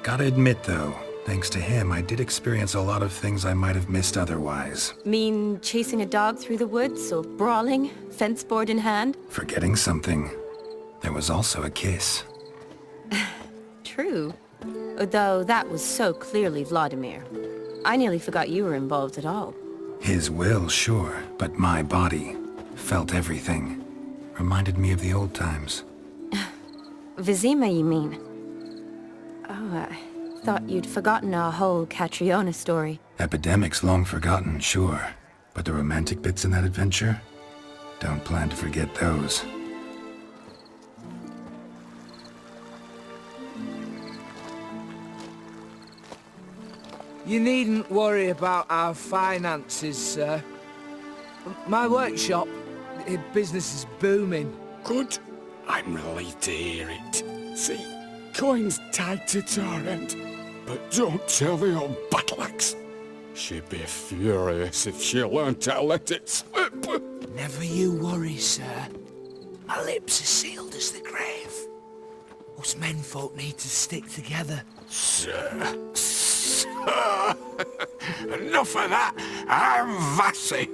Gotta admit, though, thanks to him, I did experience a lot of things I might have missed otherwise. Mean chasing a dog through the woods, or brawling, fence board in hand? Forgetting something. There was also a kiss. True. Though that was so clearly Vladimir. I nearly forgot you were involved at all. His will, sure, but my body felt everything. Reminded me of the old times. Vizima, you mean? Oh, I thought you'd forgotten our whole Catriona story. Epidemics long forgotten, sure. But the romantic bits in that adventure? Don't plan to forget those. You needn't worry about our finances, sir. My workshop, business is booming. Good. I'm relieved to hear it. See, coin's tied to Torrent. But don't tell the old battle-axe. She'd be furious if she learned to let it slip. Never you worry, sir. My lips are sealed as the grave. Us menfolk need to stick together. Sir. Enough of that. I'm Vassy.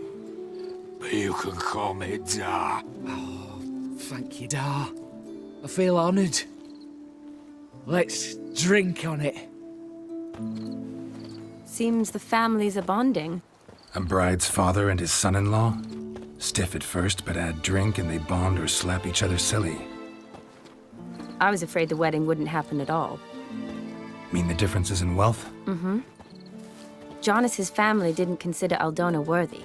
But you can call me Dar. Oh, thank you, Dar. I feel honoured. Let's drink on it. Seems the families are bonding. A bride's father and his son-in-law? Stiff at first, but add drink and they bond or slap each other silly. I was afraid the wedding wouldn't happen at all. Mean the differences in wealth? Mm-hmm. Jonas's family didn't consider Aldona worthy.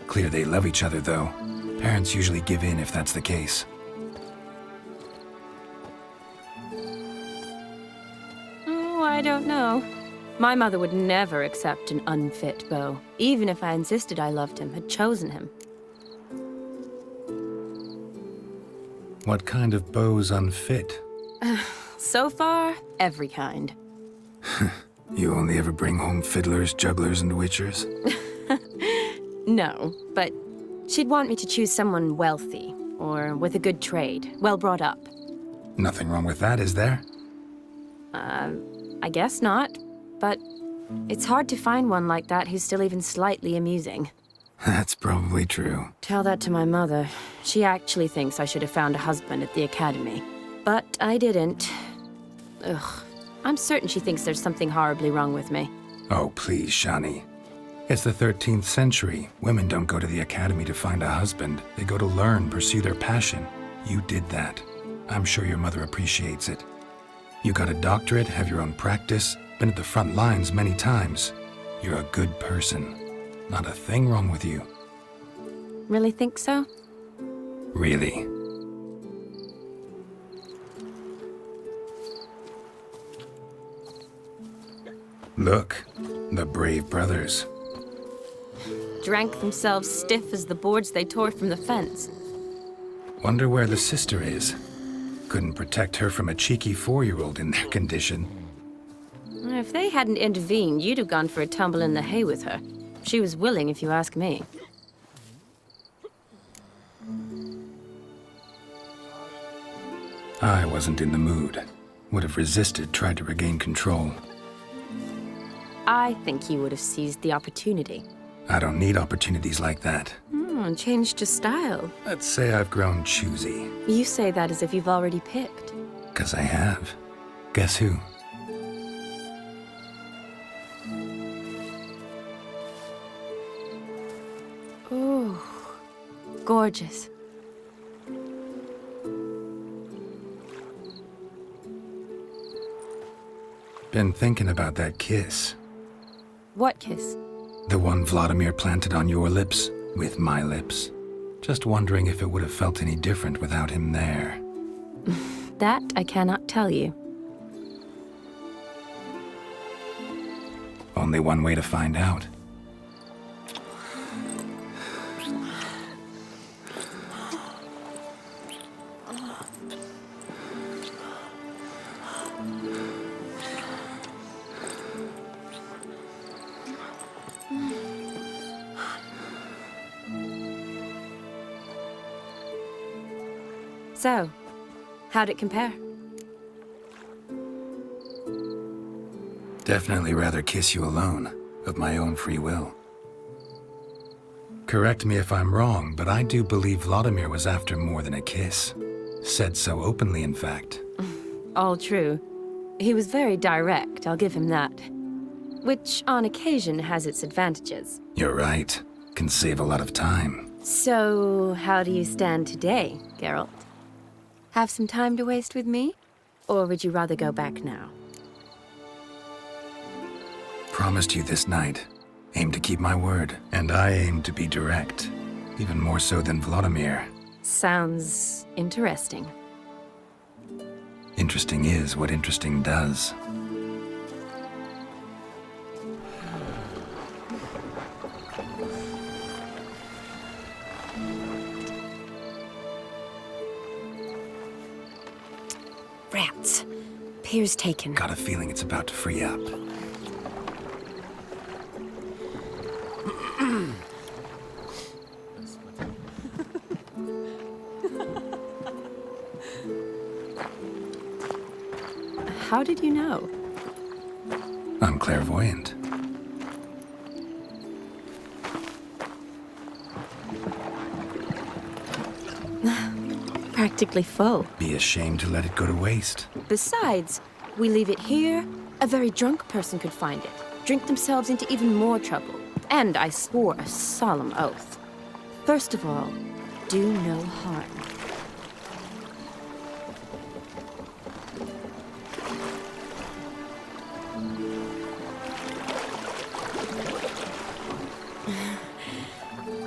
Clear they love each other, though. Parents usually give in if that's the case. Oh, I don't know. My mother would never accept an unfit beau, even if I insisted I loved him, had chosen him. What kind of beau's unfit? So far, every kind. You only ever bring home fiddlers, jugglers, and witchers? No, but she'd want me to choose someone wealthy, or with a good trade, well brought up. Nothing wrong with that, is there? I guess not, but it's hard to find one like that who's still even slightly amusing. That's probably true. Tell that to my mother. She actually thinks I should have found a husband at the academy. But I didn't. Ugh. I'm certain she thinks there's something horribly wrong with me. Oh, please, Shani. It's the 13th century. Women don't go to the academy to find a husband. They go to learn, pursue their passion. You did that. I'm sure your mother appreciates it. You got a doctorate, have your own practice, been at the front lines many times. You're a good person. Not a thing wrong with you. Really think so? Really. Look, the brave brothers. Drank themselves stiff as the boards they tore from the fence. Wonder where the sister is. Couldn't protect her from a cheeky 4-year-old in their condition. If they hadn't intervened, you'd have gone for a tumble in the hay with her. She was willing, if you ask me. I wasn't in the mood. Would have resisted, tried to regain control. I think you would have seized the opportunity. I don't need opportunities like that. Changed your style. Let's say I've grown choosy. You say that as if you've already picked. 'Cause I have. Guess who? Ooh, gorgeous. Been thinking about that kiss. What kiss? The one Vladimir planted on your lips, with my lips. Just wondering if it would have felt any different without him there. That I cannot tell you. Only one way to find out. So, how'd it compare? Definitely rather kiss you alone, of my own free will. Correct me if I'm wrong, but I do believe Vladimir was after more than a kiss. Said so openly, in fact. All true. He was very direct, I'll give him that. Which, on occasion, has its advantages. You're right. Can save a lot of time. So, how do you stand today, Geralt? Have some time to waste with me? Or would you rather go back now? Promised you this night. Aim to keep my word. And I aim to be direct. Even more so than Vladimir. Sounds interesting. Interesting is what interesting does. Rats. Pier's taken. Got a feeling it's about to free up. How did you know? I'm clairvoyant. Practically full. Be ashamed to let it go to waste. Besides, we leave it here, a very drunk person could find it, drink themselves into even more trouble. And I swore a solemn oath. First of all, do no harm.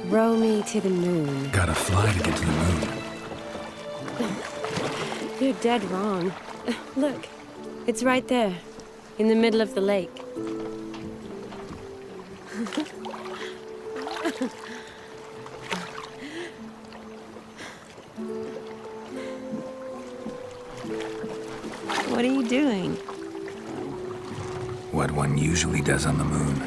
Row me to the moon. Gotta fly to get to the moon. You're dead wrong. Look, it's right there, in the middle of the lake. What are you doing? What one usually does on the moon.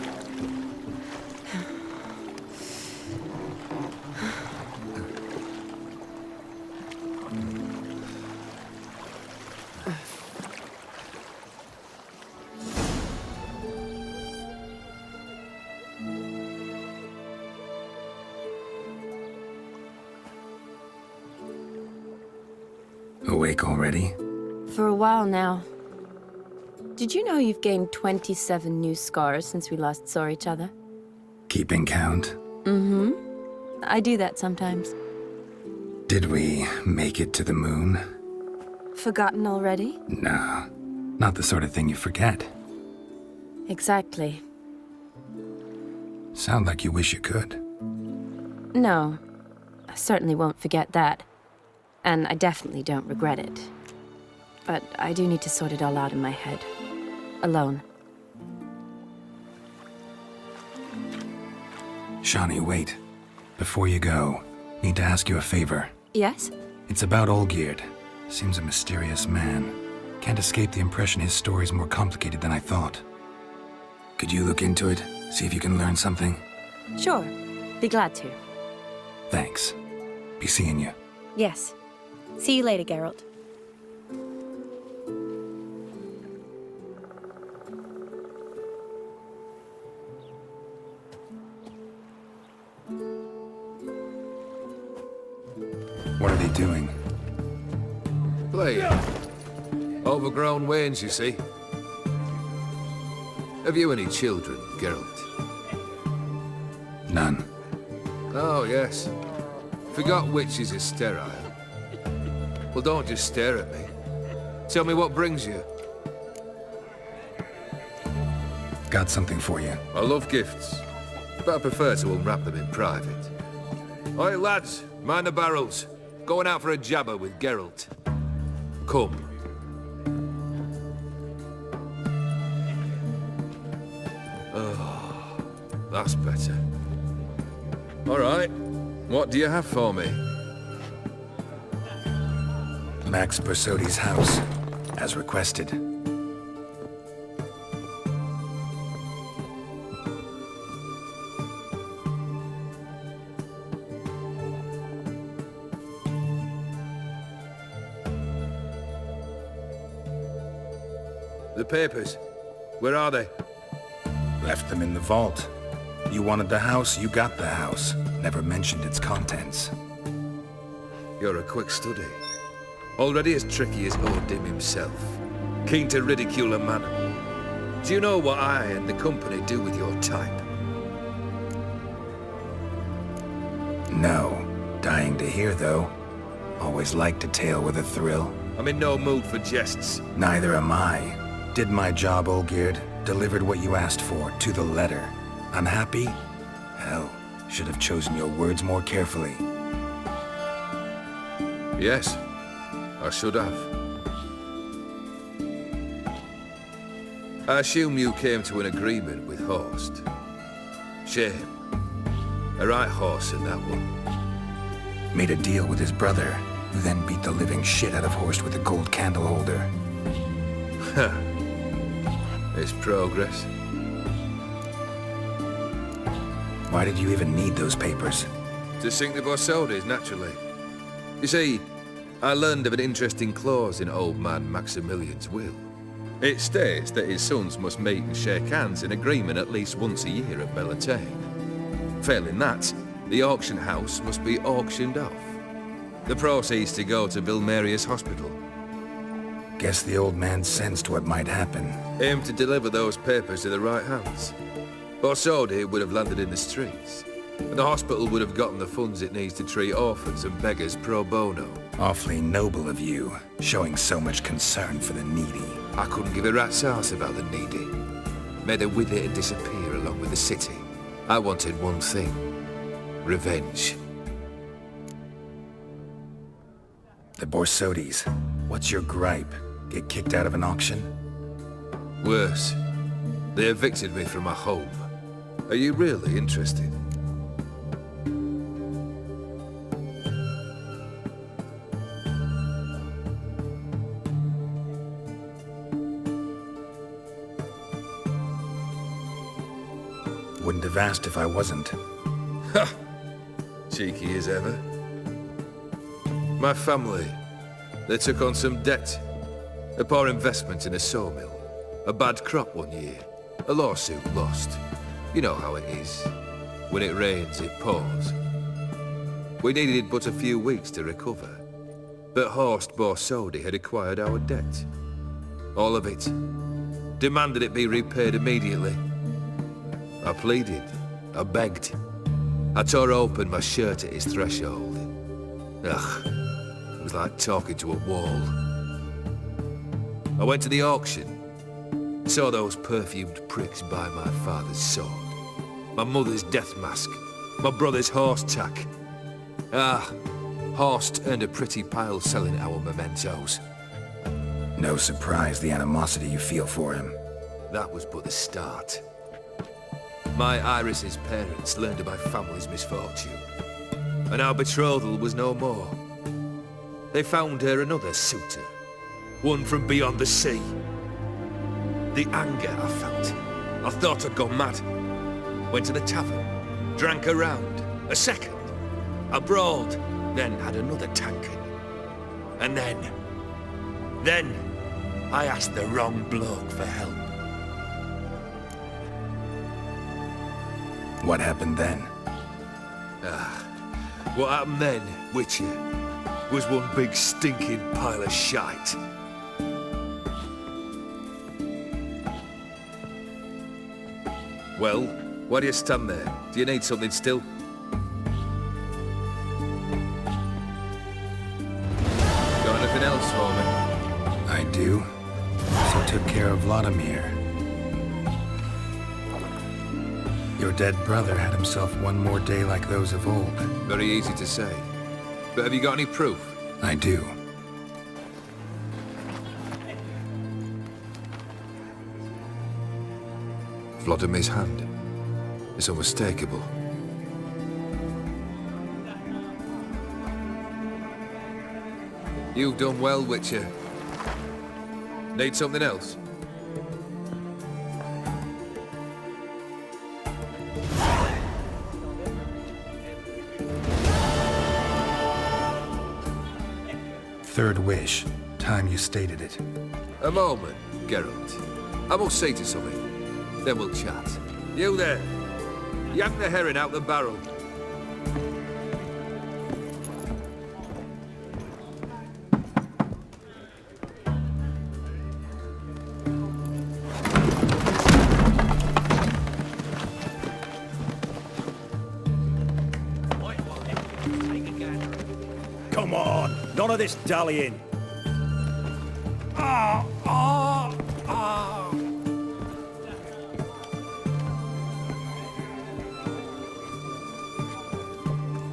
Awake already? For a while now. Did you know you've gained 27 new scars since we last saw each other? Keeping count? Mm-hmm. I do that sometimes. Did we make it to the moon? Forgotten already? Nah, not the sort of thing you forget. Exactly. Sound like you wish you could. No, I certainly won't forget that. And I definitely don't regret it. But I do need to sort it all out in my head. Alone. Shani, wait. Before you go, need to ask you a favor. Yes? It's about Olgierd. Seems a mysterious man. Can't escape the impression his story's more complicated than I thought. Could you look into it? See if you can learn something? Sure. Be glad to. Thanks. Be seeing you. Yes. See you later, Geralt. What are they doing? Playing. Overgrown wains, you see. Have you any children, Geralt? None. Oh, yes. Forgot witches are sterile. Well, don't just stare at me. Tell me what brings you. Got something for you. I love gifts, but I prefer to unwrap them in private. Oi, lads, mind the barrels. Going out for a jabber with Geralt. Come. Oh, that's better. All right, what do you have for me? Max Bersodi's house, as requested. The papers, where are they? Left them in the vault. You wanted the house, you got the house. Never mentioned its contents. You're a quick study. Already as tricky as Odin himself. Keen to ridicule a man. Do you know what I and the company do with your type? No. Dying to hear, though. Always liked a tale with a thrill. I'm in no mood for jests. Neither am I. Did my job, Olgierd. Delivered what you asked for, to the letter. Unhappy? Hell, should have chosen your words more carefully. Yes, I should have. I assume you came to an agreement with Horst. Shame. A right horse in that one. Made a deal with his brother, who then beat the living shit out of Horst with a gold candle holder. Huh. It's progress. Why did you even need those papers? To sink the Borsodis, naturally. You see, I learned of an interesting clause in old man Maximilian's will. It states that his sons must meet and shake hands in agreement at least once a year at Bellatane. Failing that, the auction house must be auctioned off. The proceeds to go to Vilmerius Hospital. Guess the old man sensed what might happen. Aimed to deliver those papers to the right hands. Borsodi would have landed in the streets. And the hospital would have gotten the funds it needs to treat orphans and beggars pro bono. Awfully noble of you, showing so much concern for the needy. I couldn't give a rat's ass about the needy. Made her with it and disappear along with the city. I wanted one thing. Revenge. The Borsodis. What's your gripe? Get kicked out of an auction? Worse. They evicted me from my home. Are you really interested? Wouldn't have asked if I wasn't. Ha! Cheeky as ever. My family, they took on some debt. A poor investment in a sawmill. A bad crop one year. A lawsuit lost. You know how it is. When it rains, it pours. We needed but a few weeks to recover. But Horst Borsodi had acquired our debt. All of it. Demanded it be repaid immediately. I pleaded. I begged. I tore open my shirt at his threshold. Ugh. It was like talking to a wall. I went to the auction. Saw those perfumed pricks buy my father's sword. My mother's death mask. My brother's horse tack. Ah, Horst earned a pretty pile selling our mementos. No surprise the animosity you feel for him. That was but the start. My Iris's parents learned of my family's misfortune. And our betrothal was no more. They found her another suitor. One from beyond the sea. The anger I felt. I thought I'd gone mad. Went to the tavern. Drank a round. A second. A broad. Then had another tankard. And then I asked the wrong bloke for help. What happened then? What happened then, Witcher, was one big stinking pile of shite. Well, why do you stand there? Do you need something still? else for me? I do. So took care of Vladimir. Your dead brother had himself one more day like those of old. Very easy to say. But have you got any proof? I do. Vladimir's hand. It's unmistakable. You've done well, Witcher. Need something else? Third wish. Time you stated it. A moment, Geralt. I must say to something. Then we'll chat. You there. Yank the herring out the barrel. Come on, none of this dallying.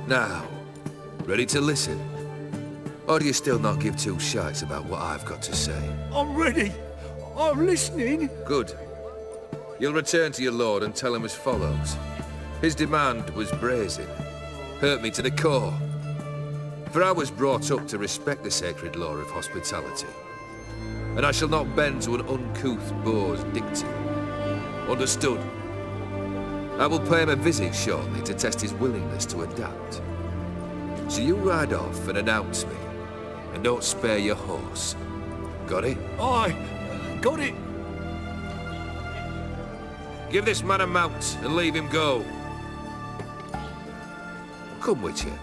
Now, ready to listen? Or do you still not give two shites about what I've got to say? I'm ready. I'm listening. Good. You'll return to your lord and tell him as follows. His demand was brazen. Hurt me to the core. For I was brought up to respect the sacred law of hospitality. And I shall not bend to an uncouth boor's dictum. Understood? I will pay him a visit shortly to test his willingness to adapt. So you ride off and announce me, and don't spare your horse. Got it? Aye, got it. Give this man a mount and leave him go. Come, Witcher.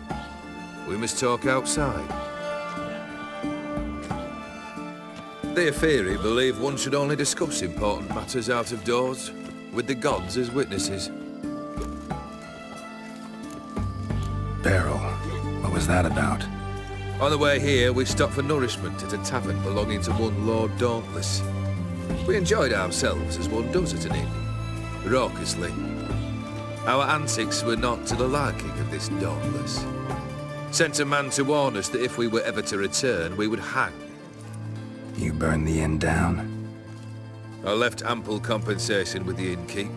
We must talk outside. The Aetheri believe one should only discuss important matters out of doors, with the gods as witnesses. Beryl, what was that about? On the way here, we stopped for nourishment at a tavern belonging to one Lord Dauntless. We enjoyed ourselves as one does at an inn, raucously. Our antics were not to the liking of this Dauntless. Sent a man to warn us that if we were ever to return, we would hang. You burned the inn down? I left ample compensation with the innkeep.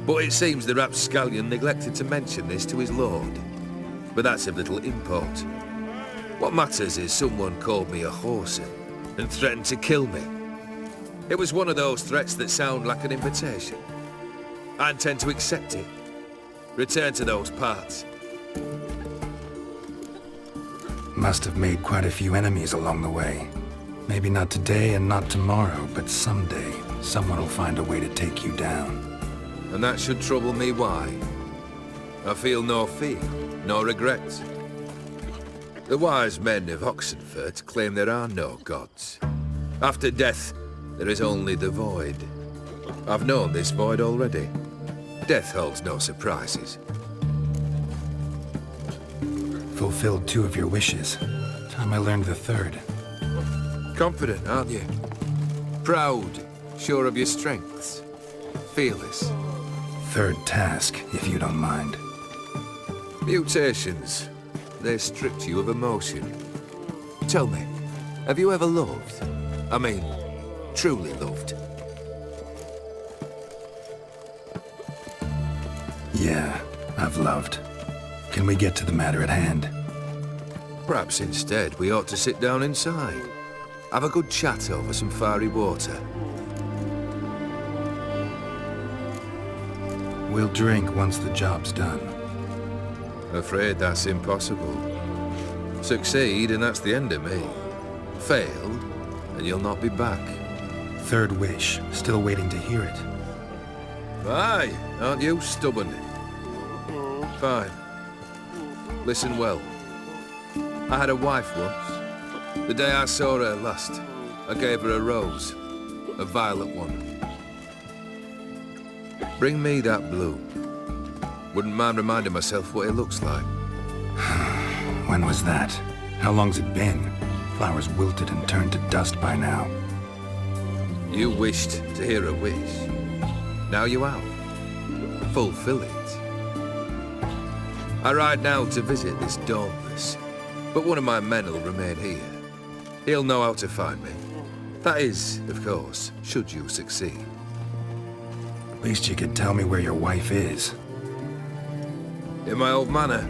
But it seems the rapscallion neglected to mention this to his lord. But that's of little import. What matters is someone called me a whoreson and threatened to kill me. It was one of those threats that sound like an invitation. I intend to accept it. Return to those parts. Must have made quite a few enemies along the way. Maybe not today and not tomorrow, but someday, someone will find a way to take you down. And that should trouble me why? I feel no fear, no regrets. The wise men of Oxenfurt claim there are no gods. After death, there is only the void. I've known this void already. Death holds no surprises. Fulfilled 2 of your wishes. Time I learned the 3rd. Confident, aren't you? Proud, sure of your strengths. Fearless. 3rd task, if you don't mind. Mutations. They stripped you of emotion. Tell me, have you ever loved? I mean, truly loved? Yeah, I've loved. Can we get to the matter at hand? Perhaps instead we ought to sit down inside. Have a good chat over some fiery water. We'll drink once the job's done. Afraid that's impossible. Succeed and that's the end of me. Fail, and you'll not be back. 3rd wish. Still waiting to hear it. Aye, aren't you stubborn? Fine. Listen well. I had a wife once. The day I saw her last, I gave her a rose. A violet one. Bring me that bloom. Wouldn't mind reminding myself what it looks like. When was that? How long's it been? Flowers wilted and turned to dust by now. You wished to hear a wish. Now you have. Fulfill it. I ride now to visit this Dauntless, but one of my men will remain here. He'll know how to find me. That is, of course, should you succeed. At least you could tell me where your wife is. In my old manor,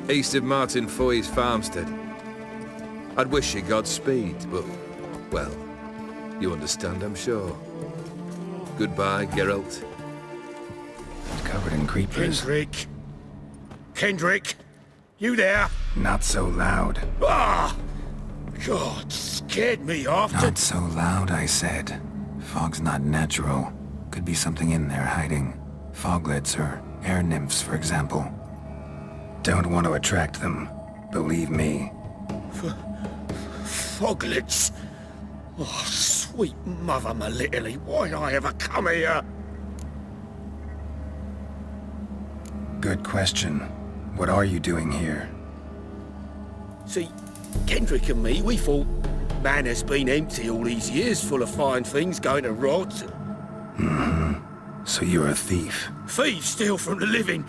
east of Martin Foy's farmstead. I'd wish you Godspeed, but, well, you understand, I'm sure. Goodbye, Geralt. Covered in creepers. Kendrick! Kendrick! You there? Not so loud. Ah! God, scared me off. Not so loud, I said. Fog's not natural. Could be something in there hiding. Foglets or air nymphs, for example. Don't want to attract them. Believe me. Foglets? Oh, sweet mother Melitele, why'd I ever come here? Good question. What are you doing here? See, Kendrick and me, we thought Manor's been empty all these years, full of fine things going to rot. Mm-hmm. So you're a thief? Thieves steal from the living.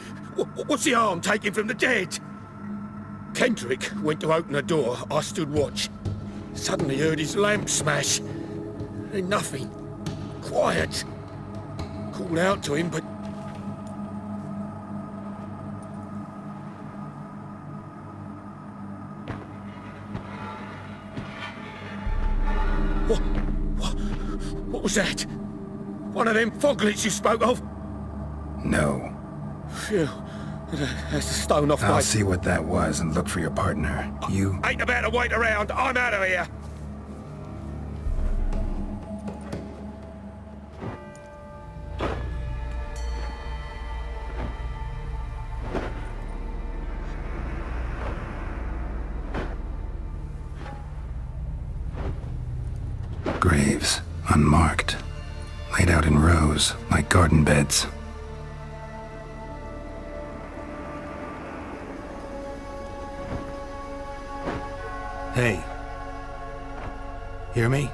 What's the harm taking from the dead? Kendrick went to open the door. I stood watch. Suddenly heard his lamp smash. Then nothing. Quiet. Called out to him, but... What was that? One of them foglets you spoke of? No. Phew. That's a stone off my... I'll see what that was and look for your partner. You... Ain't about to wait around. I'm out of here. Graves, unmarked. Laid out in rows, like garden beds. Hey. Hear me?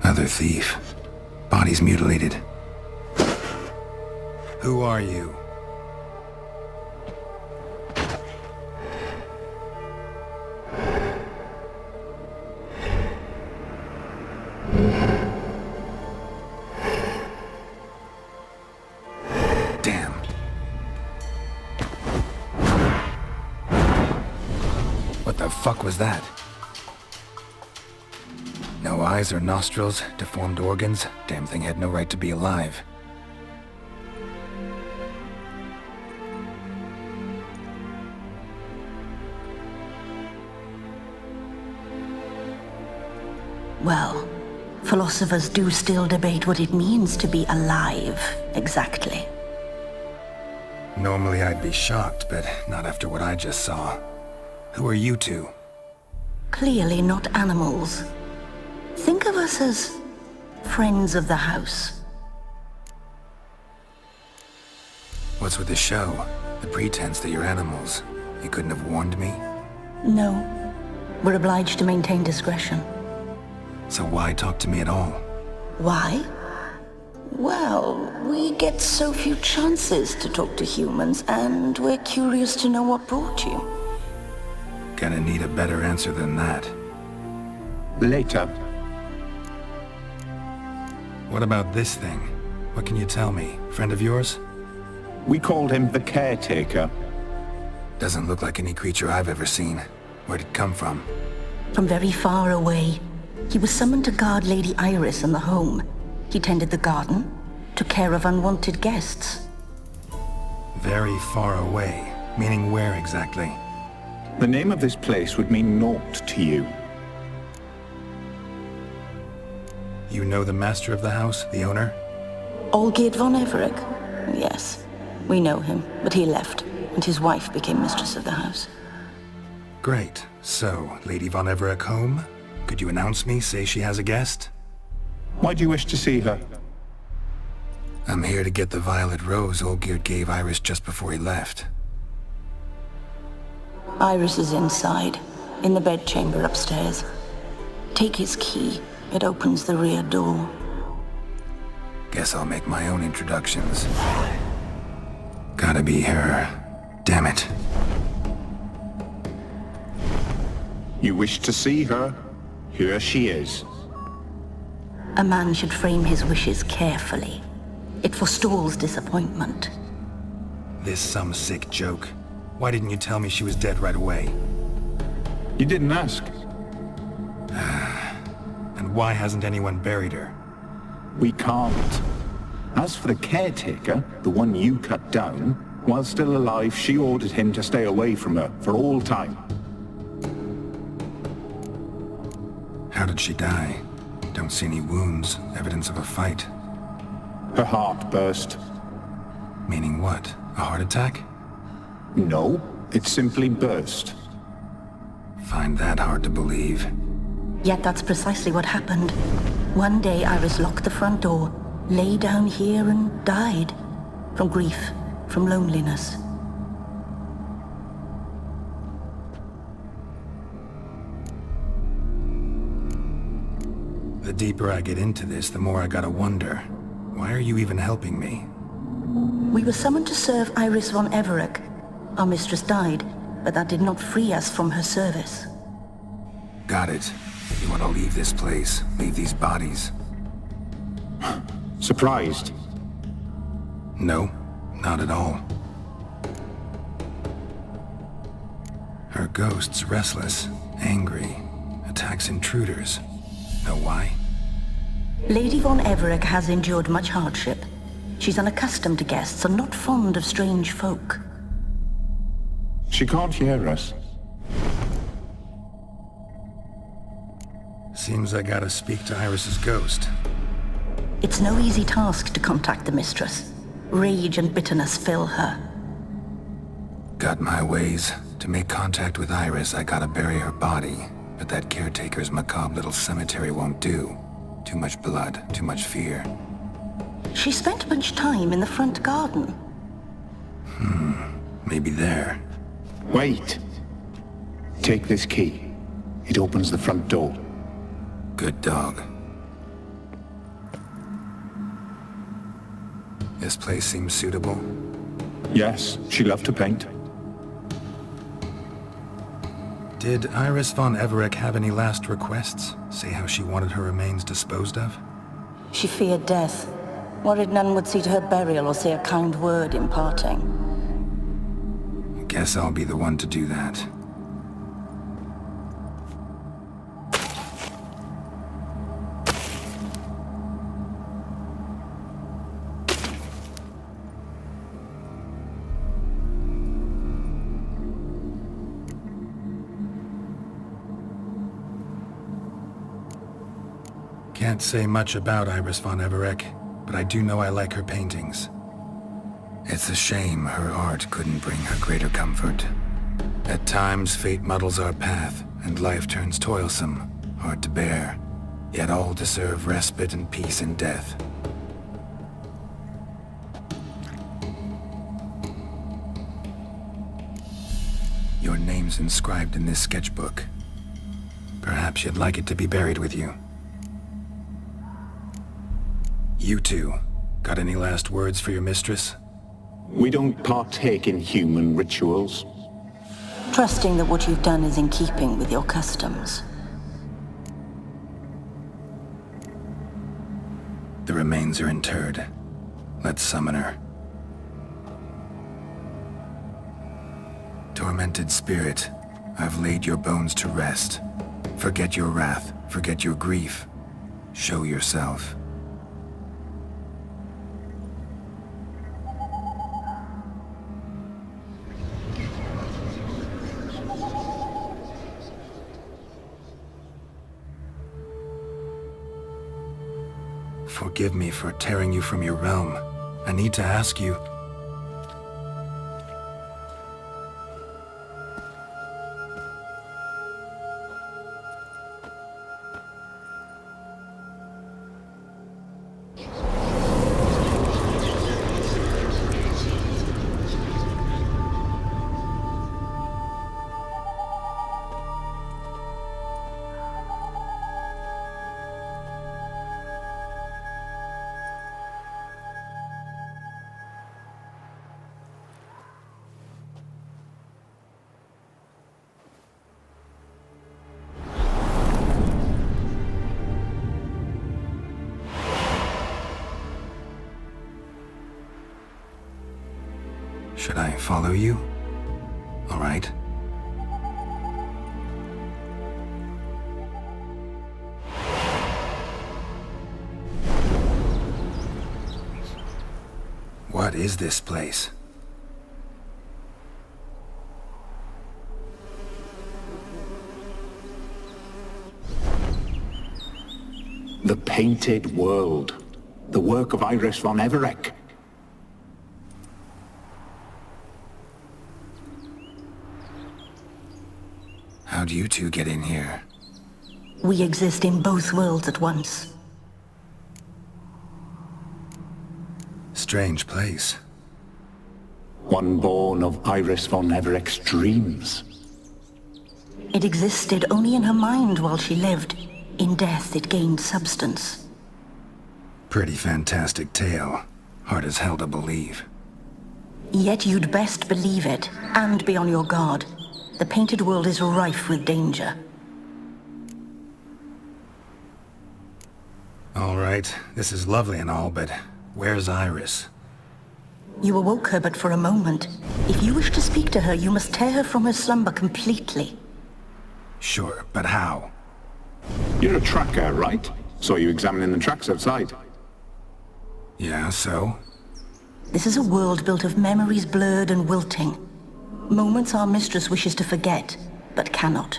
Other thief. Body's mutilated. Who are you? Damn. What the fuck was that? No eyes or nostrils, deformed organs. Damn thing had no right to be alive. Well, philosophers do still debate what it means to be alive, exactly. Normally I'd be shocked, but not after what I just saw. Who are you two? Clearly not animals. Think of us as friends of the house. What's with the show? The pretense that you're animals. You couldn't have warned me? No. We're obliged to maintain discretion. So why talk to me at all? Why? Well, we get so few chances to talk to humans, and we're curious to know what brought you. Gonna need a better answer than that. Later. What about this thing? What can you tell me? Friend of yours? We called him the Caretaker. Doesn't look like any creature I've ever seen. Where'd it come from? From very far away. He was summoned to guard Lady Iris in the home. He tended the garden, took care of unwanted guests. Very far away. Meaning where exactly? The name of this place would mean naught to you. You know the master of the house, the owner? Olgierd von Everec? Yes, we know him, but he left, and his wife became mistress of the house. Great. So, Lady Von Everett home? Could you announce me, say she has a guest? Why do you wish to see her? I'm here to get the violet rose Olgierd gave Iris just before he left. Iris is inside, in the bedchamber upstairs. Take his key. It opens the rear door. Guess I'll make my own introductions. Gotta be her. Damn it. You wish to see her? Here she is. A man should frame his wishes carefully. It forestalls disappointment. This some sick joke. Why didn't you tell me she was dead right away? You didn't ask. And why hasn't anyone buried her? We can't. As for the caretaker, the one you cut down, while still alive, she ordered him to stay away from her for all time. How did she die? Don't see any wounds, evidence of a fight. Her heart burst. Meaning what? A heart attack? No, it simply burst. Find that hard to believe. Yet that's precisely what happened. One day Iris locked the front door, lay down here and died. From grief, from loneliness. The deeper I get into this, the more I gotta wonder. Why are you even helping me? We were summoned to serve Iris von Everett. Our mistress died, but that did not free us from her service. Got it. You want to leave this place, leave these bodies. Surprised? No, not at all. Her ghost's restless, angry, attacks intruders. Know why? Lady von Everett has endured much hardship. She's unaccustomed to guests and not fond of strange folk. She can't hear us. Seems I gotta speak to Iris's ghost. It's no easy task to contact the mistress. Rage and bitterness fill her. Got my ways. To make contact with Iris, I gotta bury her body. But that caretaker's macabre little cemetery won't do. Too much blood, too much fear. She spent much time in the front garden. Maybe there. Wait. Take this key. It opens the front door. Good dog. This place seems suitable. Yes, she loved to paint. Did Iris von Everett have any last requests? Say how she wanted her remains disposed of? She feared death. Worried none would see to her burial or say a kind word in parting. Guess I'll be the one to do that. Can't say much about Iris von Everett, but I do know I like her paintings. It's a shame her art couldn't bring her greater comfort. At times, fate muddles our path, and life turns toilsome, hard to bear. Yet all deserve respite and peace in death. Your name's inscribed in this sketchbook. Perhaps you'd like it to be buried with you. You two, got any last words for your mistress? We don't partake in human rituals. Trusting that what you've done is in keeping with your customs. The remains are interred. Let's summon her. Tormented spirit, I've laid your bones to rest. Forget your wrath, forget your grief. Show yourself. Forgive me for tearing you from your realm. I need to ask you... Should I follow you? All right. What is this place? The Painted World. The work of Iris von Everec. How'd you two get in here? We exist in both worlds at once. Strange place. One born of Iris von Everec's dreams. It existed only in her mind while she lived. In death, it gained substance. Pretty fantastic tale. Hard as hell to believe. Yet you'd best believe it, and be on your guard. The Painted World is rife with danger. All right, this is lovely and all, but where's Iris? You awoke her but for a moment. If you wish to speak to her, you must tear her from her slumber completely. Sure, but how? You're a tracker, right? Saw you examining the tracks outside. Yeah, so? This is a world built of memories blurred and wilting. Moments our mistress wishes to forget, but cannot.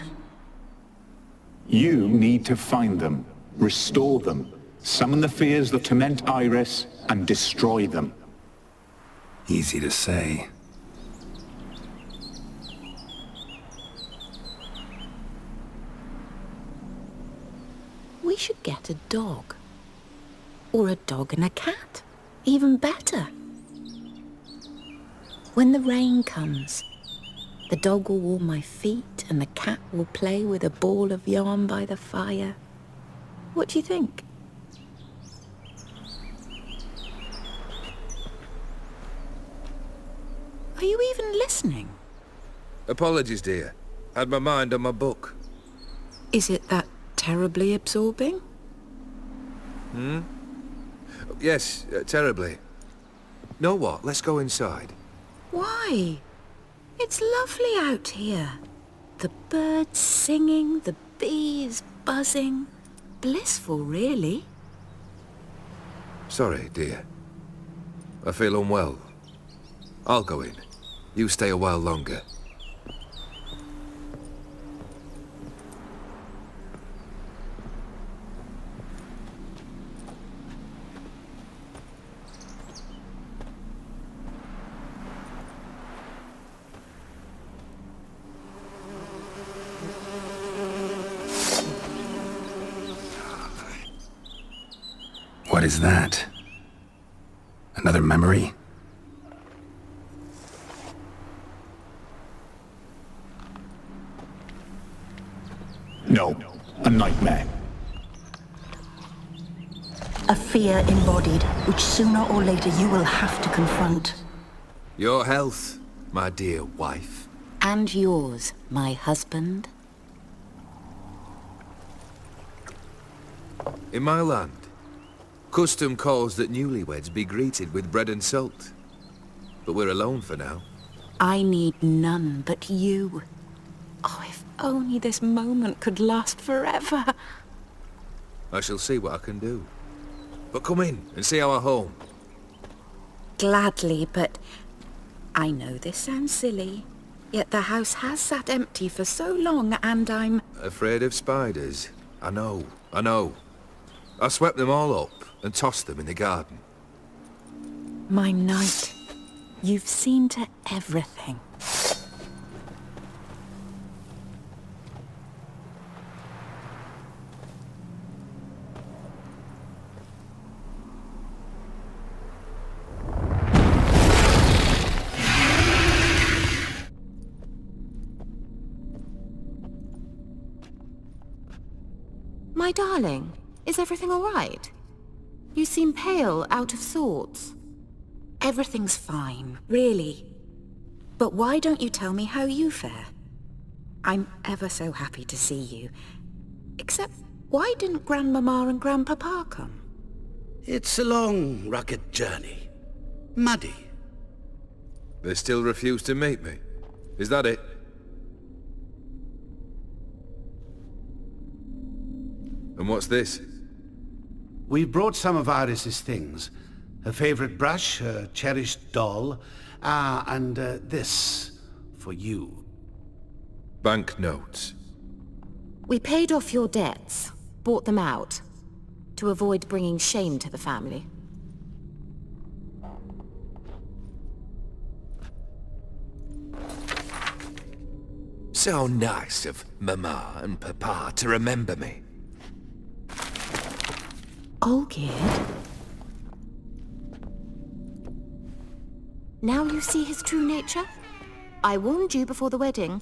You need to find them, restore them, summon the fears that torment Iris, and destroy them. Easy to say. We should get a dog. Or a dog and a cat. Even better. When the rain comes, the dog will warm my feet and the cat will play with a ball of yarn by the fire. What do you think? Are you even listening? Apologies, dear. Had my mind on my book. Is it that terribly absorbing? Yes, terribly. Know what? Let's go inside. Why? It's lovely out here. The birds singing, the bees buzzing. Blissful, really. Sorry, dear. I feel unwell. I'll go in. You stay a while longer. What is that? Another memory? No, a nightmare. A fear embodied, which sooner or later you will have to confront. Your health, my dear wife. And yours, my husband. In my land, custom calls that newlyweds be greeted with bread and salt. But we're alone for now. I need none but you. Oh, if only this moment could last forever. I shall see what I can do. But come in and see our home. Gladly, but I know this sounds silly, yet the house has sat empty for so long and I'm... Afraid of spiders? I know. I swept them all up and tossed them in the garden. My knight, you've seen to everything. My darling, is everything all right? You seem pale, out of sorts. Everything's fine, really. But why don't you tell me how you fare? I'm ever so happy to see you. Except, why didn't Grandmama and Grandpapa come? It's a long, rugged journey. Muddy. They still refuse to meet me. Is that it? And what's this? We've brought some of Iris's things. Her favorite brush, her cherished doll, and this for you. Banknotes. We paid off your debts, bought them out, to avoid bringing shame to the family. So nice of Mama and Papa to remember me. Olgierd? Now you see his true nature? I warned you before the wedding.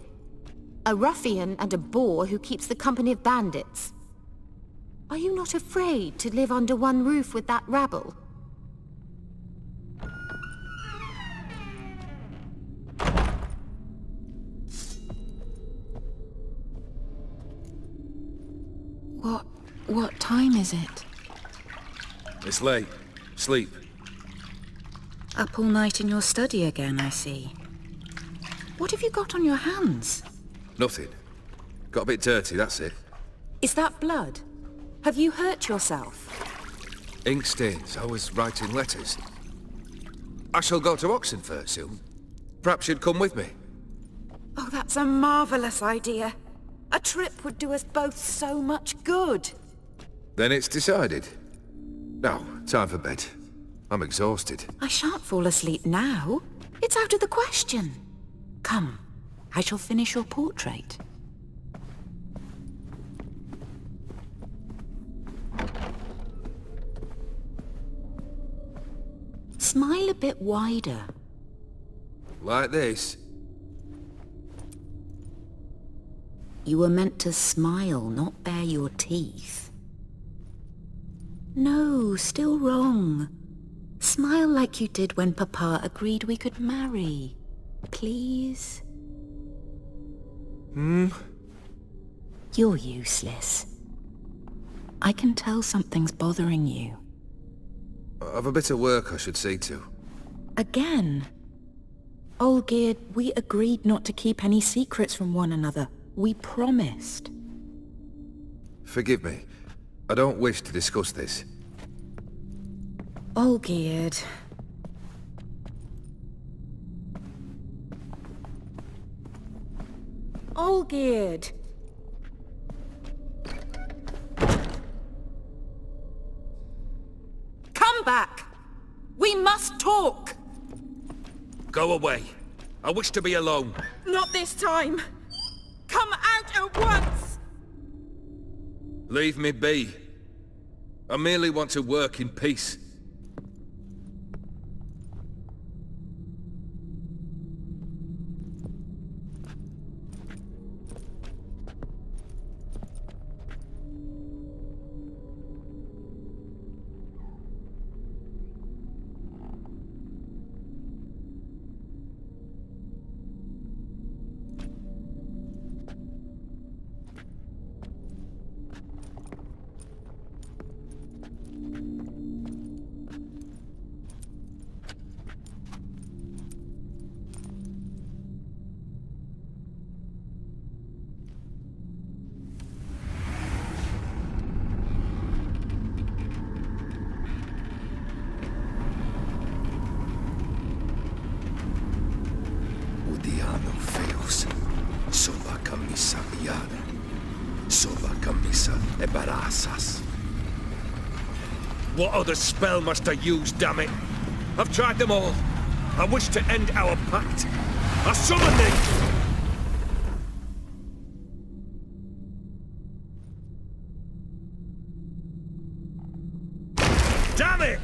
A ruffian and a boor who keeps the company of bandits. Are you not afraid to live under one roof with that rabble? What time is it? It's late. Sleep. Up all night in your study again, I see. What have you got on your hands? Nothing. Got a bit dirty, that's it. Is that blood? Have you hurt yourself? Ink stains. I was writing letters. I shall go to Oxenfurt soon. Perhaps you'd come with me. Oh, that's a marvellous idea. A trip would do us both so much good. Then it's decided. Now, time for bed. I'm exhausted. I shan't fall asleep now. It's out of the question. Come, I shall finish your portrait. Smile a bit wider. Like this? You were meant to smile, not bare your teeth. No, still wrong. Smile like you did when Papa agreed we could marry. Please? You're useless. I can tell something's bothering you. I've a bit of work I should see to. Again? Olgierd, we agreed not to keep any secrets from one another. We promised. Forgive me. I don't wish to discuss this. Olgierd. Olgierd. Come back! We must talk! Go away. I wish to be alone. Not this time! Come out at once! Leave me be. I merely want to work in peace. What other spell must I use, damn it? I've tried them all. I wish to end our pact. I summon thee! Damn it!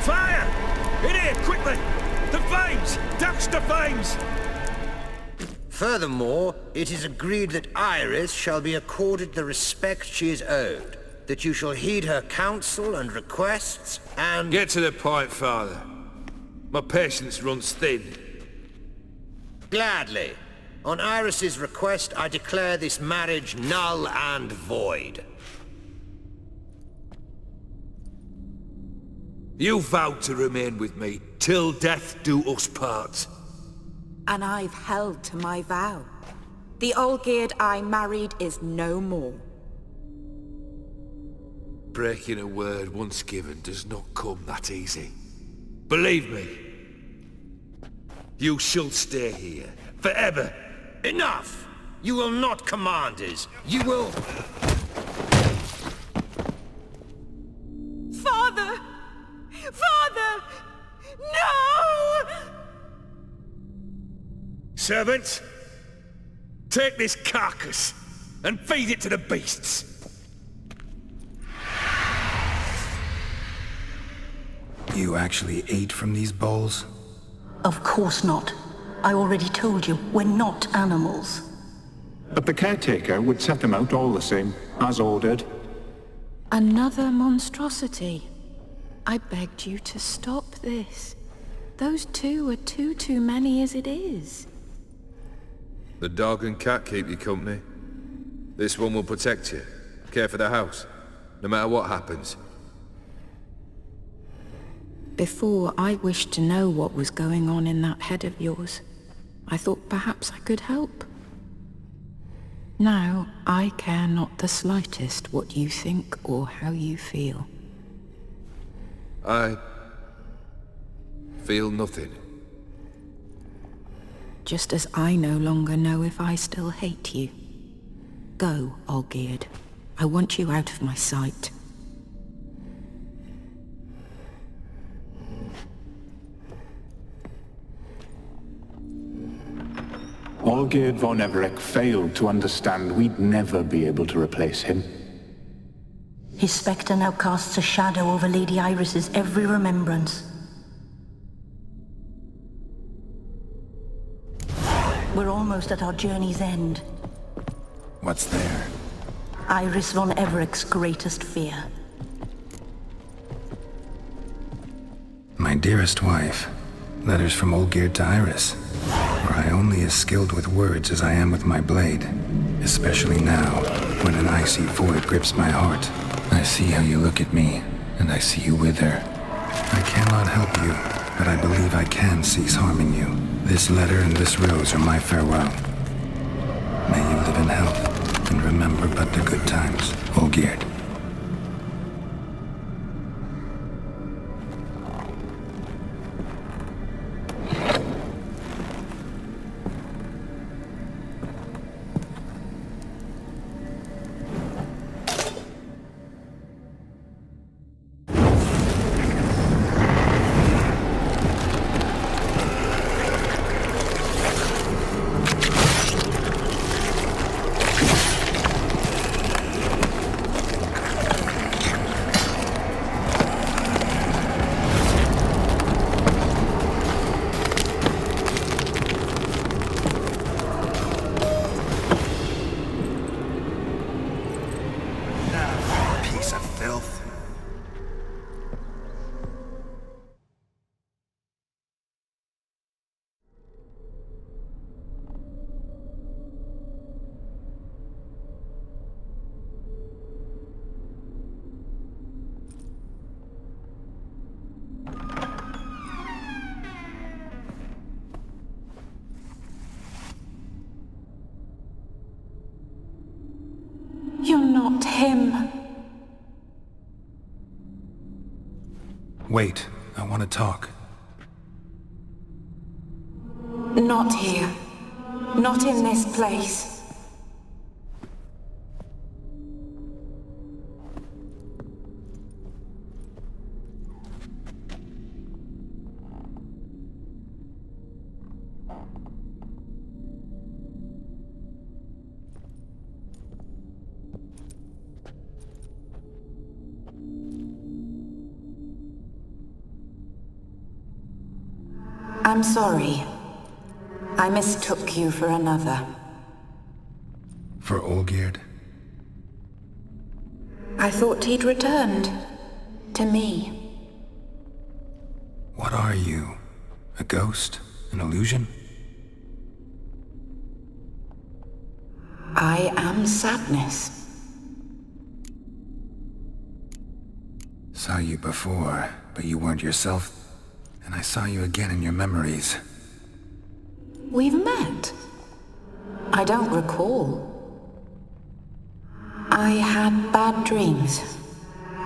Fire! In here, quickly! The flames! Douse the flames! Furthermore, it is agreed that Iris shall be accorded the respect she is owed, that you shall heed her counsel and requests, and... Get to the point, Father. My patience runs thin. Gladly. On Iris's request, I declare this marriage null and void. You vowed to remain with me, till death do us part. And I've held to my vow. The Olgierd I married is no more. Breaking a word once given does not come that easy. Believe me. You shall stay here, forever. Enough! You will not command us. You will... Father! Father! No! Servant, take this carcass and feed it to the beasts. You actually ate from these bowls? Of course not. I already told you, we're not animals. But the caretaker would set them out all the same, as ordered. Another monstrosity. I begged you to stop this. Those two are too many as it is. The dog and cat keep you company. This one will protect you, care for the house, no matter what happens. Before, I wished to know what was going on in that head of yours. I thought perhaps I could help. Now, I care not the slightest what you think or how you feel. I feel nothing. Just as I no longer know if I still hate you. Go, Olgierd. I want you out of my sight. Olgierd von Everec failed to understand we'd never be able to replace him. His spectre now casts a shadow over Lady Iris's every remembrance. We're almost at our journey's end. What's there? Iris von Everec's greatest fear. My dearest wife. Letters from Olgierd to Iris. Were I only as skilled with words as I am with my blade. Especially now, when an icy void grips my heart. I see how you look at me, and I see you wither. I cannot help you, but I believe I can cease harming you. This letter and this rose are my farewell. May you live in health, and remember but the good times, Olgierd. You're not him. Wait, I want to talk. Not here. Not in this place. I'm sorry. I mistook you for another. For Olgierd? I thought he'd returned. To me. What are you? A ghost? An illusion? I am sadness. Saw you before, but you weren't yourself. And I saw you again in your memories. We've met? I don't recall. I had bad dreams.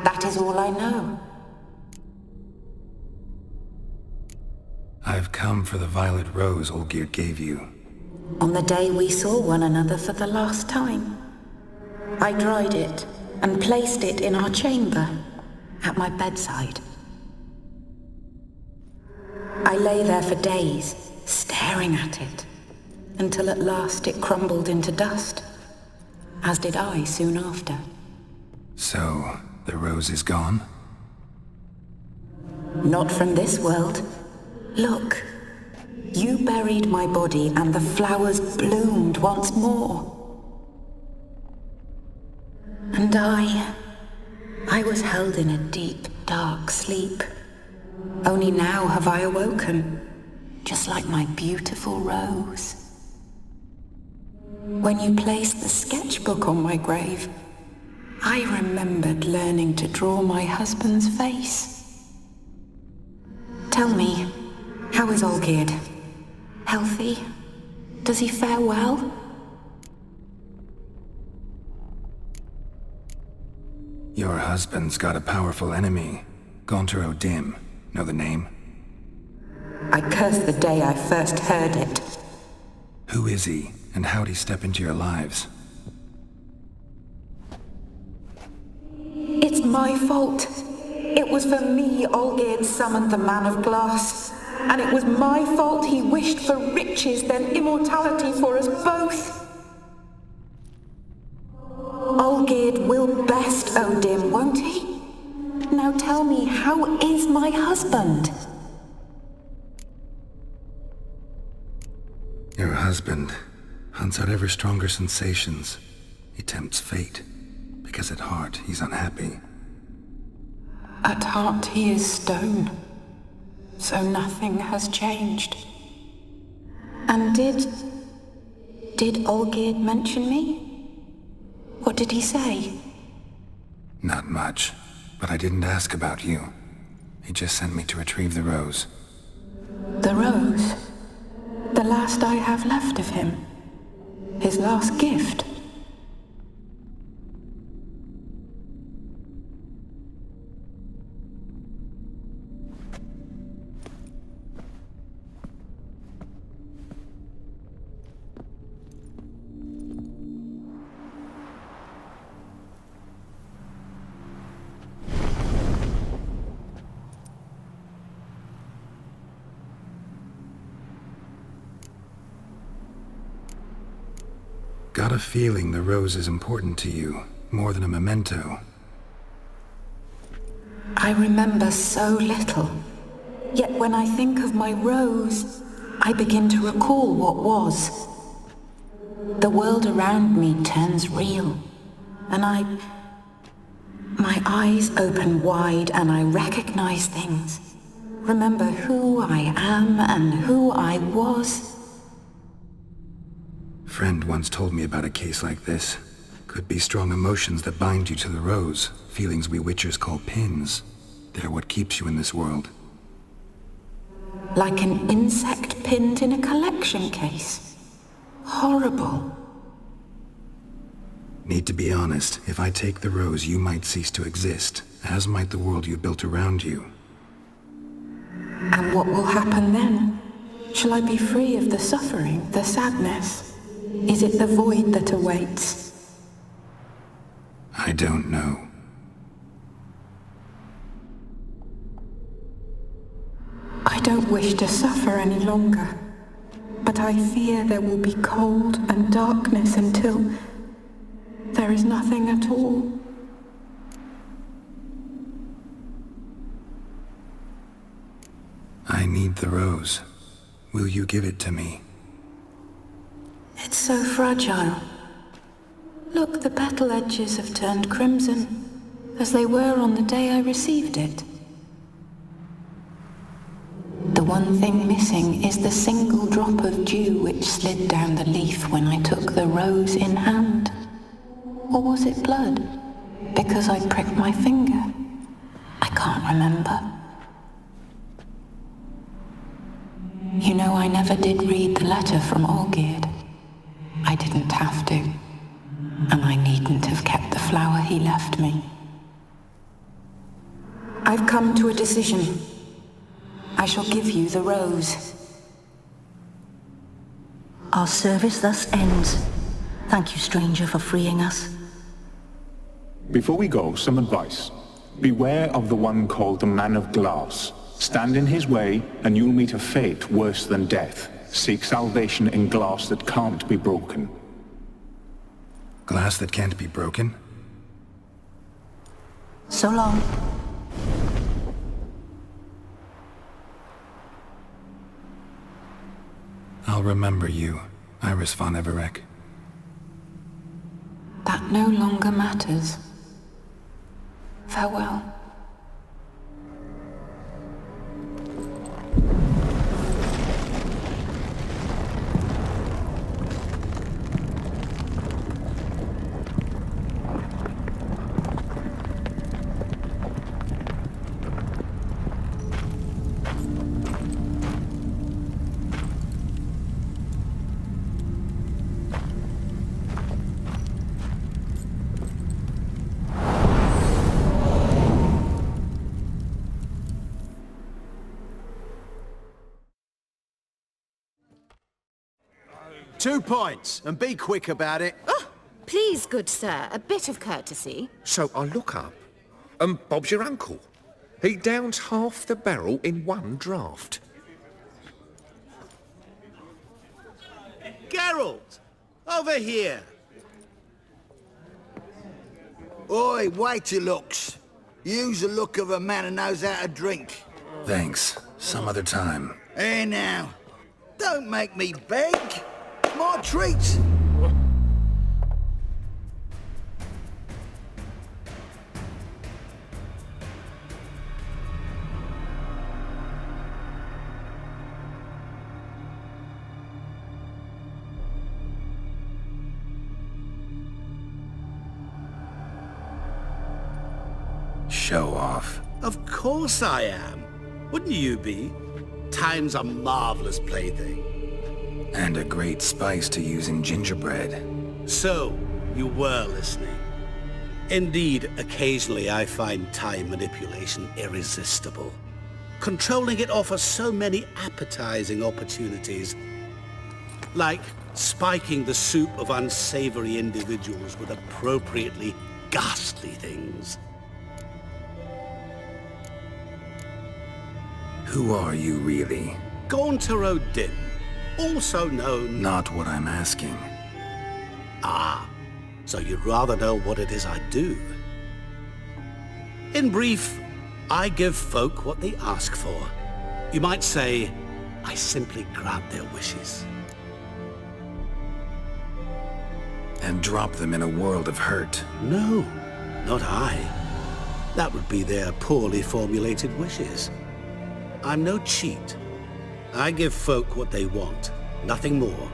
That is all I know. I've come for the violet rose Olgierd gave you. On the day we saw one another for the last time, I dried it and placed it in our chamber, at my bedside. I lay there for days, staring at it, until at last it crumbled into dust, as did I soon after. So, the rose is gone? Not from this world. Look, you buried my body and the flowers bloomed once more. And I was held in a deep, dark sleep. Only now have I awoken, just like my beautiful rose. When you placed the sketchbook on my grave, I remembered learning to draw my husband's face. Tell me, how is Olgierd? Healthy? Does he fare well? Your husband's got a powerful enemy. Gaunter O'Dim. Know the name? I curse the day I first heard it. Who is he, and how'd he step into your lives? It's my fault. It was for me Olgierd summoned the Man of Glass. And it was my fault he wished for riches, then immortality for us both. Olgierd will best O'Dim, won't he? Now tell me, how is my husband? Your husband hunts out ever stronger sensations. He tempts fate, because at heart he's unhappy. At heart he is stone, so nothing has changed. And did Olgierd mention me? What did he say? Not much, but I didn't ask about you. He just sent me to retrieve the rose. The rose? The last I have left of him? His last gift? Got a feeling the rose is important to you, more than a memento. I remember so little. Yet when I think of my rose, I begin to recall what was. The world around me turns real, and my eyes open wide and I recognize things. Remember who I am and who I was. Friend once told me about a case like this. Could be strong emotions that bind you to the rose, feelings we witchers call pins. They're what keeps you in this world. Like an insect pinned in a collection case. Horrible. Need to be honest, if I take the rose, you might cease to exist, as might the world you built around you. And what will happen then? Shall I be free of the suffering, the sadness? Is it the void that awaits? I don't know. I don't wish to suffer any longer, but I fear there will be cold and darkness until there is nothing at all. I need the rose. Will you give it to me? It's so fragile. Look, the petal edges have turned crimson, as they were on the day I received it. The one thing missing is the single drop of dew which slid down the leaf when I took the rose in hand. Or was it blood? Because I pricked my finger. I remember. You know, I never did read the letter from Olgierd. I didn't have to. And I needn't have kept the flower he left me. I've come to a decision. I shall give you the rose. Our service thus ends. Thank you, stranger, for freeing us. Before we go, some advice. Beware of the one called the Man of Glass. Stand in his way, and you'll meet a fate worse than death. Seek salvation in glass that can't be broken. Glass that can't be broken? So long. I'll remember you, Iris von Everec. That no longer matters. Farewell. Two points, and be quick about it. Oh, please, good sir, a bit of courtesy. So I look up, and Bob's your uncle. He downs half the barrel in one draught. Geralt! Over here! Oi, waiter looks. Use the look of a man who knows how to drink. Thanks. Some other time. Here now. Don't make me beg. My treat. Show off. Of course I am. Wouldn't you be? Time's a marvelous plaything. And a great spice to use in gingerbread. So, you were listening. Indeed, occasionally I find time manipulation irresistible. Controlling it offers so many appetizing opportunities. Like spiking the soup of unsavory individuals with appropriately ghastly things. Who are you really? Gaunter O'Dim, also known... Not what I'm asking. Ah, so you'd rather know what it is I do. In brief, I give folk what they ask for. You might say, I simply grant their wishes. And drop them in a world of hurt. No, not I. That would be their poorly formulated wishes. I'm no cheat. I give folk what they want, nothing more.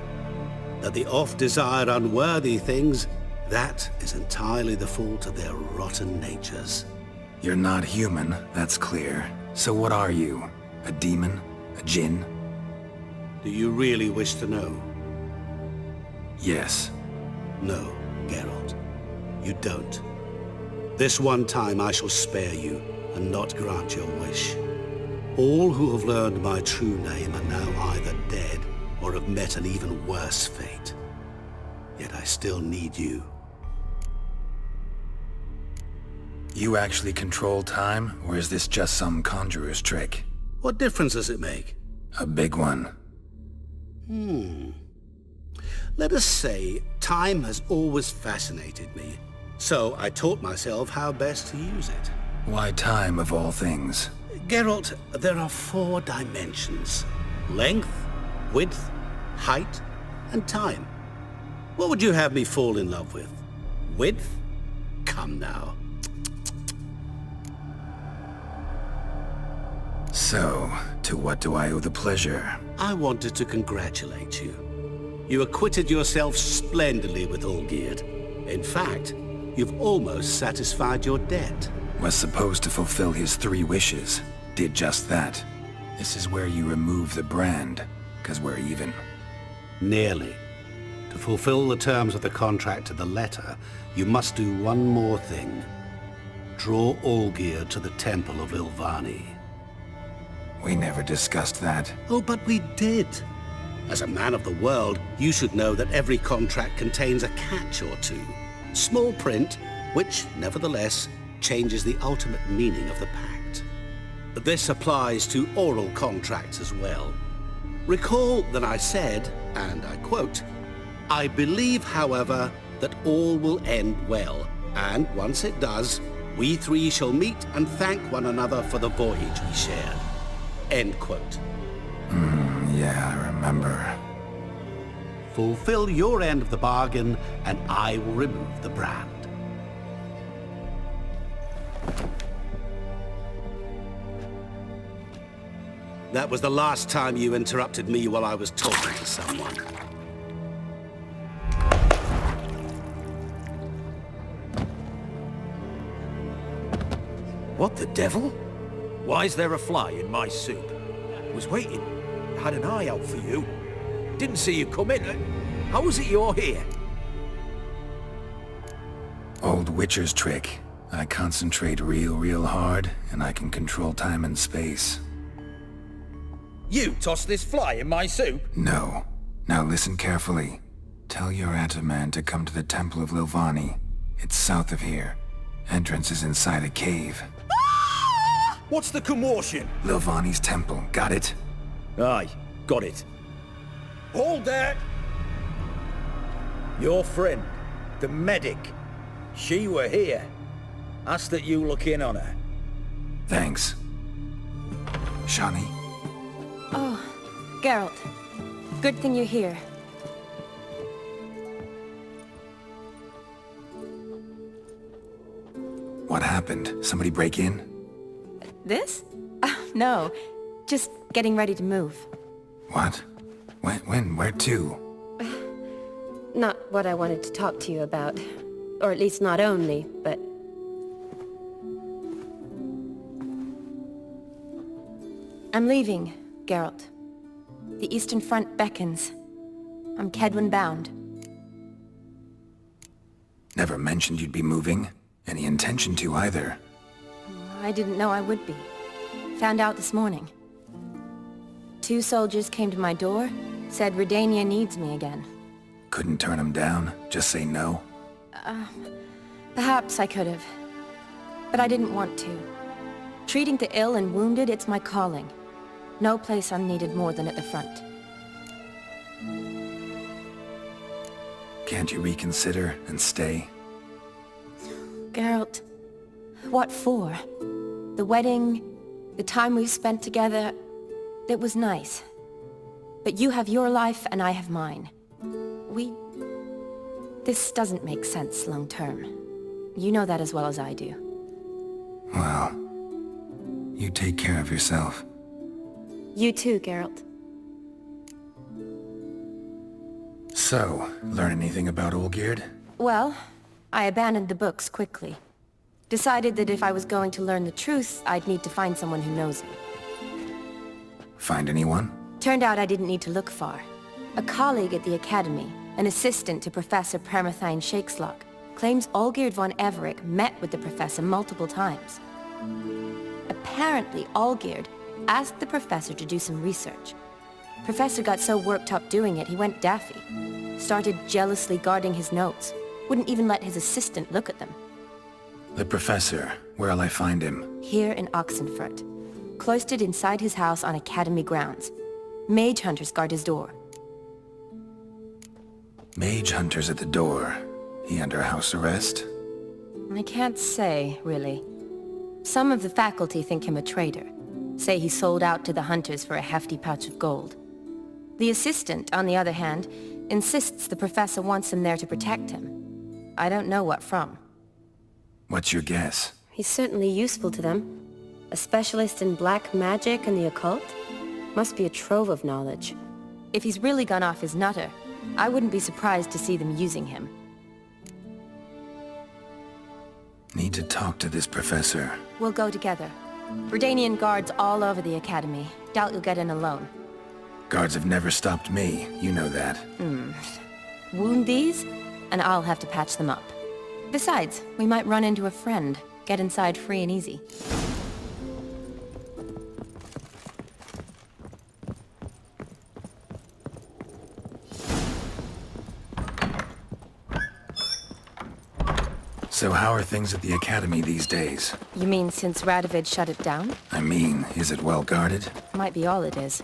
That they oft desire unworthy things, that is entirely the fault of their rotten natures. You're not human, that's clear. So what are you? A demon? A djinn? Do you really wish to know? Yes. No, Geralt. You don't. This one time I shall spare you, and not grant your wish. All who have learned my true name are now either dead or have met an even worse fate. Yet I still need you. You actually control time, or is this just some conjurer's trick? What difference does it make? A big one. Let us say time has always fascinated me, so I taught myself how best to use it. Why time of all things? Geralt, there are 4 dimensions. Length, width, height, and time. What would you have me fall in love with? Width? Come now. So, to what do I owe the pleasure? I wanted to congratulate you. You acquitted yourself splendidly with Olgierd. In fact, you've almost satisfied your debt. Was supposed to fulfill his 3 wishes. Did just that. This is where you remove the brand, 'cause we're even. Nearly. To fulfill the terms of the contract to the letter, you must do one more thing. Draw Olgierd to the Temple of Ilvani. We never discussed that. Oh, but we did. As a man of the world, you should know that every contract contains a catch or two. Small print, which, nevertheless, changes the ultimate meaning of the pact. This applies to oral contracts as well. Recall that I said, and I quote, "I believe, however, that all will end well, and once it does, we 3 shall meet and thank one another for the voyage we shared." End quote. Yeah, I remember. Fulfill your end of the bargain, and I will remove the brand. That was the last time you interrupted me while I was talking to someone. What the devil? Why is there a fly in my soup? Was waiting. Had an eye out for you. Didn't see you come in. How was it you're here? Old Witcher's trick. I concentrate real hard, and I can control time and space. You tossed this fly in my soup? No. Now listen carefully. Tell your Ataman to come to the Temple of Lilvani. It's south of here. Entrance is inside a cave. What's the commotion? Lilvani's temple, got it? Aye, got it. Hold that! Your friend, the medic, she were here. Asked that you look in on her. Thanks. Shani? Oh, Geralt. Good thing you're here. What happened? Somebody break in? This? No. Just getting ready to move. What? When? Where to? Not what I wanted to talk to you about. Or at least not only, but... I'm leaving, Geralt. The Eastern Front beckons. I'm Kedwen bound. Never mentioned you'd be moving. Any intention to either. I didn't know I would be. Found out this morning. 2 soldiers came to my door, said Redania needs me again. Couldn't turn them down? Just say no? Perhaps I could have. But I didn't want to. Treating the ill and wounded, it's my calling. No place I'm needed more than at the front. Can't you reconsider and stay? Geralt, what for? The wedding, the time we've spent together, it was nice. But you have your life and I have mine. This doesn't make sense long term. You know that as well as I do. Well, you take care of yourself. You too, Geralt. So, learn anything about Olgierd? Well, I abandoned the books quickly. Decided that if I was going to learn the truth, I'd need to find someone who knows me. Find anyone? Turned out I didn't need to look far. A colleague at the Academy, an assistant to Professor Permathine Shakeslock, claims Olgierd von Everec met with the professor multiple times. Apparently, Olgierd asked the professor to do some research. Professor got so worked up doing it, he went daffy. Started jealously guarding his notes. Wouldn't even let his assistant look at them. The professor. Where'll I find him? Here in Oxenfurt. Cloistered inside his house on Academy grounds. Mage hunters guard his door. Mage hunters at the door. He under house arrest? I can't say, really. Some of the faculty think him a traitor. Say he sold out to the hunters for a hefty pouch of gold. The assistant, on the other hand, insists the professor wants him there to protect him. I don't know what from. What's your guess? He's certainly useful to them. A specialist in black magic and the occult? Must be a trove of knowledge. If he's really gone off his nutter, I wouldn't be surprised to see them using him. Need to talk to this professor. We'll go together. Redanian guards all over the Academy. Doubt you'll get in alone. Guards have never stopped me, you know that. Wound these, and I'll have to patch them up. Besides, we might run into a friend. Get inside free and easy. So how are things at the Academy these days? You mean since Radovid shut it down? I mean, is it well guarded? Might be all it is.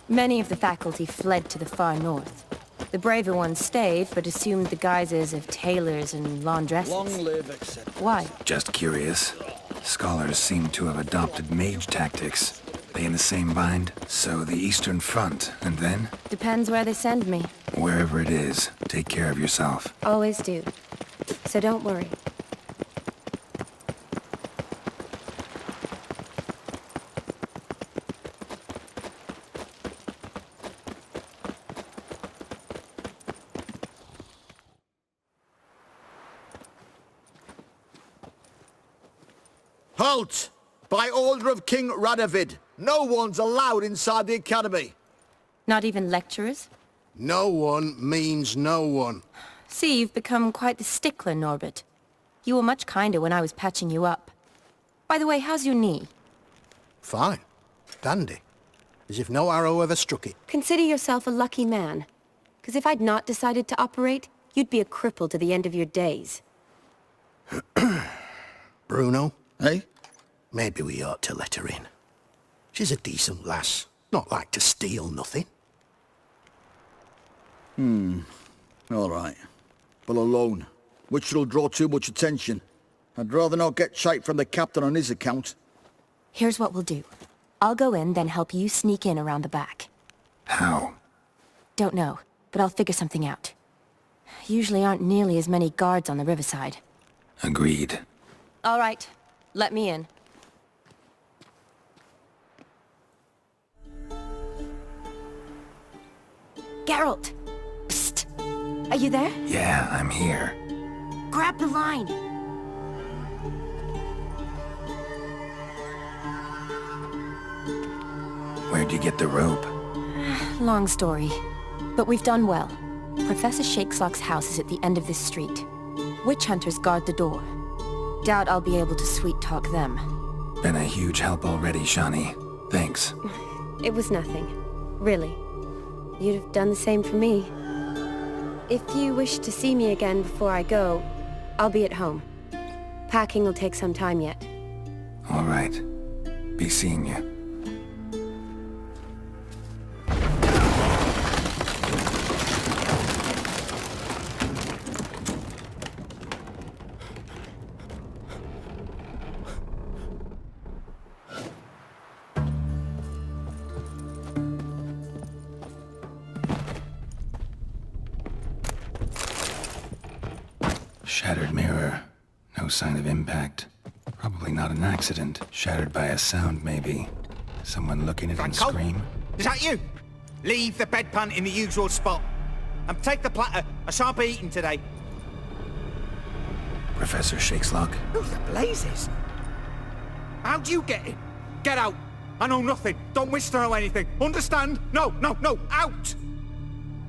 Many of the faculty fled to the far north. The braver ones stayed, but assumed the guises of tailors and laundresses. Long live, etc. Why? Just curious. Scholars seem to have adopted mage tactics. They in the same bind? So the Eastern Front, and then? Depends where they send me. Wherever it is, take care of yourself. Always do. So don't worry. Halt! By order of King Radovid, no one's allowed inside the Academy. Not even lecturers? No one means no one. See, you've become quite the stickler, Norbert. You were much kinder when I was patching you up. By the way, how's your knee? Fine. Dandy. As if no arrow ever struck it. Consider yourself a lucky man. Because if I'd not decided to operate, you'd be a cripple to the end of your days. Bruno, eh? Maybe we ought to let her in. She's a decent lass. Not like to steal nothing. All right. But alone, which will draw too much attention. I'd rather not get shite from the captain on his account. Here's what we'll do. I'll go in, then help you sneak in around the back. How? Don't know, but I'll figure something out. Usually aren't nearly as many guards on the riverside. Agreed. All right. Let me in. Geralt! Psst! Are you there? Yeah, I'm here. Grab the line! Where'd you get the rope? Long story. But we've done well. Professor Shakeslock's house is at the end of this street. Witch hunters guard the door. Doubt I'll be able to sweet-talk them. Been a huge help already, Shani. Thanks. It was nothing. Really. You'd have done the same for me. If you wish to see me again before I go, I'll be at home. Packing will take some time yet. All right. Be seeing you. Shattered mirror. No sign of impact. Probably not an accident. Shattered by a sound, maybe. Someone looking at it and scream. Is that you? Leave the bedpan in the usual spot. And take the platter. I shan't be eating today. Professor Shakeslock? Who the blazes? How'd you get in? Get out. I know nothing. Don't wish to know anything. Understand? No, no, no. Out!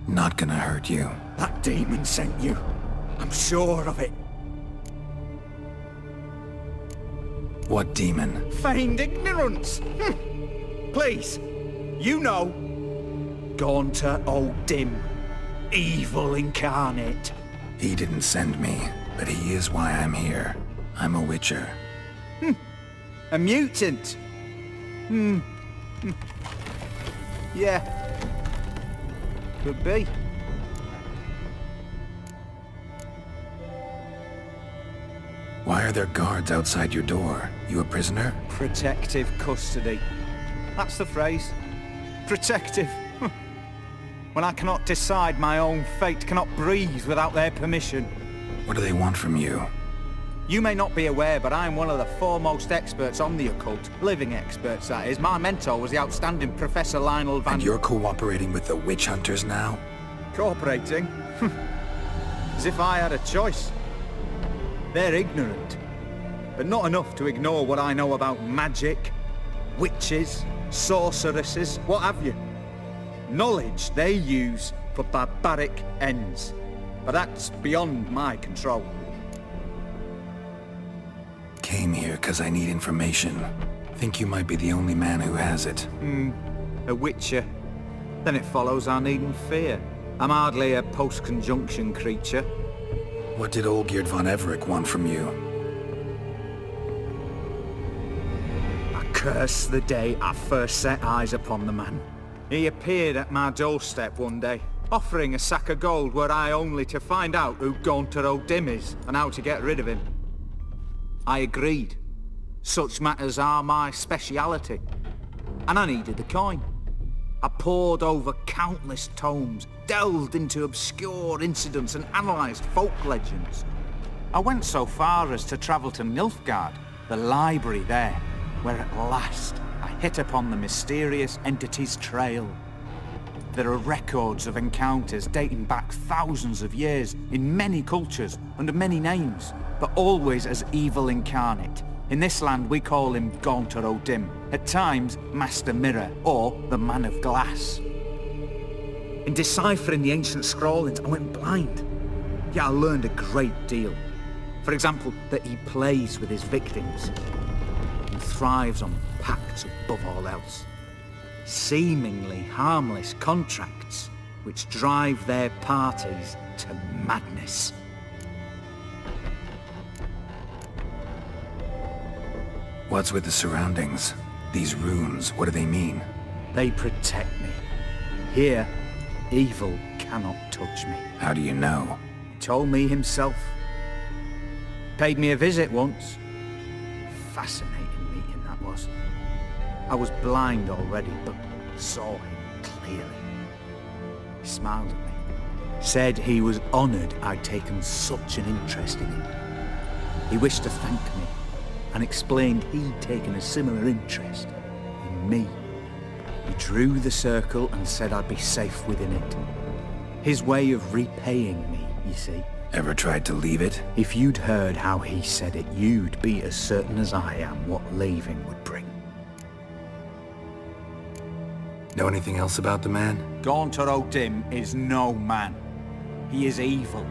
Not gonna hurt you. That demon sent you. I'm sure of it. What demon? Feigned ignorance. Please, you know. Gaunter O'Dim. Evil incarnate. He didn't send me, but he is why I'm here. I'm a witcher. A mutant. Yeah. Could be. Why are there guards outside your door? You a prisoner? Protective custody. That's the phrase. Protective. When I cannot decide my own fate, cannot breathe without their permission. What do they want from you? You may not be aware, but I'm one of the foremost experts on the occult. Living experts, that is. My mentor was the outstanding Professor Lionel Van... And you're cooperating with the witch hunters now? Cooperating? As if I had a choice. They're ignorant. but not enough to ignore what I know about magic, witches, sorceresses, what have you. Knowledge they use for barbaric ends, but that's beyond my control. Came here because I need information. Think you might be the only man who has it. A witcher. Then it follows I needn't fear. I'm hardly a post-conjunction creature. What did Olgierd von Everec want from you? I curse the day I first set eyes upon the man. He appeared at my doorstep one day, offering a sack of gold were I only to find out who Gaunter O'Dim is and how to get rid of him. I agreed. Such matters are my speciality. And I needed the coin. I pored over countless tomes, delved into obscure incidents and analysed folk legends. I went so far as to travel to Nilfgaard, the library there, where at last I hit upon the mysterious entity's trail. There are records of encounters dating back thousands of years in many cultures under many names, but always as evil incarnate. In this land we call him Gaunter O'Dim, at times Master Mirror or the Man of Glass. In deciphering the ancient scrawlings I went blind, yet I learned a great deal. For example, that he plays with his victims and thrives on pacts above all else. Seemingly harmless contracts which drive their parties to madness. What's with the surroundings? These runes, what do they mean? They protect me. Here, evil cannot touch me. How do you know? He told me himself. Paid me a visit once. Fascinating meeting that was. I was blind already, but saw him clearly. He smiled at me. Said he was honoured I'd taken such an interest in him. He wished to thank me, and explained he'd taken a similar interest in me. He drew the circle and said I'd be safe within it. His way of repaying me, you see. Ever tried to leave it? If you'd heard how he said it, you'd be as certain as I am what leaving would bring. Know anything else about the man? Gaunter O'Dim is no man. He is evil.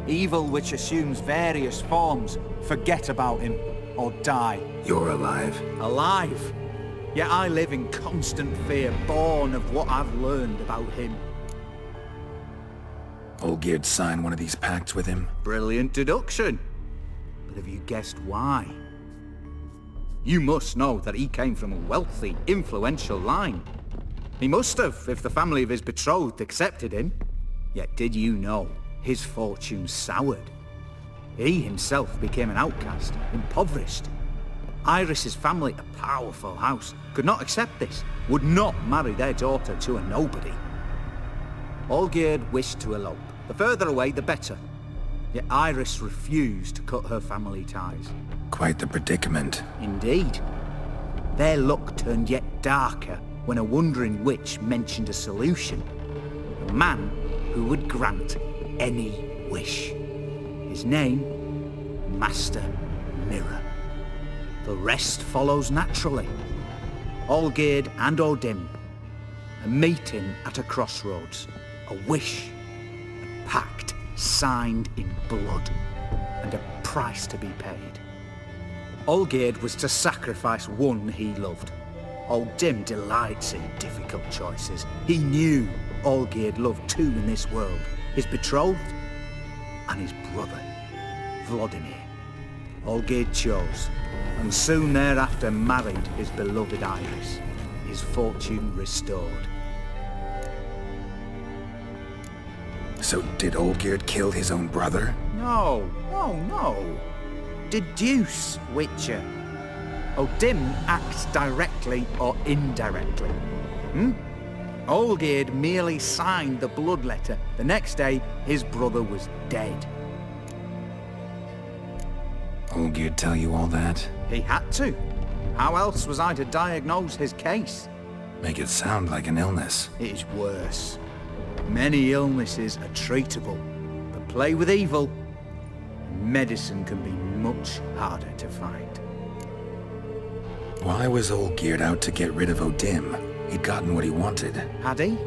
Evil which assumes various forms. Forget about him, or die. You're alive. Alive? Yet I live in constant fear, born of what I've learned about him. Olgierd signed one of these pacts with him? Brilliant deduction. But have you guessed why? You must know that he came from a wealthy, influential line. He must have, if the family of his betrothed accepted him. Yet did you know his fortune soured? He himself became an outcast, impoverished. Iris's family, a powerful house, could not accept this, would not marry their daughter to a nobody. Olgierd wished to elope. The further away, the better. Yet Iris refused to cut her family ties. Quite the predicament. Indeed. Their luck turned yet darker when a wandering witch mentioned a solution. A man who would grant any wish. His name, Master Mirror. The rest follows naturally. Olgierd and O'Dim, a meeting at a crossroads, a wish, a pact signed in blood, and a price to be paid. Olgierd was to sacrifice one he loved. O'Dim delights in difficult choices. He knew Olgierd loved two in this world, his betrothed and his brother, Vladimir. Olgierd chose, and soon thereafter married his beloved Iris, his fortune restored. So did Olgierd kill his own brother? No. Deduce, Witcher. O'Dim acts directly or indirectly. Olgierd merely signed the blood letter. The next day, his brother was dead. Olgierd tell you all that? He had to. How else was I to diagnose his case? Make it sound like an illness. It is worse. Many illnesses are treatable, but play with evil, and medicine can be much harder to find. Why was Ol geared out to get rid of O'Dim? He'd gotten what he wanted. Had he?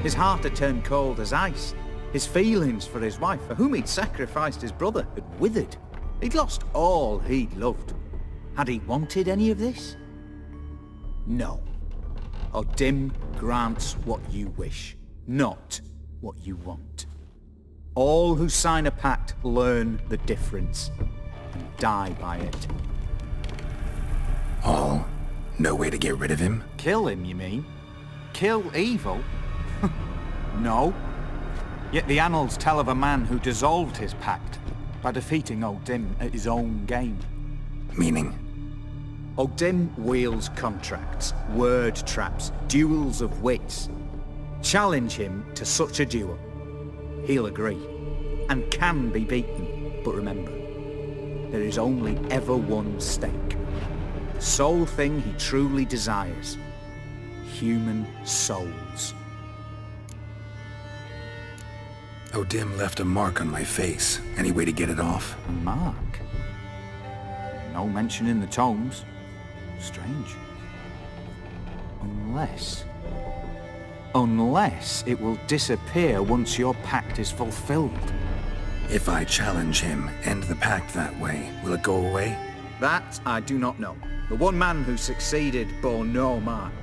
His heart had turned cold as ice. His feelings for his wife, for whom he'd sacrificed his brother, had withered. He'd lost all he'd loved. Had he wanted any of this? No. O'Dim grants what you wish, not what you want. All who sign a pact learn the difference and die by it. All? No way to get rid of him? Kill him, you mean? Kill evil? No. Yet the annals tell of a man who dissolved his pact by defeating O'Dim at his own game. Meaning? O'Dim wields contracts, word traps, duels of wits. Challenge him to such a duel. He'll agree, and can be beaten. But remember, there is only ever one stake. The sole thing he truly desires. Human souls. O'Dim left a mark on my face. Any way to get it off? A mark? No mention in the tomes. Strange. Unless it will disappear once your pact is fulfilled. If I challenge him, end the pact that way, will it go away? That I do not know. The one man who succeeded bore no mark.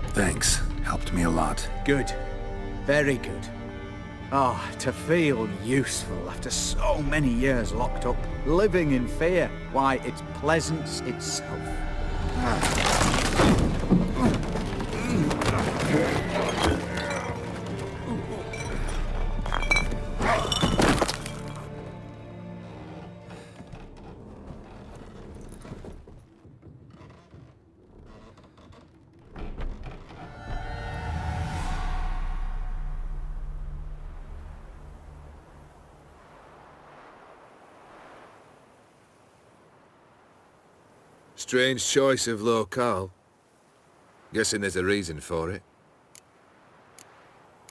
Thanks. Helped me a lot. Good. Very good. Oh, to feel useful after so many years locked up, living in fear. Why, it's pleasance itself. Strange choice of locale. Guessing there's a reason for it.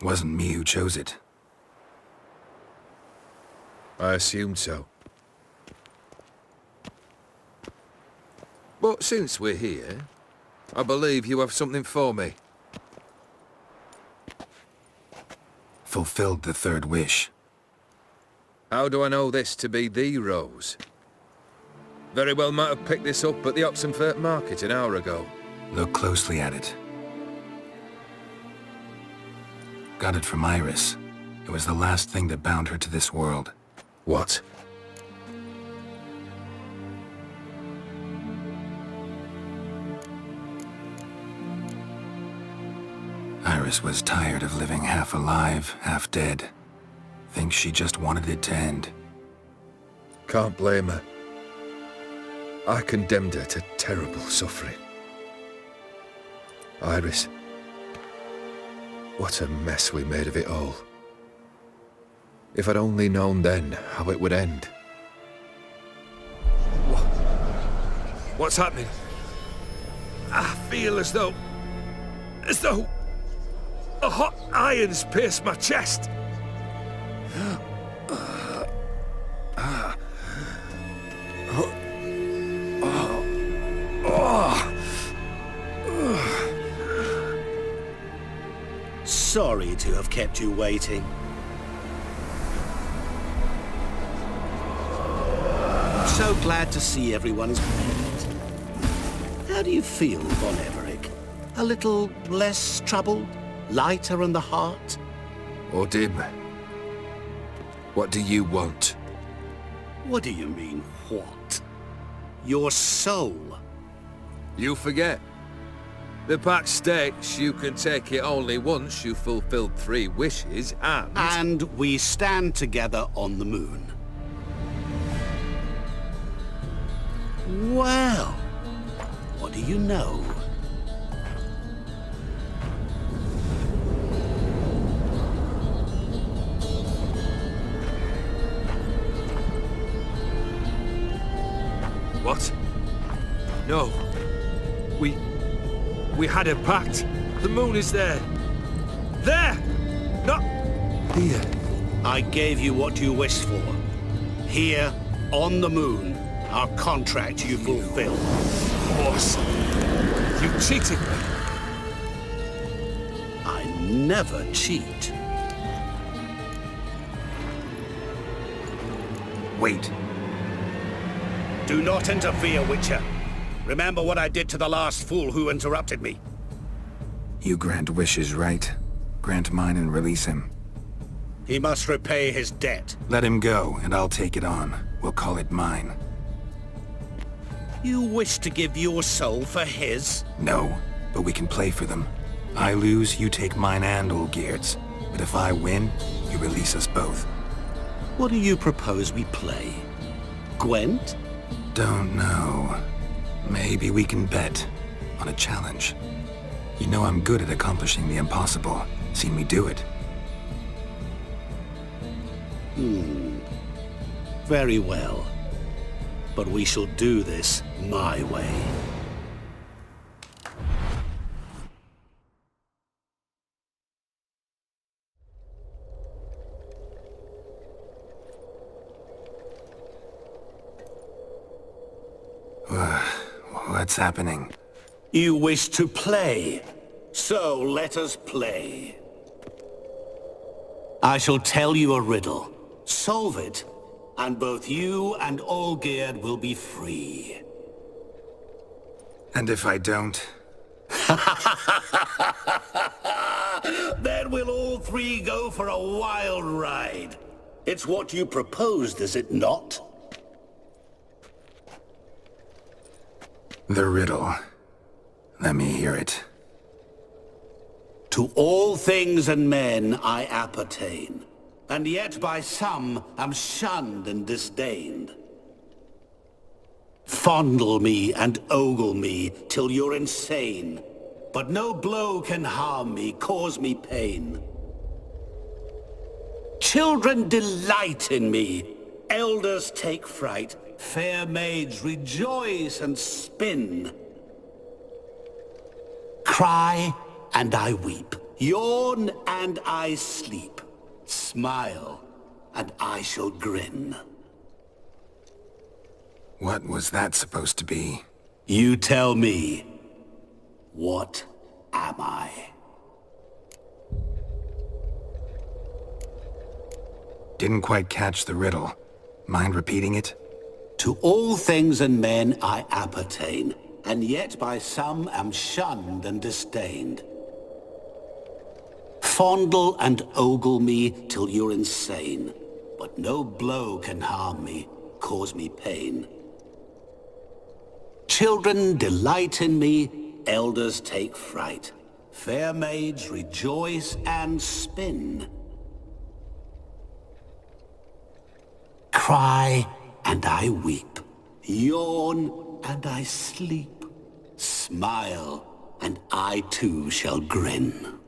Wasn't me who chose it. I assumed so. But since we're here, I believe you have something for me. Fulfilled the third wish. How do I know this to be the rose? Very well might have picked this up at the Oxenfurt market an hour ago. Look closely at it. Got it from Iris. It was the last thing that bound her to this world. What? Iris was tired of living half alive, half dead. Thinks she just wanted it to end. Can't blame her. I condemned her to terrible suffering. Iris, what a mess we made of it all. If I'd only known then how it would end. What's happening? I feel as though a hot iron's pierced my chest. Sorry to have kept you waiting. So glad to see everyone is prepared. How do you feel, Von Everec? A little less troubled? Lighter on the heart? O'Dim, what do you want? What do you mean, what? Your soul. You forget. The pact states you can take it only once you've fulfilled 3 wishes and... And we stand together on the moon. Well, what do you know? What? No. We had a pact. The moon is there. There! Not... Here. I gave you what you wished for. Here, on the moon, our contract you fulfilled. Horse! You cheated me! I never cheat. Wait. Do not interfere, Witcher. Remember what I did to the last fool who interrupted me. You grant wishes, right? Grant mine and release him. He must repay his debt. Let him go, and I'll take it on. We'll call it mine. You wish to give your soul for his? No, but we can play for them. I lose, you take mine and Olgierd's. But if I win, you release us both. What do you propose we play? Gwent? Don't know. Maybe we can bet on a challenge. You know I'm good at accomplishing the impossible. Seen me do it. Very well. But we shall do this my way. What's happening? You wish to play, so let us play. I shall tell you a riddle. Solve it, and both you and Olgierd will be free. And if I don't? Then we'll all three go for a wild ride. It's what you proposed, is it not? The riddle. Let me hear it. To all things and men I appertain, and yet by some am shunned and disdained. Fondle me and ogle me till you're insane, but no blow can harm me, cause me pain. Children delight in me, elders take fright, fair maids rejoice and spin. Cry and I weep, yawn and I sleep, smile and I shall grin. What was that supposed to be? You tell me. What am I? Didn't quite catch the riddle. Mind repeating it? To all things and men I appertain, and yet by some am shunned and disdained. Fondle and ogle me till you're insane, but no blow can harm me, cause me pain. Children delight in me, elders take fright. Fair maids rejoice and spin. Cry and I weep, yawn and I sleep, smile and I too shall grin.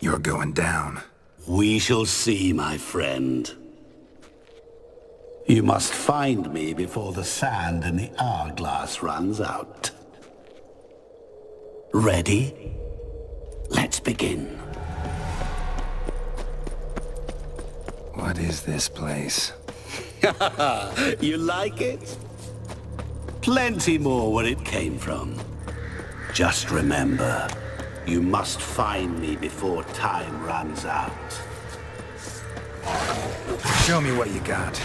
You're going down. We shall see, my friend. You must find me before the sand in the hourglass runs out. Ready? Let's begin. What is this place? You like it? Plenty more where it came from. Just remember, you must find me before time runs out. Show me what you got.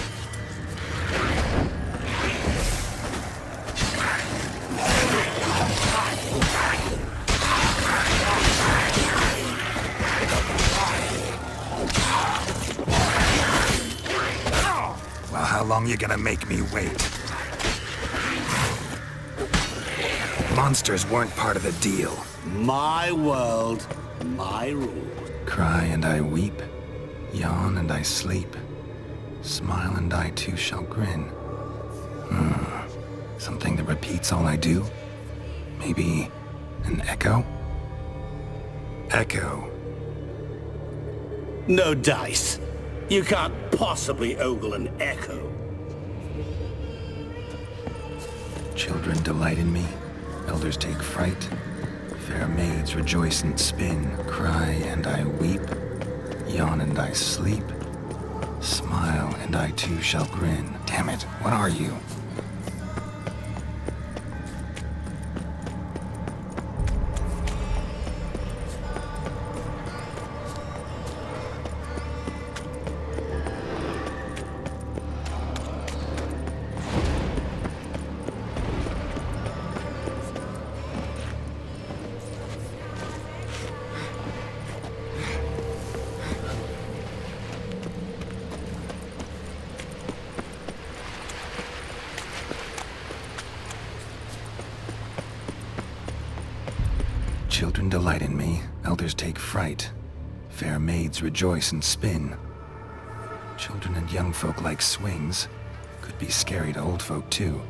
Well, how long you gonna make me wait? Monsters weren't part of the deal. My world, my rules. Cry and I weep, yawn and I sleep, smile and I too shall grin. Something that repeats all I do? Maybe an echo? Echo. No dice. You can't possibly ogle an echo. Children delight in me, elders take fright, Fair maids rejoice and spin, cry and I weep, yawn and I sleep, smile and I too shall grin. Damn it, what are you? Children delight in me, elders take fright. Fair maids rejoice and spin. Children and young folk like swings. Could be scary to old folk too.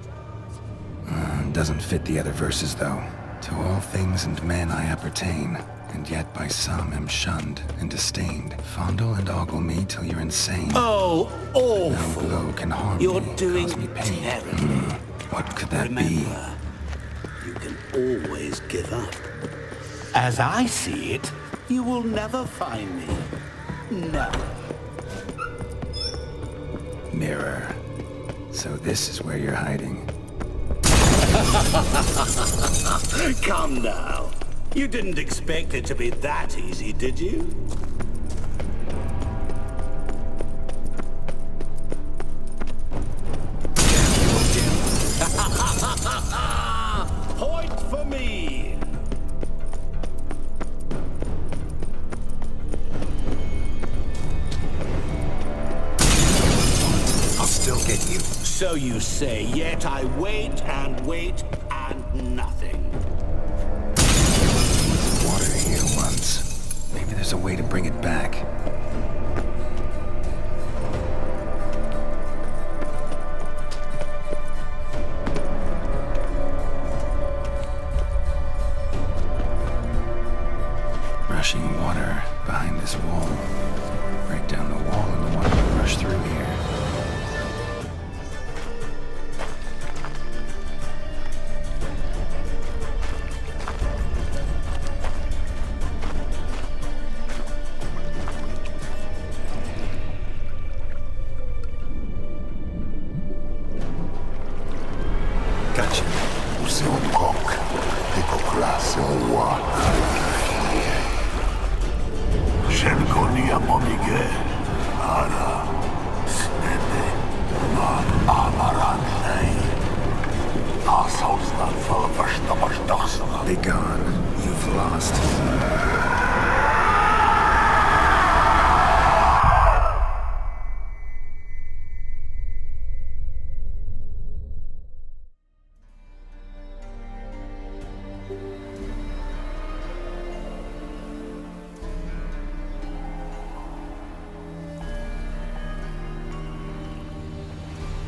Doesn't fit the other verses though. To all things and men I appertain, and yet by some am shunned and disdained. Fondle and ogle me till you're insane. Oh, awful. No blow can harm You're me, doing cause me pain. terribly. What could that Remember, you can always give up. As I see it, you will never find me. Never. Mirror. So this is where you're hiding. Come now. You didn't expect it to be that easy, did you? Point for me! I'll still get you. So you say, yet I wait and wait and nothing. Water here once. Maybe there's a way to bring it back. Rushing water behind this wall. Break down the wall and the water will rush through here. Gotcha. C'est un coq. Décocle, c'est un roi. Shenkonia Momige. Ara. Snede. Ma Amaranlei. Assaulstan for Vashtamashdaksana. Be gone. You've lost.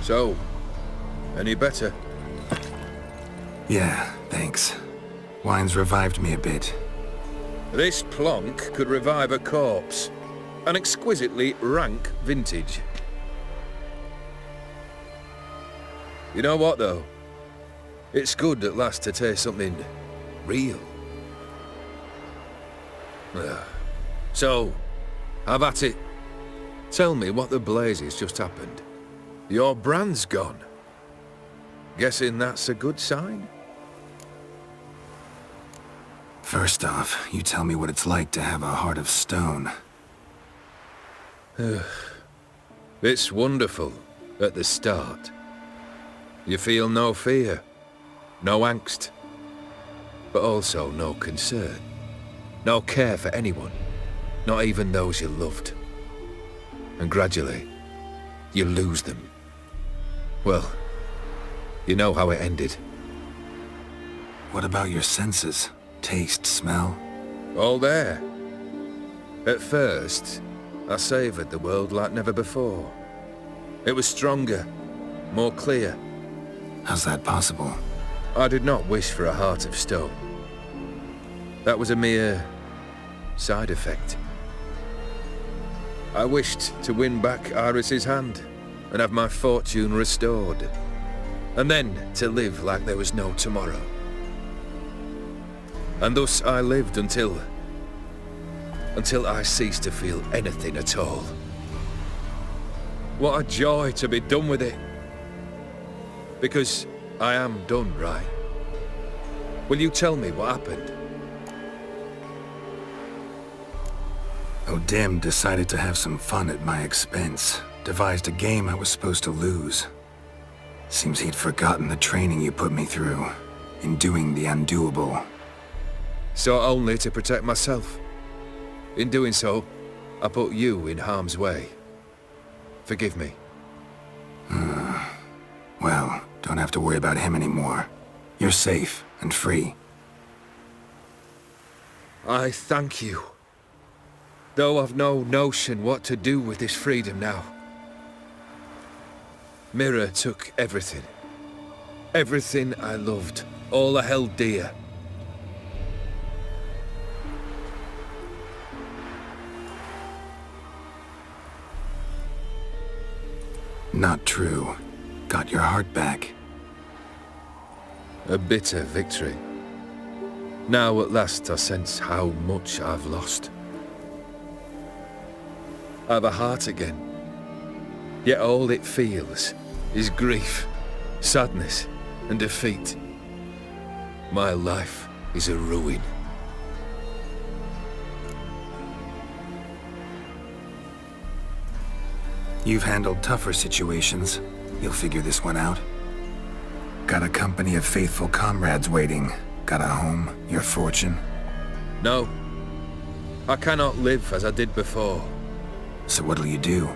So, any better? Yeah, thanks. Wine's revived me a bit. This plonk could revive a corpse. An exquisitely rank vintage. You know what, though? It's good at last to taste something real. So, have at it. Tell me what the blazes just happened. Your brand's gone. Guessing that's a good sign? First off, you tell me what it's like to have a heart of stone. It's wonderful at the start. You feel no fear, no angst, but also no concern. No care for anyone, not even those you loved. And gradually, you lose them. Well, you know how it ended. What about your senses? Taste, smell? All there. At first, I savoured the world like never before. It was stronger, more clear. How's that possible? I did not wish for a heart of stone. That was a mere side effect. I wished to win back Iris's hand and have my fortune restored. And then to live like there was no tomorrow. And thus I lived until I ceased to feel anything at all. What a joy to be done with it. Because I am done, right? Will you tell me what happened? O'Dim decided to have some fun at my expense. Devised a game I was supposed to lose. Seems he'd forgotten the training you put me through in doing the undoable. So only to protect myself. In doing so, I put you in harm's way. Forgive me. Well, don't have to worry about him anymore. You're safe and free. I thank you. Though I've no notion what to do with this freedom now. Mira took everything. Everything I loved. All I held dear. Not true. Got your heart back. A bitter victory. Now at last I sense how much I've lost. I've a heart again. Yet all it feels is grief, sadness, and defeat. My life is a ruin. You've handled tougher situations. You'll figure this one out. Got a company of faithful comrades waiting. Got a home, your fortune. No. I cannot live as I did before. So what'll you do?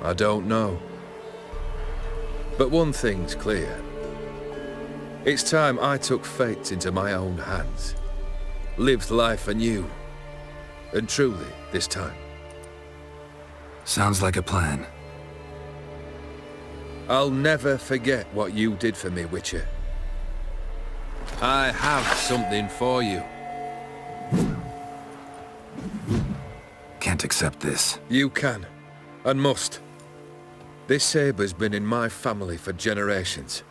I don't know. But one thing's clear. It's time I took fate into my own hands. Lived life anew. And truly, this time. Sounds like a plan. I'll never forget what you did for me, Witcher. I have something for you. Can't accept this. You can, and must. This sabre's been in my family for generations.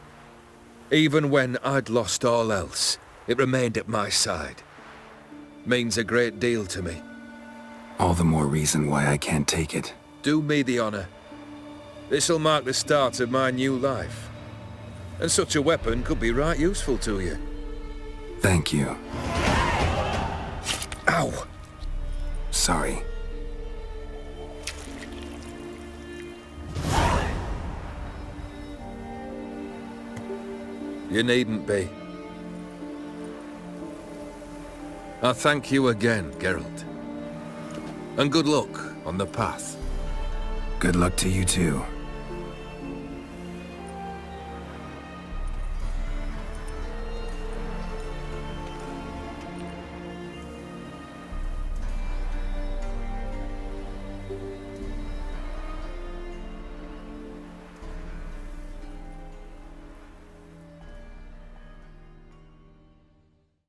Even when I'd lost all else, it remained at my side. Means a great deal to me. All the more reason why I can't take it. Do me the honor. This'll mark the start of my new life. And such a weapon could be right useful to you. Thank you. Ow! Sorry. You needn't be. I thank you again, Geralt. And good luck on the path. Good luck to you too.